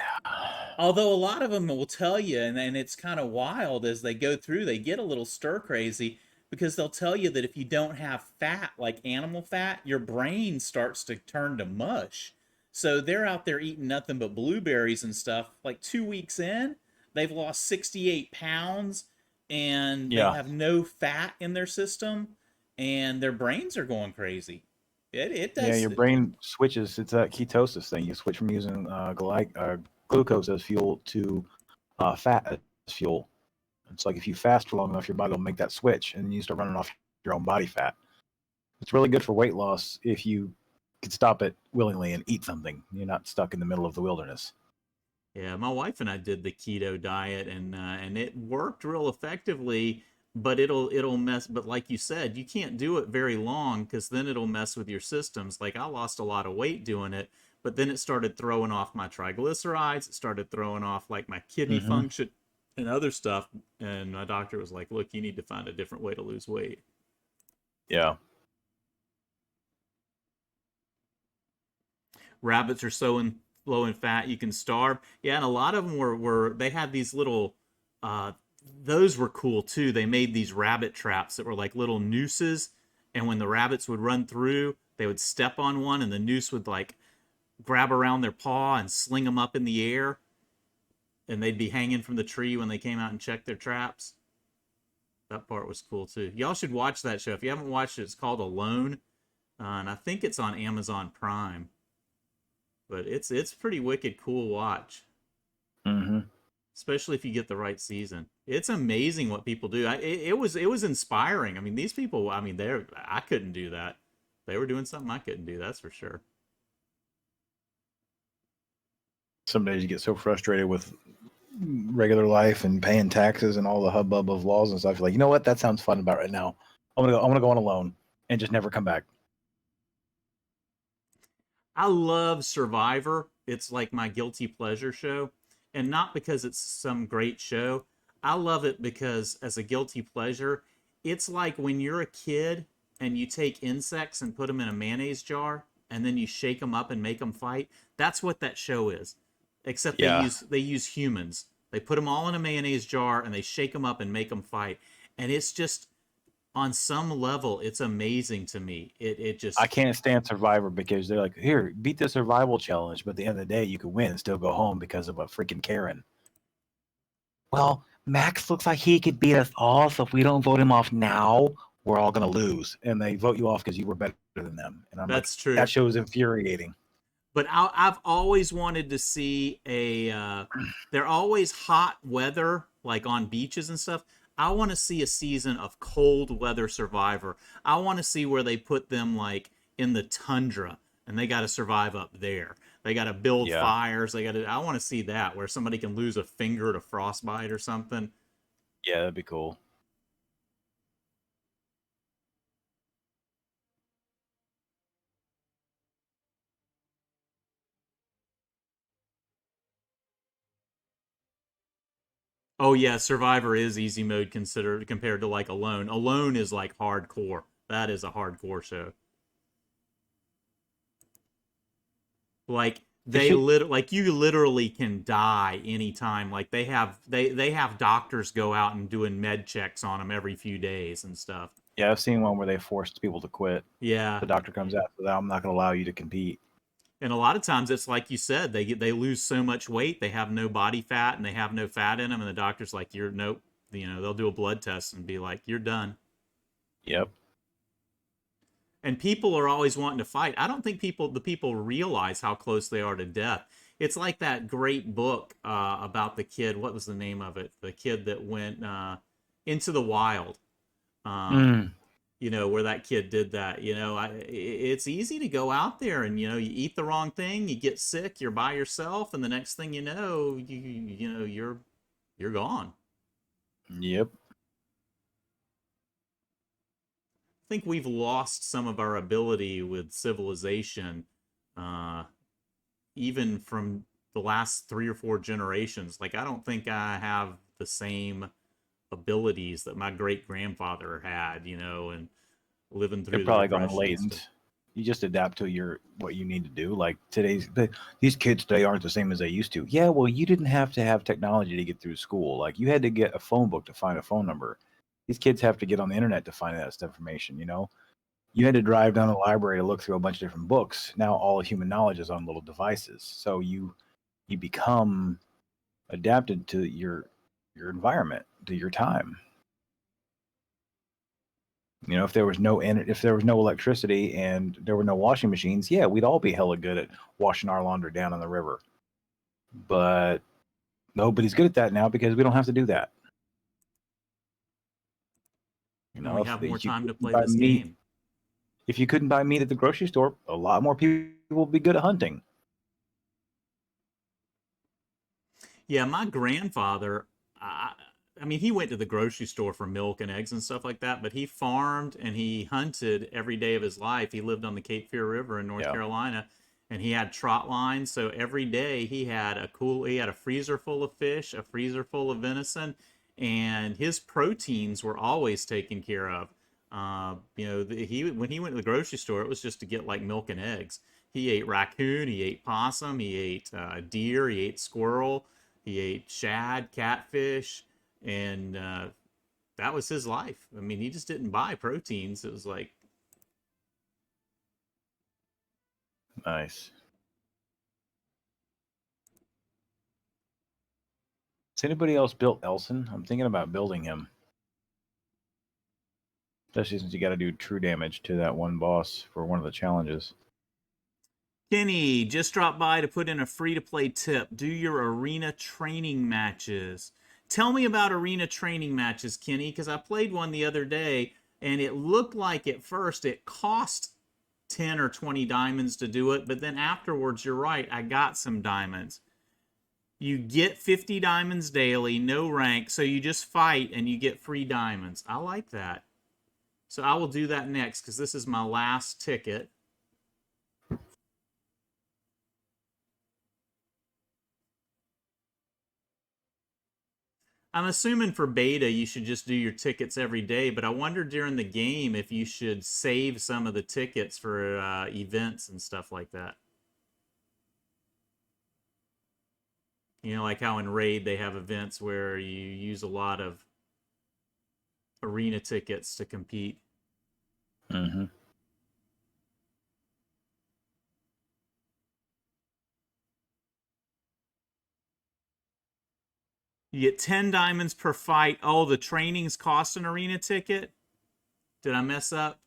Although a lot of them will tell you, and it's kind of wild as they go through, they get a little stir crazy because they'll tell you that if you don't have fat, like animal fat, your brain starts to turn to mush. So they're out there eating nothing but blueberries and stuff. Like 2 weeks in, they've lost 68 pounds and they Yeah. have no fat in their system and their brains are going crazy. It does. Yeah, your brain switches. It's that ketosis thing. You switch from using glucose as fuel to fat as fuel. It's like if you fast for long enough, your body will make that switch, and you start running off your own body fat. It's really good for weight loss if you can stop it willingly and eat something. You're not stuck in the middle of the wilderness. Yeah, my wife and I did the keto diet, and it worked real effectively. But it'll mess. But like you said, you can't do it very long because then it'll mess with your systems. Like I lost a lot of weight doing it, but then it started throwing off my triglycerides. It started throwing off like my kidney function and other stuff. And my doctor was like, "Look, you need to find a different way to lose weight." Yeah. Rabbits are so low in fat you can starve. Yeah, and a lot of them were they had these little those were cool too. They made these rabbit traps that were like little nooses, and when the rabbits would run through, they would step on one and the noose would like grab around their paw and sling them up in the air, and they'd be hanging from the tree when they came out and checked their traps. That part was cool too. Y'all should watch that show. If you haven't watched it, it's called Alone, and I think it's on Amazon Prime. But it's pretty wicked cool watch. Mm-hmm. Especially if you get the right season. It's amazing what people do. It was inspiring. I mean, these people, I mean, I couldn't do that. They were doing something I couldn't do, that's for sure. Some days you get so frustrated with regular life and paying taxes and all the hubbub of laws and stuff. You're like, you know what? That sounds fun about right now. I'm gonna go on alone and just never come back. I love Survivor. It's like my guilty pleasure show. And not because it's some great show. I love it because as a guilty pleasure, it's like when you're a kid and you take insects and put them in a mayonnaise jar and then you shake them up and make them fight. That's what that show is. except Yeah. they use humans. They put them all in a mayonnaise jar and they shake them up and make them fight. And it's just, on some level, it's amazing to me. It I just, can't stand Survivor because they're like, here, beat the survival challenge, but at the end of the day, you could win and still go home because of a freaking Karen. Well, Max looks like he could beat us all, so if we don't vote him off now, we're all gonna lose. And they vote you off because you were better than them. And I'm like, that's true. that show is infuriating. But I've always wanted to see they're always hot weather, like on beaches and stuff. I want to see a season of cold weather Survivor. I want to see where they put them like in the tundra and they got to survive up there. They got to build Yeah. fires. I want to see that where somebody can lose a finger to frostbite or something. Yeah, that'd be cool. Oh yeah, Survivor is easy mode considered compared to like Alone. Alone is like hardcore. That is a hardcore show. Like like you literally can die anytime. Like they have doctors go out and doing med checks on them every few days and stuff. Yeah, I've seen one where they forced people to quit. Yeah. The doctor comes out, so I'm not going to allow you to compete. And a lot of times it's like you said, they lose so much weight, they have no body fat and they have no fat in them, and the doctor's like, you're nope. You know, they'll do a blood test and be like, you're done. Yep. And people are always wanting to fight. I don't think the people realize how close they are to death. It's like that great book about the kid. What was the name of it? The kid that went into the wild. You know, where that kid did that. You know, it's easy to go out there and, you know, you eat the wrong thing, you get sick, you're by yourself, and the next thing you know, you're gone. Yep. I think we've lost some of our ability with civilization, even from the last 3 or 4 generations. Like, I don't think I have the same abilities that my great grandfather had, you know, and living through They're probably the going Depression and stuff. latent. You just adapt to what you need to do. Like these kids today aren't the same as they used to. Yeah, well, you didn't have to have technology to get through school. Like you had to get a phone book to find a phone number. These kids have to get on the internet to find that information. You know, you had to drive down to the library to look through a bunch of different books. Now all human knowledge is on little devices. So you become adapted to your environment, to your time. You know, if there was no electricity and there were no washing machines, yeah, we'd all be hella good at washing our laundry down in the river. But nobody's good at that now because we don't have to do that. You And know, we if have more you time to couldn't play buy this meat, game. if you couldn't buy meat at the grocery store, a lot more people would be good at hunting. Yeah, my grandfather, I mean, he went to the grocery store for milk and eggs and stuff like that, but he farmed and he hunted every day of his life. He lived on the Cape Fear River in North Yeah. Carolina, and he had trot lines. So every day he had a freezer full of fish, a freezer full of venison, and his proteins were always taken care of. You know, when he went to the grocery store, it was just to get like milk and eggs. He ate raccoon, he ate possum, he ate deer, he ate squirrel, he ate shad, catfish, and that was his life. I mean, he just didn't buy proteins. It was like, Nice. Has anybody else built Elson? I'm thinking about building him. Especially since you got to do true damage to that one boss for one of the challenges. Kenny just dropped by to put in a free-to-play tip. Do your arena training matches. Tell me about arena training matches, Kenny, because I played one the other day, and it looked like at first it cost 10 or 20 diamonds to do it, but then afterwards, you're right, I got some diamonds. You get 50 diamonds daily, no rank, so you just fight and you get free diamonds. I like that. So I will do that next, because this is my last ticket. I'm assuming for beta you should just do your tickets every day, but I wonder during the game if you should save some of the tickets for events and stuff like that. You know, like how in Raid they have events where you use a lot of arena tickets to compete. Mm-hmm. You get 10 diamonds per fight. Oh, the trainings cost an arena ticket? Did I mess up?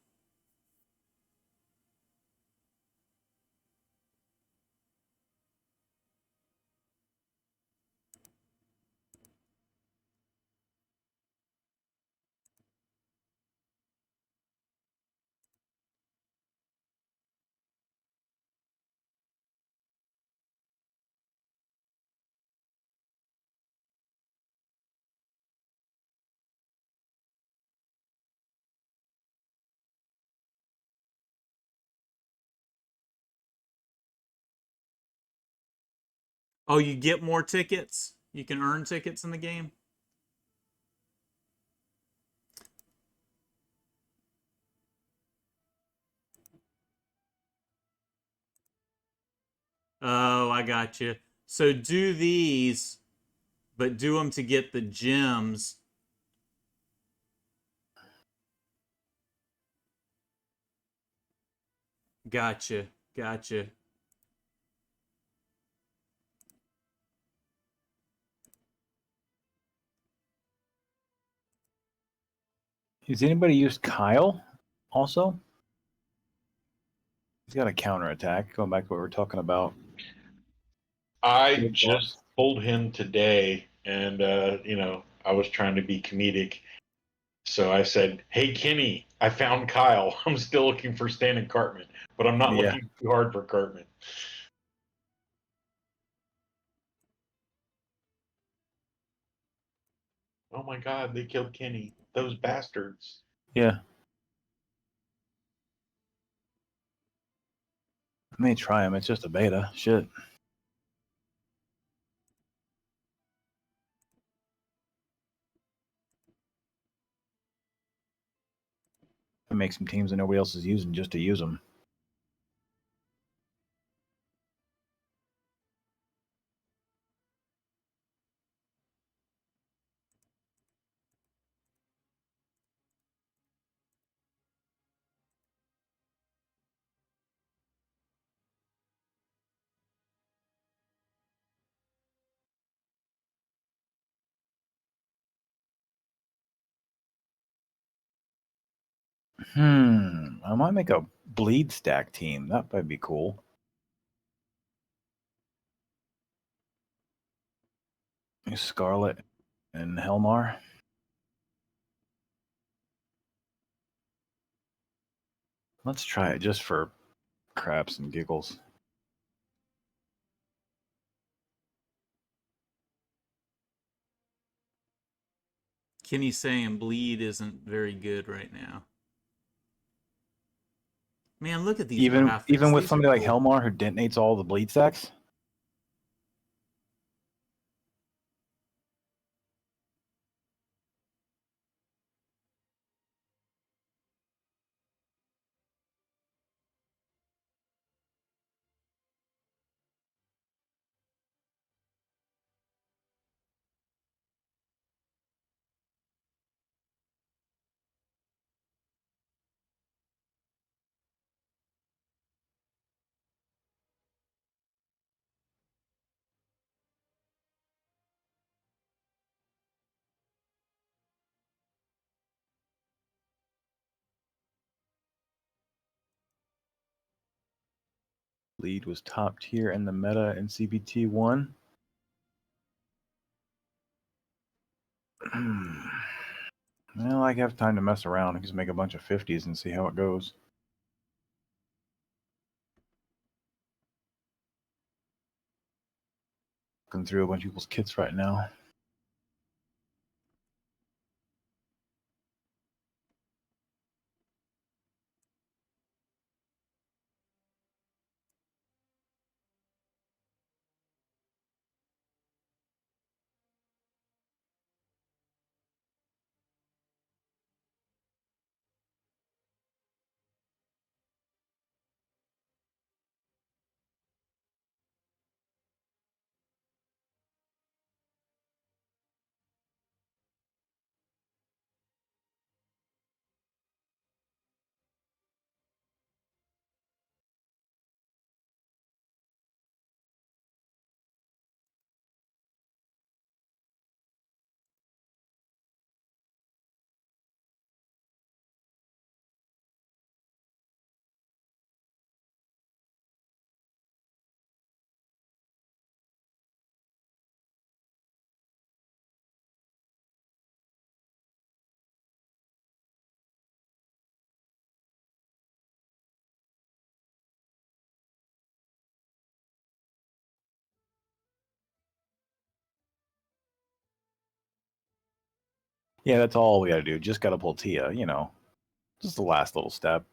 Oh, you get more tickets? You can earn tickets in the game? Oh, I got you. So do these, but do them to get the gems. Gotcha. Gotcha. Has anybody used Kyle also? He's got a counterattack. Going back to what we were talking about. I Good just boss. pulled him today, and I was trying to be comedic. So I said, "Hey Kenny, I found Kyle. I'm still looking for Stan and Cartman, but I'm not Yeah. looking too hard for Cartman." Oh my God, they killed Kenny. Those bastards. Yeah. I may try him. It's just a beta. Shit. I make some teams that nobody else is using just to use them. I might make a bleed stack team. That might be cool. Scarlet and Helmar. Let's try it just for craps and giggles. Kenny's saying bleed isn't very good right now. Man, look at these graphics. Even with These somebody are like cool. Helmar who detonates all the bleed stacks. Bleed was top tier in the meta in CBT 1. Well, I have time to mess around. I can just make a bunch of 50s and see how it goes. Looking through a bunch of people's kits right now. Yeah, that's all we got to do. Just got to pull Tia, you know. Just the last little step.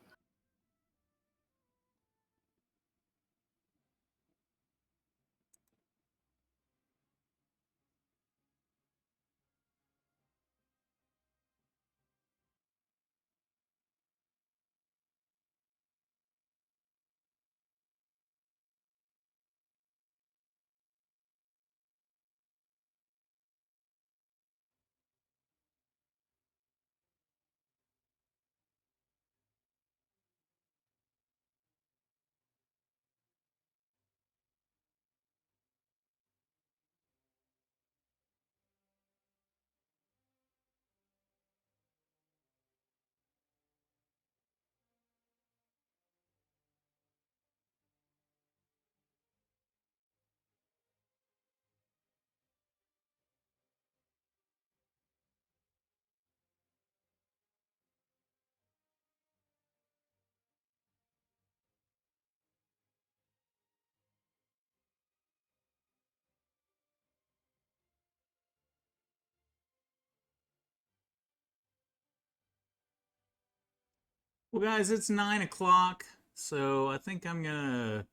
Well, guys, it's 9 o'clock, so I think I'm gonna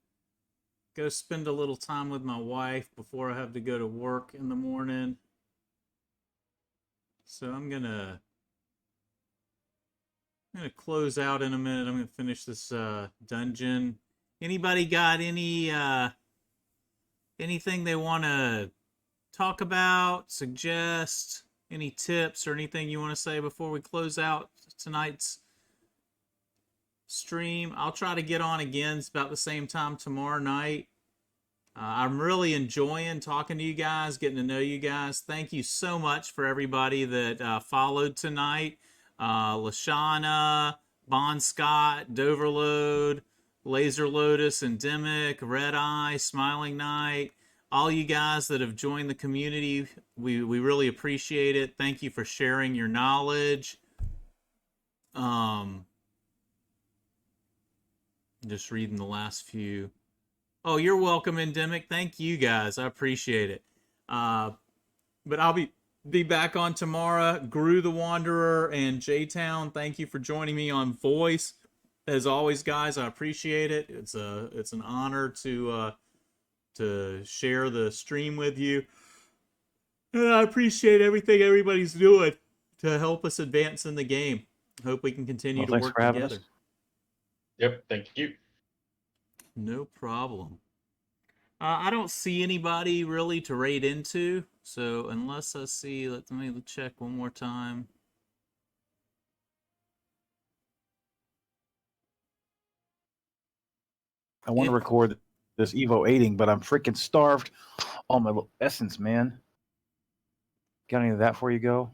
go spend a little time with my wife before I have to go to work in the morning. So I'm gonna close out in a minute. I'm gonna finish this dungeon. Anybody got anything they want to talk about, suggest, any tips or anything you want to say before we close out tonight's stream? I'll try to get on again. It's about the same time tomorrow night. I'm really enjoying talking to you guys, getting to know you guys. Thank you so much for everybody that followed tonight. Lashana, Bon Scott, Doverload, Laser Lotus, Endemic, Red Eye, Smiling Knight, all you guys that have joined the community, we really appreciate it. Thank you for sharing your knowledge. Just reading the last few. Oh, you're welcome, Endemic. Thank you, guys. I appreciate it. But I'll be back on tomorrow. Gru the Wanderer and J-Town, thank you for joining me on voice. As always, guys, I appreciate it. It's an honor to share the stream with you. And I appreciate everything everybody's doing to help us advance in the game. Hope we can continue to work together. Yep, thank you. No problem. I don't see anybody really to raid into, so unless I see, let me check one more time. I want to record this Evo 8ing, but I'm freaking starved on my essence, man. Got any of that for you, Go?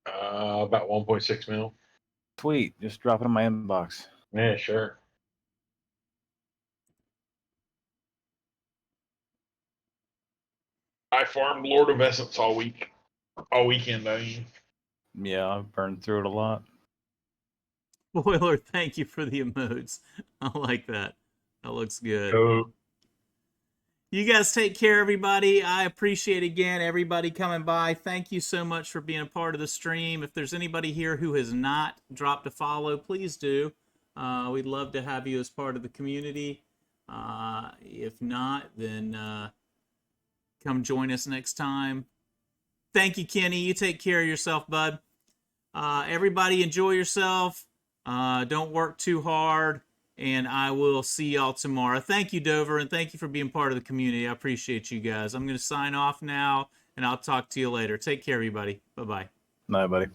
About 1.6 mil. Sweet. Just drop it in my inbox. Yeah, sure. I farmed Lord of Essence all weekend. I mean, Yeah, I've burned through it a lot. Boiler, thank you for the emotes. I like that. That looks good. oh, You guys take care, everybody. I appreciate again everybody coming by. Thank you so much for being a part of the stream. If there's anybody here who has not dropped a follow, please do. We'd love to have you as part of the community. If not, then come join us next time. Thank you, Kenny. You take care of yourself, bud. Everybody enjoy yourself. Don't work too hard. And I will see y'all tomorrow. Thank you, Dover, and thank you for being part of the community. I appreciate you guys. I'm going to sign off now, and I'll talk to you later. Take care, everybody. Bye-bye. Bye, buddy.